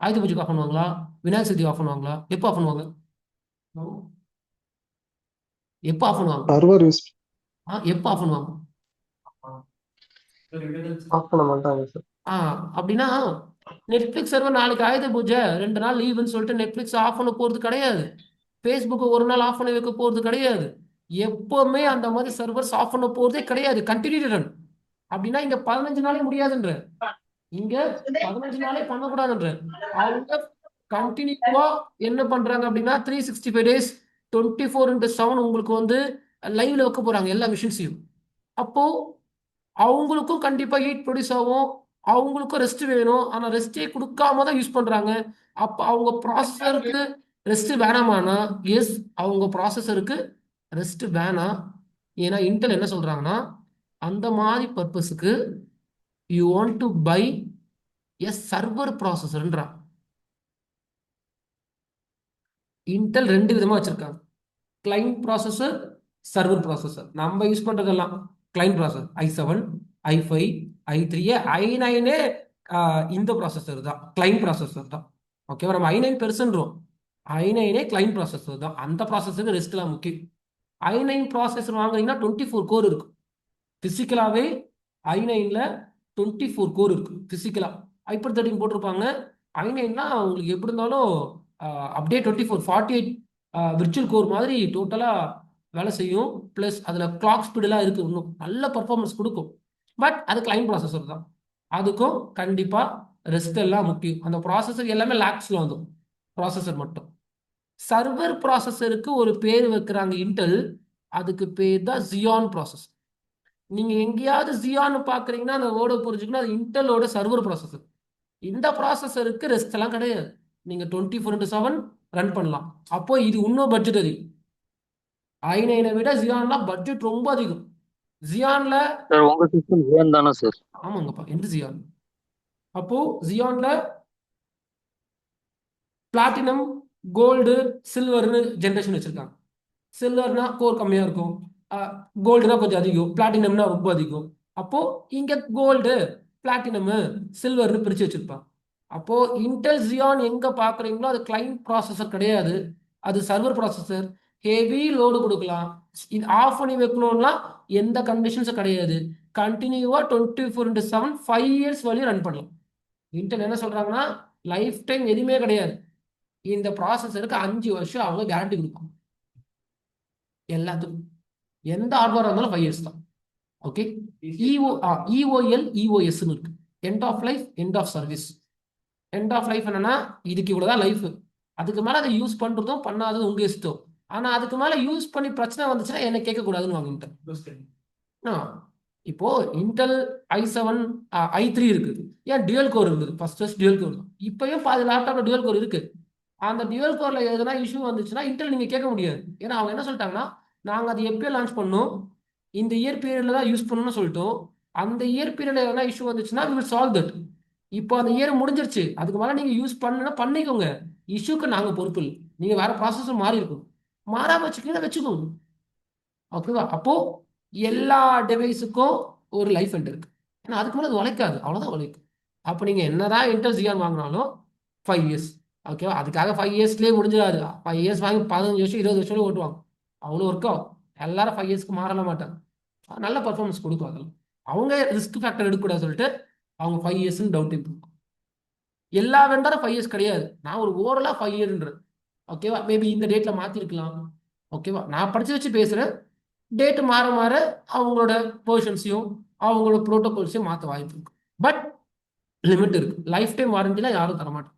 ஆயுத பூஜைக்கு ஆஃப் பண்ணுவாங்களா? விநாயகர் சதுர்த்தி ஆஃப் பண்ணுவாங்களா? எப்போ ஆஃப் பண்ணுவாங்க? எப்போ ஆஃப் பண்ணுவாங்க? சர்வர் யூஸ் எப்போ ஆஃப் பண்ணுவாங்க? ஆஃப் பண்ண மாட்டாங்க சார். அப்படின்னா நெட்ஃப்ளிக்ஸ் சர்வர் நாளைக்கு ஆயுத பூஜை 2 நாள் லீவுன்னு சொல்லிட்டு நெட்ஃப்ளிக்ஸ் ஆஃப் பண்ண போறது கிடையாது. ஃபேஸ்புக்கை ஒரு நாள் ஆஃப் பண்ணி வைக்க போறது கிடையாது. எப்பவுமே அந்த மாதிரி சர்வர்ஸ் ஆஃப் பண்ண போறதே கிடையாது. Continue run. அப்படின்னா இங்க 15 நாளே முடியாதுன்ற, இங்க 15 நாளே பண்ணக்கூடாதுன்ற. அவங்க கண்டினியூவா என்ன பண்றாங்க அப்படின்னா 365 days 24/7 உங்களுக்கு வந்து லைவ்ல வைக்க போறாங்க எல்லா மிஷின்ஸையும். அப்போ அவங்களுக்கும் கண்டிப்பா ஹீட் ப்ரொடியூஸ் ஆகும், அவங்களுக்கும் ரெஸ்ட் வேணும். ஆனா ரெஸ்டே கொடுக்காம தான் யூஸ் பண்றாங்க. அப்ப அவங்க ப்ராசஸருக்கு ரெஸ்ட் வேணாமானா எஸ், அவங்க ப்ராசஸருக்கு ரெஸ்ட் வேணாம். ஏன்னா இன்டெல் என்ன சொல்றாங்கன்னா அந்த மாதிரி பர்பஸுக்கு you want to buy a server ப்ராசஸர்ன்றா. இன்டெல் 2 விதமா வச்சிருக்காங்க, கிளைண்ட் ப்ராசஸர், சர்வர் ப்ராசஸர். நம்ம யூஸ் பண்றதெல்லாம் client processor i7, i5, i3, i9 இந்த ப்ராசஸர் தான் கிளைண்ட் ப்ராசஸர் தான். ஓகேவா? நம்ம i9 பெருசுன்றோம், i9 கிளைண்ட் ப்ராசஸர் தான். அந்த ப்ராசஸருக்கு ரெஸ்ட்லாம் முக்கியம். i9 ப்ராசஸர் வாங்குறீங்கன்னா 24 கோர் இருக்கும். பிசிக்கலாவே i9ல 24 கோர் இருக்கு பிசிக்கலா. ஹைப்பர் 13 போட்டிருப்பாங்க. i9னா உங்களுக்கு எப்படி இருந்தாலும் அப்படியே 24 48 விர்ச்சுவல் கோர் மாதிரி டோட்டலா வேலை செய்யும். பிளஸ் அதுல கிளாக் ஸ்பீடெல்லாம் இருக்கு, இன்னும் நல்ல பர்ஃபார்மன்ஸ் கொடுக்கும். பட் அது கிளைண்ட் ப்ராசஸர் தான். அதுக்கும் கண்டிப்பா ரெஸ்ட் எல்லாம் முக்கியம். அந்த ப்ராசஸர் எல்லாமே லேக்ஸ்ல வந்துடும், ப்ராசஸர் மட்டும். சர்வர் ப்ராசஸருக்கு ஒரு பேர் வைக்கிறாங்க இன்டெல், அதுக்கு பேர் தான் ஜியான் ப்ராசஸர். நீங்க எங்கேயாவது ஜியான்னு பாக்குறீங்கன்னா அந்த வேர்டை புரிஞ்சுக்கணும், அது இன்டெலோட சர்வர் ப்ராசஸர். இந்த ப்ராசஸருக்கு ரெஸ்ட் எல்லாம் கிடையாது, நீங்க 24/7 ரன் பண்ணலாம். அப்போ இது இன்னும் பட்ஜெட் அதிகம். i9 விட ஜியான்ல பட்ஜெட் ரொம்ப அதிகம். ஜியான்ல சார் உங்க சிஸ்டம் ஜியான் தானே சார்? ஆமாங்கப்பா, எந்த ஜியான்? அப்போ ஜியான்ல பிளாட்டினம், கோல்டு, சில்வர்னு ஜென்ரேஷன் வச்சிருக்காங்க. சில்வர்னா கோர் கம்மியா இருக்கும், கோல்டுனா கொஞ்சம் அதிகம், பிளாட்டினம்னா ரொம்ப அதிகம். அப்போ இங்க கோல்டு, பிளாட்டினம், சில்வர்னு பிரிச்சு வச்சிருப்பாங்க. அப்போ இன்டெல் ஜியான் எங்க பாக்குறீங்களோ அது கிளைண்ட் ப்ராசஸர் கிடையாது, அது சர்வர் ப்ராசஸர். ஹெவி லோடு கொடுக்கலாம், இது ஆஃப் பண்ணி வைக்கணும்னா எந்த கண்டிஷன்ஸும் கிடையாது. கண்டினியூவா 24/7 5 years வரையும் ரன் பண்ணலாம். இன்டெல் என்ன சொல்றாங்கன்னா லைஃப் டைம் எதுவுமே கிடையாது, இந்த ப்ராசஸருக்கு 5 வருஷம் அவங்க கேரண்டி கொடுப்பாங்க எல்லாத்துக்கும். எந்த ஹார்ட்வேர் இருந்தாலும் 5 years தான். ஓகே, இஓஎல் இஓஎஸ்ன்னு இருக்கு, end of life, end of service. End of life என்னன்னா இதுக்கு இவ்வளவுதான் லைஃப், அதுக்கு மேல அதை யூஸ் பண்றதும் பண்ணாததும் உங்க இஷ்டம். ஆனா அதுக்கு மேல யூஸ் பண்ணி பிரச்சனை வந்துச்சுன்னா என்ன கேட்கக்கூடாதுன்னு வாங்க இன்டெல். இப்போ இன்டெல் i7 i3 இருக்குது, ஏன் டியூயல் கோர் இருந்தது, ஃபர்ஸ்ட் டியூயல் கோர். இப்பயும் பாதி லேப்டாப்ல டியூயல் கோர் இருக்கு. அந்த டியூயல் கோர்ல எதனா இஷ்யூ வந்துச்சுன்னா இன்டெல் நீங்க கேட்க முடியாது. ஏன்னா அவங்க என்ன சொல்லிட்டாங்கன்னா நாங்க அதை எப்பயோ லான்ச் பண்ணோம், இந்த இயர் பீரியட்ல தான் யூஸ் பண்ணணும்னு சொல்லிட்டோம். அந்த இயர் பீரியட்ல எதனா இஷ்யூ வந்துச்சுன்னா we will solve that. இப்போ அந்த இயர் முடிஞ்சிருச்சு, அதுக்கு மேல நீங்க யூஸ் பண்ணுன்னா பண்ணிக்கோங்க, இஷ்யூக்கு நாங்க பொறுப்பு இல்லை. நீங்க வேற ப்ராசஸர் மாறி இருக்கும், மாறாம வச்சுக்கீங்கன்னா வச்சுக்கோங்க. ஓகேவா? அப்போ எல்லா டிவைஸுக்கும் ஒரு லைஃப் எண்ட் இருக்கு, ஏன்னா அதுக்கு மேலே அது உழைக்காது, அவ்வளோதான் உழைக்கும். அப்போ நீங்கள் என்னதான் இன்டெல் ஜியான் வாங்கினாலும் 5 years. ஓகேவா? அதுக்காக 5 yearsலேயே முடிஞ்சிடாது. 5 years வாங்கி 15 வருஷம் 20 வருஷம் ஓட்டுவாங்க, அவ்வளோ ஒர்க் ஆகும். எல்லாரும் 5 yearsக்கு மாறல மாட்டாங்க, நல்ல பர்ஃபார்மன்ஸ் கொடுக்கும். அதெல்லாம் அவங்க ரிஸ்க் ஃபேக்டர் எடுக்கக்கூடாது சொல்லிட்டு அவங்க 5 yearsன்னு டவுட் இருக்கும். எல்லா வெண்டரும் 5 years கிடையாது, நான் ஒரு ஓவரலாக 5 yearன்றேன். ஓகேவா? மேபி இந்த டேட்ல மாத்திருக்கலாம். ஓகேவா? நான் படிச்சு வச்சு பேசுறேன், டேட் மாற மாற அவங்களோட பொசிஷன்ஸையும் அவங்களோட ப்ரோட்டோகால்ஸையும் மாற்ற வாய்ப்பு இருக்கு. பட் லிமிட் இருக்கு, லைஃப் டைம் வாரண்டிலாம் யாரும் தரமாட்டாங்க.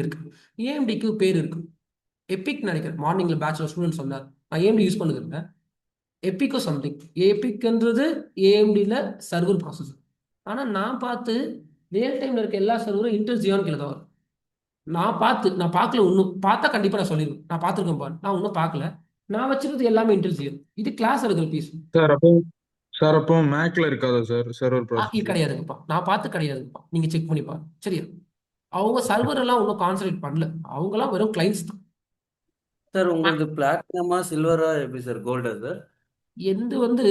இருக்கு, ஏஎம்டிக்கு பேர் இருக்கு, எபிக் நினைக்கிறேன். மார்னிங்ல பேச்சுலர் ஸ்டூடெண்ட் சொன்னார், நான் ஏஎம்டி யூஸ் பண்ணது இல்லை. எபிக்கோ சம்திங், எபிக்ன்றது ஏஎம்டியில் சர்வர் ப்ராசஸர். ஆனால் நான் பார்த்து ரியல் டைம்ல இருக்க எல்லா சர்வரும் இன்டெல் ஜியான் கீழே தான் வரும். நான் பார்க்கல, இன்னும் பார்த்தா கண்டிப்பா நான் சொல்லிடுவேன், நான் பார்த்துருக்கேன் பாரு, நான் இன்னும் பார்க்கல. நான் வச்சிருக்கிறது எல்லாமே இன்டெல் ஜியான். இது கிளாஸ் இருக்கிற பீஸ் சார். அப்போ மேக்ல இருக்காதா சார் சர்வர் இது ப்ராசஸர்? கிடையாதுங்கப்பா, நான் பார்த்து கிடையாதுங்கப்பா, நீங்க செக் பண்ணி பாருங்க. சரியா? அவங்க சர்வர் எல்லாம் இன்னும் கான்சன்ட்ரேட் பண்ணல, அவங்கலாம் வெறும் கிளைண்ட்ஸ் தான். சார் உங்களுக்கு பிளாட்டினமா, சில்வரா, எப்படி சார், கோல்டா சார்? எந்த வந்து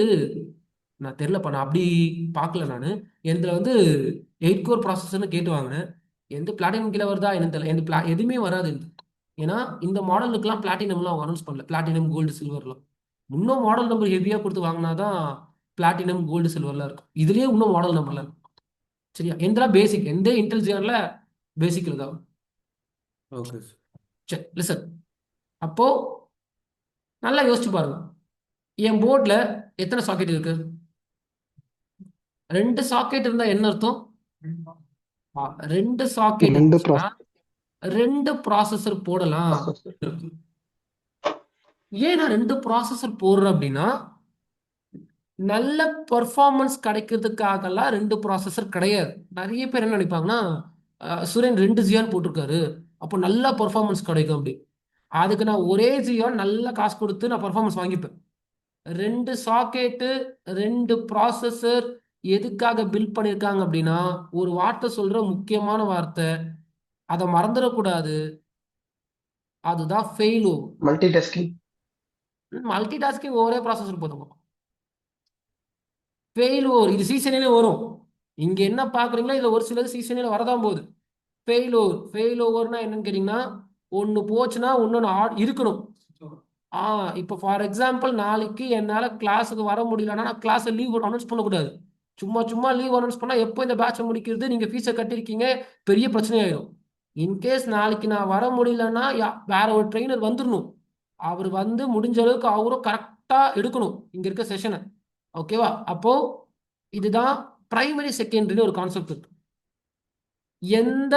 நான் தெரியலப்பா, நான் அப்படி பார்க்கல. நான் எந்தில் வந்து 8 கோர் ப்ராசஸர்னு கேட்டு வாங்கினேன். எந்த பிளாட்டினம் கீழே வருதா என்ன தெரியல, எந்த எதுவுமே வராது. ஏன்னா இந்த மாடலுக்குலாம் பிளாட்டினம்லாம் அவங்க அனௌன்ஸ் பண்ணல, பிளாட்டினம் கோல்டு சில்வர்லாம். இன்னும் மாடல் நம்பர் ஹெவியாக கொடுத்து வாங்கினாதான் பிளாட்டினம் கோல்டு சில்வர்லாம் இருக்கும். இதுலயே இன்னும் மாடல் நம்பர்லாம் இருக்கும். சரியா? எந்தெல்லாம் பேசிக், எந்த இன்டெல் ஜிஆர்ல பேசிக்கில் தான். Okay sir. சரி லிசன். அப்போ நல்லா யோசிச்சு பாருங்க, என் போர்டில் எத்தனை சாக்கெட் இருக்கு? 2 சாக்கெட் இருந்தா என்ன அர்த்தம்? 2 சாக்கெட் 2 இருந்துச்சுன்னா 2 ப்ராசஸர் போடலாம். ப்ராசஸர். ஏன் நான் 2 ப்ராசஸர் போடுறேன் அப்படின்னா, நல்ல பெர்ஃபார்மன்ஸ் கிடைக்கிறதுக்காகலாம் 2 ப்ராசஸர் கிடையாது. நிறைய பேர் என்ன நினைப்பாங்கன்னா, சுரேன் 2 ஜியான் போட்டிருக்காரு, அப்போ நல்ல பெர்ஃபார்மன்ஸ் கிடைக்கும் அப்படி. அதுக்கு நான் ஒரே ஜியான் நல்ல காசு கொடுத்து நான் பெர்ஃபார்மன்ஸ் வாங்கிப்பேன். 2 சாக்கெட்டு 2 ப்ராசஸர் எதுக்காக பில்ட் பண்ணியிருக்காங்க அப்படின்னா, ஒரு வார்த்தை சொல்ற முக்கியமான வார்த்தை, அதை மறந்துடக்கூடாது, அதுதான் failure. Multi tasking. Multi tasking ஒரே ப்ராசஸர் போதும். ஃபெயிலோர் இது சீசனிலே வரும். இங்க என்ன பாக்குறீங்களோ இதுல ஒரு சிலது சீசனில வரதான் போகுது. ஃபெயிலோவர்னா என்னன்னு கேட்டீங்கன்னா, ஒன்னு போச்சுன்னா இன்னொன்னு இருக்கணும். இப்போ ஃபார் எக்ஸாம்பிள் நாளைக்கு என்னால கிளாஸுக்கு வர முடியலன்னா நான் கிளாஸ் லீவ் அனௌன்ஸ் பண்ணக்கூடாது. சும்மா லீவ் அனௌன்ஸ் பண்ணா எப்போ இந்த பேட்சை முடிக்கிறது, நீங்க ஃபீஸை கட்டிருக்கீங்க, பெரிய பிரச்சனை ஆயிடும். இன்கேஸ் நாளைக்கு நான் வர முடியலன்னா வேற ஒரு ட்ரெயினர் வந்துடணும். அவர் வந்து முடிஞ்ச அளவுக்கு அவரும் கரெக்டா எடுக்கணும் இங்க இருக்க செஷனை. ஓகேவா? அப்போ இதுதான் பிரைமரி செகண்டரின்னு ஒரு கான்செப்ட் இருக்கு. எந்த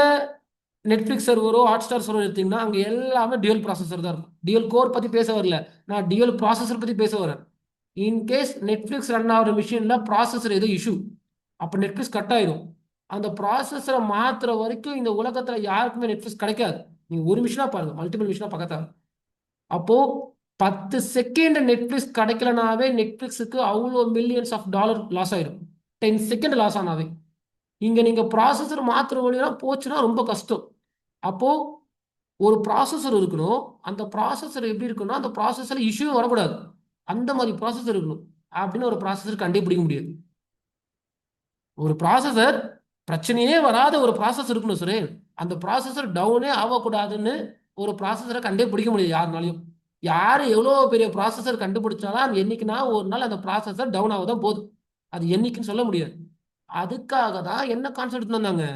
நெட்ஃபிளிக்ஸ் சர்வரோ ஹாட்ஸ்டார் சர்வர் எடுத்தீங்கன்னா அங்க எல்லாமே டியூல் ப்ராசஸர் தான் இருக்கும். டியூல் கோர் பத்தி பேச வரல, நான் டியூல் ப்ராசஸர் பத்தி பேச வரேன். இன்கேஸ் நெட்ஃபிளிக்ஸ் ரன் ஆகிற மிஷின்ல ப்ராசஸர் ஏதோ இஷ்யூ, அப்போ நெட்ஃபிளிக்ஸ் கட் ஆயிடும். அந்த ப்ராசஸரை மாத்துற வரைக்கும் இந்த உலகத்துல யாருக்குமே நெட்ஃபிளிக்ஸ் கிடைக்காது. நீங்க ஒரு மிஷினா பாருங்க, மல்டிபிள் மிஷினா பக்கத்தாங்க. அப்போ 10 செகண்ட் நெட்ஃபிளிக்ஸ் கிடைக்கலனாவே நெட்ஃபிளிக்ஸுக்கு அவ்வளோ மில்லியன்ஸ் ஆஃப் டாலர் லாஸ் ஆயிடும். 10 செகண்ட் லாஸ் ஆனாவே. இங்க நீங்க ப்ராசஸர் மாத்துற வழியெல்லாம் போச்சுன்னா ரொம்ப கஷ்டம். அப்போ ஒரு ப்ராசஸர் இருக்கணும். அந்த ப்ராசஸர் எப்படி இருக்குன்னா, அந்த ப்ராசஸர் இஷ்யூ வரக்கூடாது, அந்த மாதிரி ப்ராசஸர் இருக்கணும். அப்படின்னு ஒரு ப்ராசஸர் கண்டுபிடிக்க முடியாது. ஒரு ப்ராசஸர் பிரச்சனையே வராத ஒரு ப்ராசஸர் இருக்கணும் சுரேன். அந்த ப்ராசஸர் டவுனே ஆகக்கூடாதுன்னு ஒரு ப்ராசஸரை கண்டே பிடிக்க முடியாது யாருனாலையும். யாரு எவ்வளோ பெரிய ப்ராசஸர் கண்டுபிடிச்சாலும் என்னைக்குன்னா ஒரு நாள் அந்த ப்ராசஸர் டவுன் ஆகதான் போகுது. அது என்னைக்குன்னு சொல்ல முடியாது. அதுக்காக தான் என்ன கான்செப்ட் எடுத்து வந்தாங்க,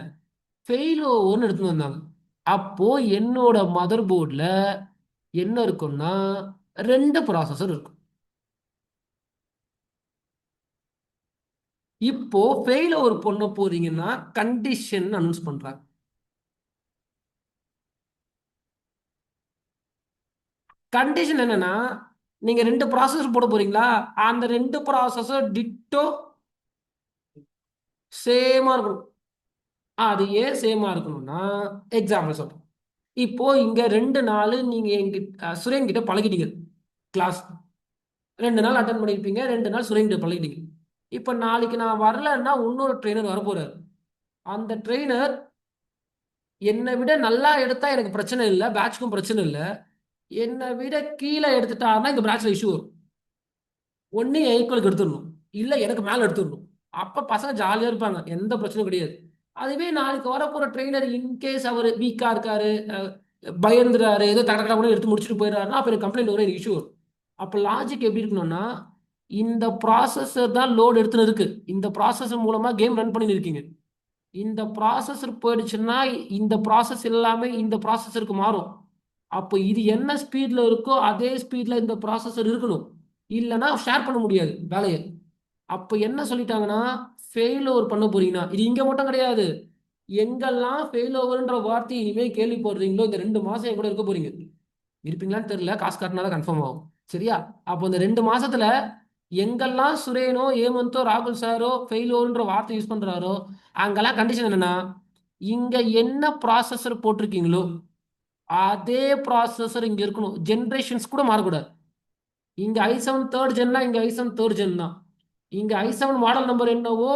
ஃபெயிலோவர்னு எடுத்து வந்தாங்க. அப்போ என்னோட மதர் போர்டில் என்ன இருக்கும்னா 2 ப்ராசஸர் இருக்கும். இப்போ ஃபெயிலோவர் பண்ண போறீங்கன்னா கண்டிஷன் அனௌன்ஸ் பண்றாங்க. கண்டிஷன் என்னன்னா, நீங்க 2 ப்ராசஸர் போட போறீங்களா, அந்த 2 ப்ராசஸர் டிட்டோ சேமா இருக்கணும். அது ஏன் சேமா இருக்கணும்னா, எக்ஸாம்பிள் சொல்றேன். இப்போ இங்க 2 நாள் நீங்க சுரேன் கிட்ட பழகிட்டீங்க, கிளாஸ் 2 நாள் அட்டன் பண்ணிருப்பீங்க, 2 நாள் சுரேன் கிட்ட பழகிட்டீங்க. இப்போ நாளைக்கு நான் வரலன்னா இன்னொரு ட்ரெயினர் வர போறாரு. அந்த ட்ரெயினர் என்னை விட நல்லா எடுத்தா எனக்கு பிரச்சனை இல்லை, பேட்ச்க்கும் பிரச்சனை இல்லை. என்னை விட கீழே எடுத்துட்டாருன்னா இந்த பேட்ச்ல இஷ்யூ வரும். ஒன்னு ஈக்குவலுக்கு எடுத்துடணும், இல்லை எனக்கு மேலே எடுத்துடணும். அப்போ பசங்க ஜாலியாக இருப்பாங்க, எந்த பிரச்சனையும் கிடையாது. அதுவே நாளைக்கு வரப்போற ட்ரெயினர் இன்கேஸ் அவர் வீக்கா இருக்காரு, பயந்துறாரு, ஏதோ தடக்கடா கூட எடுத்து முடிச்சுட்டு போயிடுறாருன்னா அப்போ எனக்கு கம்ப்ளைண்ட் வரும், எனக்கு இஷ்யூ வரும். அப்போ லாஜிக் எப்படி இருக்கணும்னா, இந்த ப்ராசஸர் தான் லோடு எடுத்துன்னு இருக்கு, இந்த ப்ராசஸர் மூலமா கேம் ரன் பண்ணி இருக்கீங்க. இந்த ப்ராசஸர் போயிடுச்சுன்னா இந்த ப்ராசஸ் எல்லாமே இந்த ப்ராசஸருக்கு மாறும். அப்போ இது என்ன ஸ்பீட்ல இருக்கோ அதே ஸ்பீட்ல இந்த ப்ராசஸர் இருக்கணும், இல்லைன்னா ஷேர் பண்ண முடியாது வேலையை. அப்போ என்ன சொல்லிட்டாங்கன்னா, ஃபெயில் ஓவர் பண்ண போறீங்கன்னா, இது இங்க மட்டும் கிடையாது, எங்கெல்லாம் ஃபெயில் ஓவர்ன்ற வார்த்தை இனிமேல் கேள்விப்படுறீங்களோ இந்த 2 மாசம் என் கூட இருக்க போறீங்க. இருப்பீங்களான்னு தெரியல, காசு காட்டினாதான் கன்ஃபார்ம் ஆகும். சரியா? அப்போ இந்த 2 மாசத்துல எங்கெல்லாம் சுரேனோ ஏமந்தோ ராகுல் சாரோ ஃபெயில் ஓவர்ன்ற வார்த்தை யூஸ் பண்றாரோ அங்கெல்லாம் கண்டிஷன் என்னன்னா, இங்க என்ன ப்ராசஸர் போட்டிருக்கீங்களோ அதே ப்ராசஸர் இங்க இருக்கணும். ஜென்ரேஷன்ஸ் கூட மாறக்கூடாது. இங்க i7 3rd ஜென்னா இங்க i7 3rd ஜென் தான். இங்க i7 மாடல் நம்பர் என்னவோ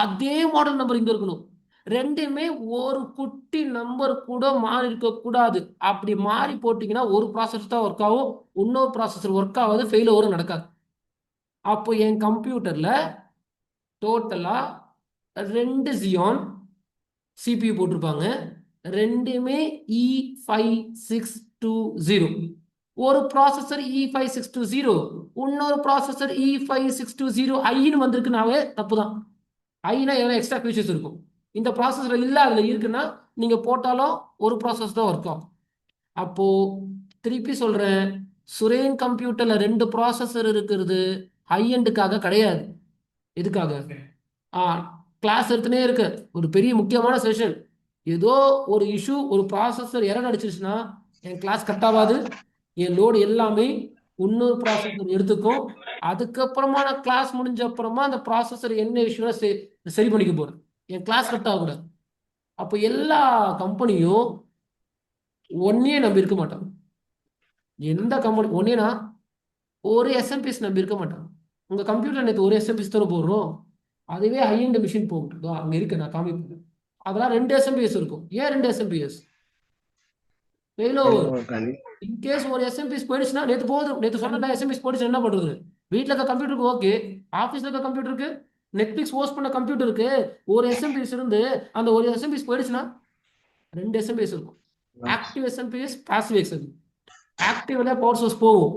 அதே மாடல் நம்பர் இங்க இருக்கணும். ரெண்டுமே ஒரு குட்டி நம்பர் கூட மாறி இருக்க கூடாது. அப்படி மாறி போட்டீங்கன்னா ஒரு ப்ராசஸர் தான் ஒர்க் ஆகும், இன்னொரு ப்ராசஸர் ஒர்க் ஆகாது, ஃபெயில் ஓவர் நடக்காது. அப்போ என் கம்ப்யூட்டர்ல டோட்டலா 2 ஜியான் சிபியூ போட்டிருப்பாங்க, ரெண்டுமே E5620. ஒரு ப்ராசஸர் E5620, இன்னொரு ப்ராசஸர் E5620 வந்திருக்குனாவே தப்பு தான். ஐனா எவ்வளோ எக்ஸ்ட்ரா ஃபீச்சர்ஸ் இருக்கும். இந்த ப்ராசஸர் இல்லை அதில் இருக்குன்னா நீங்கள் போட்டாலும் ஒரு ப்ராசஸ் தான் ஒர்க் ஆகும். அப்போ திருப்பி சொல்றேன், சுரேன் கம்ப்யூட்டர்ல 2 ப்ராசஸர் இருக்கிறது ஹை எண்டுக்காக கிடையாது. எதுக்காக? கிளாஸ் எடுத்துனே இருக்கு, ஒரு பெரிய முக்கியமான செஷன், ஏதோ ஒரு இஷ்யூ, ஒரு ப்ராசஸர் எரர் அடிச்சிருச்சுன்னா என் கிளாஸ் கட் ஆகாது, என் லோடு எல்லாமே இன்னொரு ப்ராசஸர் எடுத்துக்கும். அதுக்கப்புறமா நான் கிளாஸ் முடிஞ்ச அப்புறமா அந்த ப்ராசஸர் என்ன இஷ்யூனா சரி பண்ணிக்க போறேன், என் கிளாஸ் கட் ஆகக்கூடாது. அப்போ எல்லா கம்பெனியும் ஒன்னையே நம்பி இருக்க மாட்டாங்க. எந்த கம்பெனி ஒன்னேனா ஒரு எஸ்எம்பிஎஸ் நம்பி இருக்க மாட்டாங்க. உங்க கம்ப்யூட்டர் நேற்று ஒரு எஸ்எம்பிஎஸ் தானே போடுறோம், அதுவே ஹை எண்ட் மிஷின் போகுது, அங்க இருக்கு நான் காமிப்பேன். அதெல்லாம் 2 எஸ்எம்பிஎஸ் இருக்கும். ஏன் 2 எஸ்எம்பிஎஸ்? இன்கேஸ் ஒரு எஸ்எம்பிஎஸ் போயிடுச்சுன்னா நேற்று சொன்னா எஸ்எம்பிஎஸ் போயிடுச்சு என்ன பண்றது? வீட்டில் இருக்க கம்ப்யூட்டருக்கு ஓகே, ஆஃபீஸில் இருக்க கம்ப்யூட்டருக்கு, நெட்ஃபிளிக்ஸ் ஹோஸ்ட் பண்ண கம்ப்யூட்டருக்கு ஒரு எஸ்எம்பிஎஸ் இருந்து அந்த ஒரு எஸ்எம்பிஎஸ் போயிடுச்சுன்னா 2 எஸ்எம்பிஎஸ் இருக்கும். Active SMPS, passive SMPS. Active வழியா பவர் சோர்ஸ் போகும்,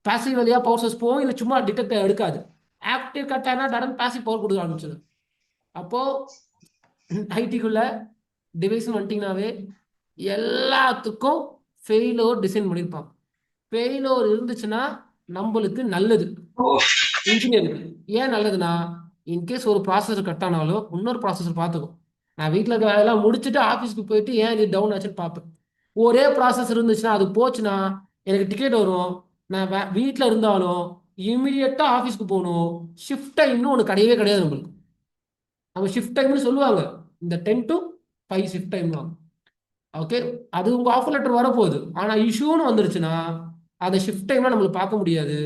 பாசிவ் வழியா பவர் சோர்ஸ் போகும், இல்லை சும்மா டிடெக்ட் எடுக்காது. ஆக்டிவ் கட் ஆனா டடன் பாசிவ் பவர் கொடுக்க ஆரம்பிச்சிடும். அப்போ ஐடிக்குள்ள டிவைஸ் வந்துட்டீங்கன்னாவே எல்லாத்துக்கும் ஃபெயிலோர் டிசைன் பண்ணியிருப்பாங்க. ஃபெயிலோர் இருந்துச்சுன்னா நம்மளுக்கு நல்லது, இன்ஜினியருக்கு. ஏன் நல்லதுன்னா, இன்கேஸ் ஒரு ப்ராசஸர் கட் ஆனாலும் இன்னொரு ப்ராசஸர் பார்த்துக்கும். நான் வீட்டில் இருக்க வேலையெல்லாம் முடிச்சுட்டு ஆஃபீஸ்க்கு போயிட்டு ஏன் இது டவுன் ஆச்சுன்னு பார்ப்பேன். ஒரே ப்ராசஸர் இருந்துச்சுன்னா அது போச்சுன்னா எனக்கு டிக்கெட் வரும். நான் வீட்டில் இருந்தாலும் இமீடியட்டா ஆஃபீஸ்க்கு போகணும். ஷிஃப்ட் டைம்னு ஒன்று கிடையவே கிடையாது நம்மளுக்கு. அவங்க ஷிஃப்ட் டைம்னு சொல்லுவாங்க, இந்த 10 to 5 ஷிஃப்ட் டைம் தான். ஓகே, அது உங்க ஆஃபர் லெட்டர் வரப்போகுது. ஆனால் இஷ்யூன்னு வந்துருச்சுன்னா அதை ஷிஃப்ட் டைம்ல நம்மளுக்கு பார்க்க முடியாது.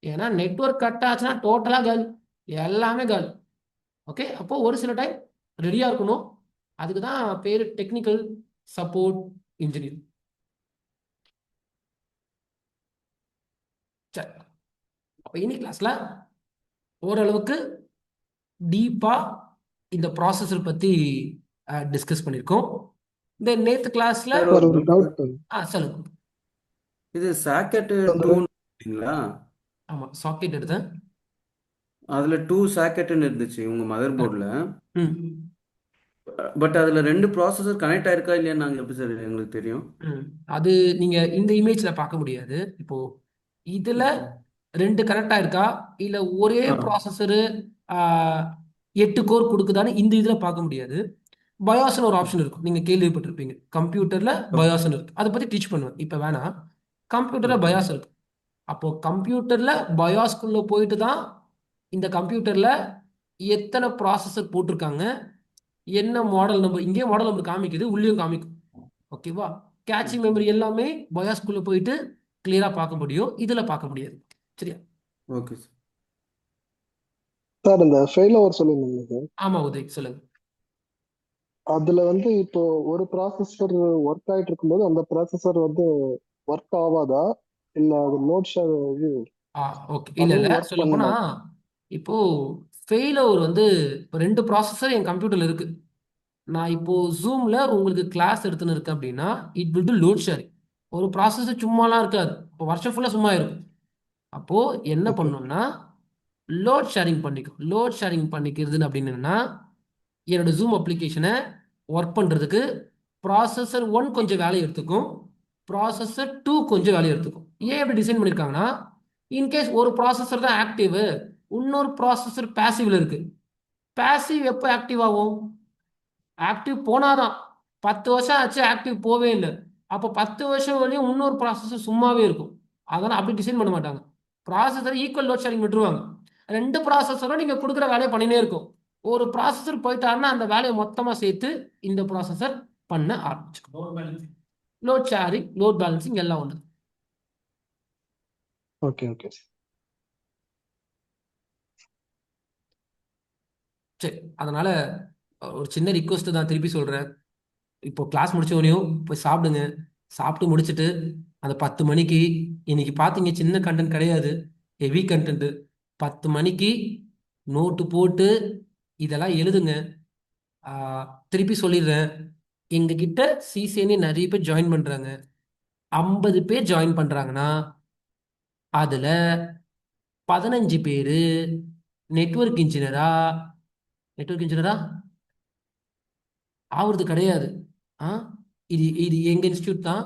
ஏன்னா நெட்வொர்க் கட் ஆச்சுன்னா டோட்டலாக காலி, எல்லாமே காலி. ஓகே, அப்போ ஒரு சில டைம் ரெடியா இருக்கணும். அதுக்கு தான் பேர் டெக்னிக்கல் சப்போர்ட் இன்ஜினியர். சரி, அப்போ இன்னைக்கு கிளாஸ்ல ஓரளவுக்கு டீப்பா இந்த ப்ராசஸர் பத்தி டிஸ்கஸ் பண்ணியிருக்கோம். இந்த நேத்து கிளாஸ்ல ஒரு டவுட். சொல்லுங்க. இது சாக்கெட் 2ங்களா? ஆமா, சாக்கெட் எடுத்தேன். அதுல 2 சாக்கெட்னு இருந்துச்சு உங்க மதர் போர்டில். ம் பட் அதுல 2 ப்ராசஸர் கனெக்ட் ஆயிருக்கா இல்லையா நாங்க எப்படி சார் எங்களுக்கு தெரியும்? அது நீங்க இந்த இமேஜ்ல பார்க்க முடியாது. இப்போ இதுல 2 கனெக்ட் ஆயிருக்கா இல்ல ஒரே ப்ராசஸரு 8 கோர் கொடுக்குதான்னு இந்த இதுல பார்க்க முடியாது. பயாஸ்னு ஒரு ஆப்ஷன் இருக்கும், நீங்க கேள்விப்பட்டிருப்பீங்க. கம்ப்யூட்டர்ல பயாஸ்னு இருக்கு, அதை பத்தி டீச் பண்ணுவேன், இப்ப வேணாம். கம்ப்யூட்டர்ல பயாஸ் இருக்கு. அப்போ கம்ப்யூட்டர்ல பயாஸ்குள்ள போயிட்டு தான் இந்த கம்ப்யூட்டர்ல எத்தனை ப்ராசஸர் போட்டிருக்காங்க, என்ன மாடல் நம்பர், இங்கே மாடல் நம்பர் காமிக்குது, உள்ளேயும் காமிக்கும். ஓகேவா? கேட்சிங் மெமரி எல்லாமே பயாஸ்குள்ள போயிட்டு கிளியரா பார்க்க முடியும், இதுல பார்க்க முடியாது. சரியா? ஓகே சார், இந்த ஃபெயிலோவர் சொல்லியிருந்தீங்க சார். ஆமா உதய், சொல்லுங்க. அதுல இப்போ ஒரு ப்ராசஸர் ஒர்க் ஆயிட்டு இருக்கும்போது அந்த ப்ராசஸர் ஒர்க் ஆகாதா, இல்ல அது லோட் ஷேர் ஓகே, இல்ல சொல்ல போனா இப்போ ஃபெயிலோவர் இப்போ 2 ப்ராசஸர் என் கம்ப்யூட்டர்ல இருக்கு. நான் இப்போ ஜூம்ல உங்களுக்கு கிளாஸ் எடுத்துன்னு இருக்கேன் அப்படின்னா it will do load sharing. ஒரு ப்ராசஸர் சும்மாலாம் இருக்காது, இப்போ வருஷம் ஃபுல்லா சும்மா இருக்கும். அப்போ என்ன பண்ணணும்னா லோட் ஷேரிங் பண்ணிக்கும். லோட் ஷேரிங் பண்ணிக்கிறதுன்னு அப்படின்னா என்னோட ஜூம் அப்ளிகேஷனை ஒர்க் பண்ணுறதுக்கு ப்ராசஸர் 1 கொஞ்சம் வேலையை எடுத்துக்கும், ப்ராசஸர் 2 கொஞ்சம் வேலையை எடுத்துக்கும். ஏன் எப்படி டிசைன் பண்ணியிருக்காங்கன்னா, இன்கேஸ் ஒரு ப்ராசஸர் தான் ஆக்டிவ், இன்னொரு ப்ராசஸர் பேசிவ்ல இருக்கு. பேசிவ் எப்போ ஆக்டிவ் ஆகும்? ஆக்டிவ் போனாதான். 10 வருஷம் ஆச்சு ஆக்டிவ் போவே இல்லை, அப்போ 10 வருஷம் வரையும் இன்னொரு ப்ராசஸர் சும்மாவே இருக்கும். அதெல்லாம் அப்படி டிசைன் பண்ண மாட்டாங்க. ப்ராசஸர் ஈக்குவல் லோட் ஷேரிங் விட்டுருவாங்க. 2 ப்ராசஸரும் நீங்க கொடுக்குற வேலையை பண்ணினே இருக்கும். ஒரு ப்ராசஸர் போயிட்டாருன்னா அந்த வேலையை மொத்தமா சேர்த்து இந்த ப்ராசஸர் பண்ண ஆரம்பிச்சுக்கும். லோட் ஷேரிங், லோட் பேலன்சிங் எல்லாம் ஒன்று. Okay okay. சரி, அதனால ஒரு சின்ன ரிக்வஸ்ட் தான், திருப்பி சொல்றேன். இப்போ கிளாஸ் முடிச்சவனையும் போய் சாப்பிடுங்க. சாப்பிட்டு முடிச்சுட்டு அந்த 10 மணிக்கு, இன்னைக்கு பார்த்தீங்க சின்ன கண்டென்ட் கிடையாது, ஹெவி கண்டென்ட். 10 மணிக்கு நோட்டு போட்டு இதெல்லாம் எழுதுங்க. திருப்பி சொல்லிடுறேன், எங்ககிட்ட சிசிஎன்ஏ நிறைய பேர் ஜாயின் பண்றாங்க. 50 பேர் ஜாயின் பண்றாங்கன்னா அதுல 15 பேரு நெட்வொர்க் இன்ஜினியரா ஆகுறது கிடையாது. ஆ இது இது எங்க இன்ஸ்டியூட் தான்,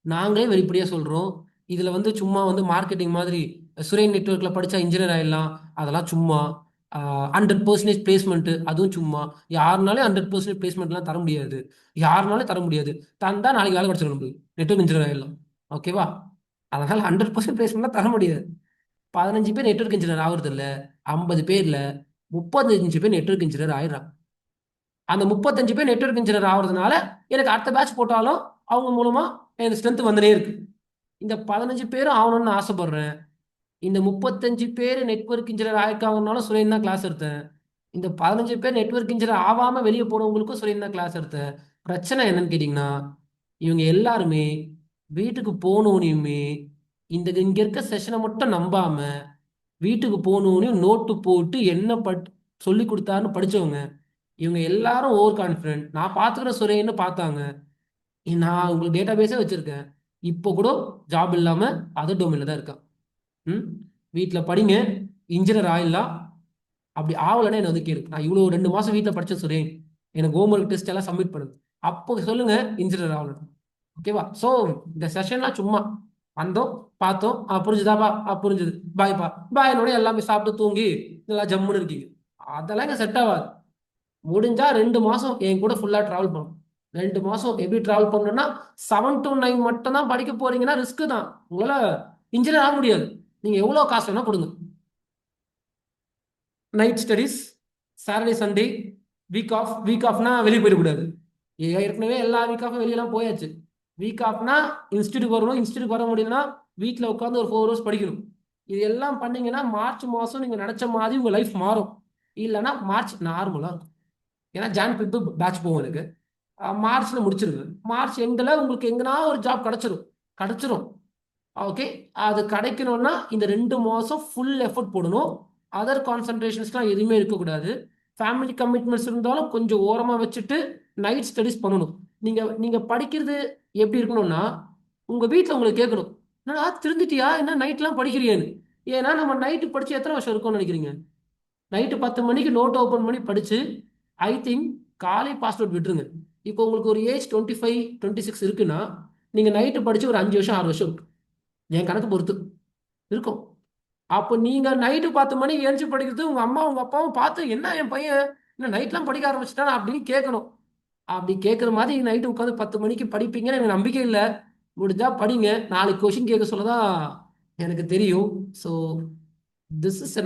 நாங்களே வெளிப்படையா சொல்றோம். இதுல வந்து சும்மா வந்து மார்க்கெட்டிங் மாதிரி சுரேன் நெட்வொர்க்ல படிச்சா இன்ஜினியர் ஆயிடலாம், அதெல்லாம் சும்மா. 100% பிளேஸ்மெண்ட், அதுவும் சும்மா. யாருனாலே 100% பிளேஸ்மெண்ட்லாம் தர முடியாது. யாருனாலும் தர முடியாது. தந்தா நாளைக்கு வேலை கிடைச்சிடும் நம்மளுக்கு, நெட்வொர்க் இன்ஜினியர் ஆயிடலாம். ஓகேவா? அதனால 100% பிளேஸ்மெண்ட்லாம் தர முடியாது. 15 பேர் நெட்வொர்க் இன்ஜினியர் ஆகுறது இல்ல, 50 பேர்ல 35 பேர் நெட்வொர்க் இன்ஜினியர் ஆயிடுறாங்க. அந்த 35 பேர் நெட்வொர்க் இன்ஜினியர் ஆகுறதுனால எனக்கு அடுத்த பேட்ச் போட்டாலும் அவங்க மூலமா எனக்கு ஸ்ட்ரென்த் வந்துனே இருக்கு. இந்த 15 பேரும் ஆகணும்னு ஆசைப்படுறேன். இந்த 35 பேர் நெட்வொர்க் இன்ஜினியர் ஆயிருக்காங்கனாலும் சுரேன் தான் கிளாஸ் எடுத்தேன். இந்த 15 பேர் நெட்வொர்க் இன்ஜினியர் ஆகாம வெளியே போனவங்களுக்கும் சுரேன் தான் கிளாஸ் எடுத்தேன். பிரச்சனை என்னன்னு கேட்டீங்கன்னா, இவங்க எல்லாருமே வீட்டுக்கு போகணும்னுமே இங்க இருக்க செஷனை மட்டும் நம்பாம வீட்டுக்கு போகணும்னு நோட்டு போட்டு என்ன சொல்லி கொடுத்தாருன்னு படிச்சவங்க. இவங்க எல்லாரும் ஓவர் கான்ஃபிடென்ட். நான் பார்த்துக்கிற சுரேன்னு பார்த்தாங்க. நான் உங்களுக்கு டேட்டா பேஸே வச்சிருக்கேன். இப்போ கூட ஜாப் இல்லாம அதர் டொமைன்ல தான் இருக்கேன். வீட்டில் படிங்க, இன்ஜினியர் ஆயிடலாம். அப்படி ஆகலைன்னா என்ன வந்து கேளு. நான் இவ்வளோ 2 மாசம் வீட்டில் படிச்ச சுரேன், எனக்கு ஹோம்ஒர்க் டெஸ்ட் எல்லாம் சப்மிட் பண்ணுது. அப்போ சொல்லுங்க இன்ஜினியர் ஆகணும். ஓகேவா? ஸோ இந்த செஷன்லாம் சும்மா வந்தோம், பார்த்தோம், புரிஞ்சுதாப்பா, புரிஞ்சுது, பாய்ப்பா, பாயினோட எல்லாமே சாப்பிட்டு தூங்கி நல்லா ஜம்முன்னு இருக்கீங்க. அதெல்லாம் இங்கே செட் ஆகாது. முடிஞ்சா 2 மாசம் என் கூட ஃபுல்லா டிராவல் பண்ணணும். 2 மாசம் எப்படி டிராவல் பண்ணணும்னா 7 to 9 மட்டும் தான் படிக்க போறீங்கன்னா ரிஸ்க் தான். உங்களால இன்ஜினியர் ஆக முடியாது. நீங்க எவ்வளவு காசு வேணா கொடுங்க. Night studies, Saturday Sunday, week ஆஃப்னா வெளியே போயிடக்கூடாது. ஏற்கனவே எல்லா வீக் ஆஃபும் வெளியெல்லாம் போயாச்சு. வீக் ஆஃப்னா இன்ஸ்டியூட் வரணும். இன்ஸ்டியூட் வர முடியும்னா வீட்டில் உட்காந்து ஒரு 4 hours படிக்கணும். இது எல்லாம் பண்ணீங்கன்னா மார்ச் மாசம் நீங்க நினைச்ச மாதிரி உங்க லைஃப் மாறும். இல்லைன்னா மார்ச் நார்மலா இருக்கும். ஏன்னா ஜான் 5 பேட்ச் போகும் எனக்கு. மார்ச்ல முடிச்சிருவேன். மார்ச் எண்டில் உங்களுக்கு எங்கன்னா ஒரு ஜாப் கிடைச்சிரும். ஓகே, அது கிடைக்கணும்னா இந்த 2 மாசம் ஃபுல் எஃபர்ட் போடணும். அதர் கான்சன்ட்ரேஷன்ஸ்லாம் எதுவுமே இருக்கக்கூடாது. ஃபேமிலி கமிட்மெண்ட்ஸ் இருந்தாலும் கொஞ்சம் ஓரமாக வச்சுட்டு நைட் ஸ்டடிஸ் பண்ணணும். நீங்க படிக்கிறது எப்படி இருக்கணும்னா, உங்க வீட்டில் உங்களுக்கு கேட்கணும், என்னடா திருந்துட்டியா, என்ன நைட்லாம் படிக்கிறியான்னு. ஏன்னா நம்ம நைட்டு படிச்சு எத்தனை வருஷம் இருக்கும்னு நினைக்கிறீங்க? நைட்டு 10 மணிக்கு நோட் ஓப்பன் பண்ணி படிச்சு ஐ திங்க் காலை பாஸ் அவுட் விட்டுருங்க. இப்போ உங்களுக்கு ஒரு ஏஜ் 25, 26 இருக்குன்னா நீங்க நைட்டு படிச்சு ஒரு 5 வருஷம் 6 வருஷம் இருக்கும். என் கணக்கு பொறுத்து இருக்கும். அப்போ நீங்க நைட்டு 10 மணிக்கு எழுந்து படிக்கிறது உங்க அம்மா உங்க அப்பாவும் பார்த்து, என்ன என் பையன் என்ன நைட்லாம் படிக்க ஆரம்பிச்சிட்டான் அப்படின்னு கேட்கணும். அப்படி கேட்குற மாதிரி நைட்டு உட்காந்து 10 மணிக்கு படிப்பீங்கன்னு எனக்கு நம்பிக்கை இல்லை. முடிஞ்சா படிங்க. நாளைக்கு கொஷின் கேட்க சொல்லதான் எனக்கு தெரியும். So this is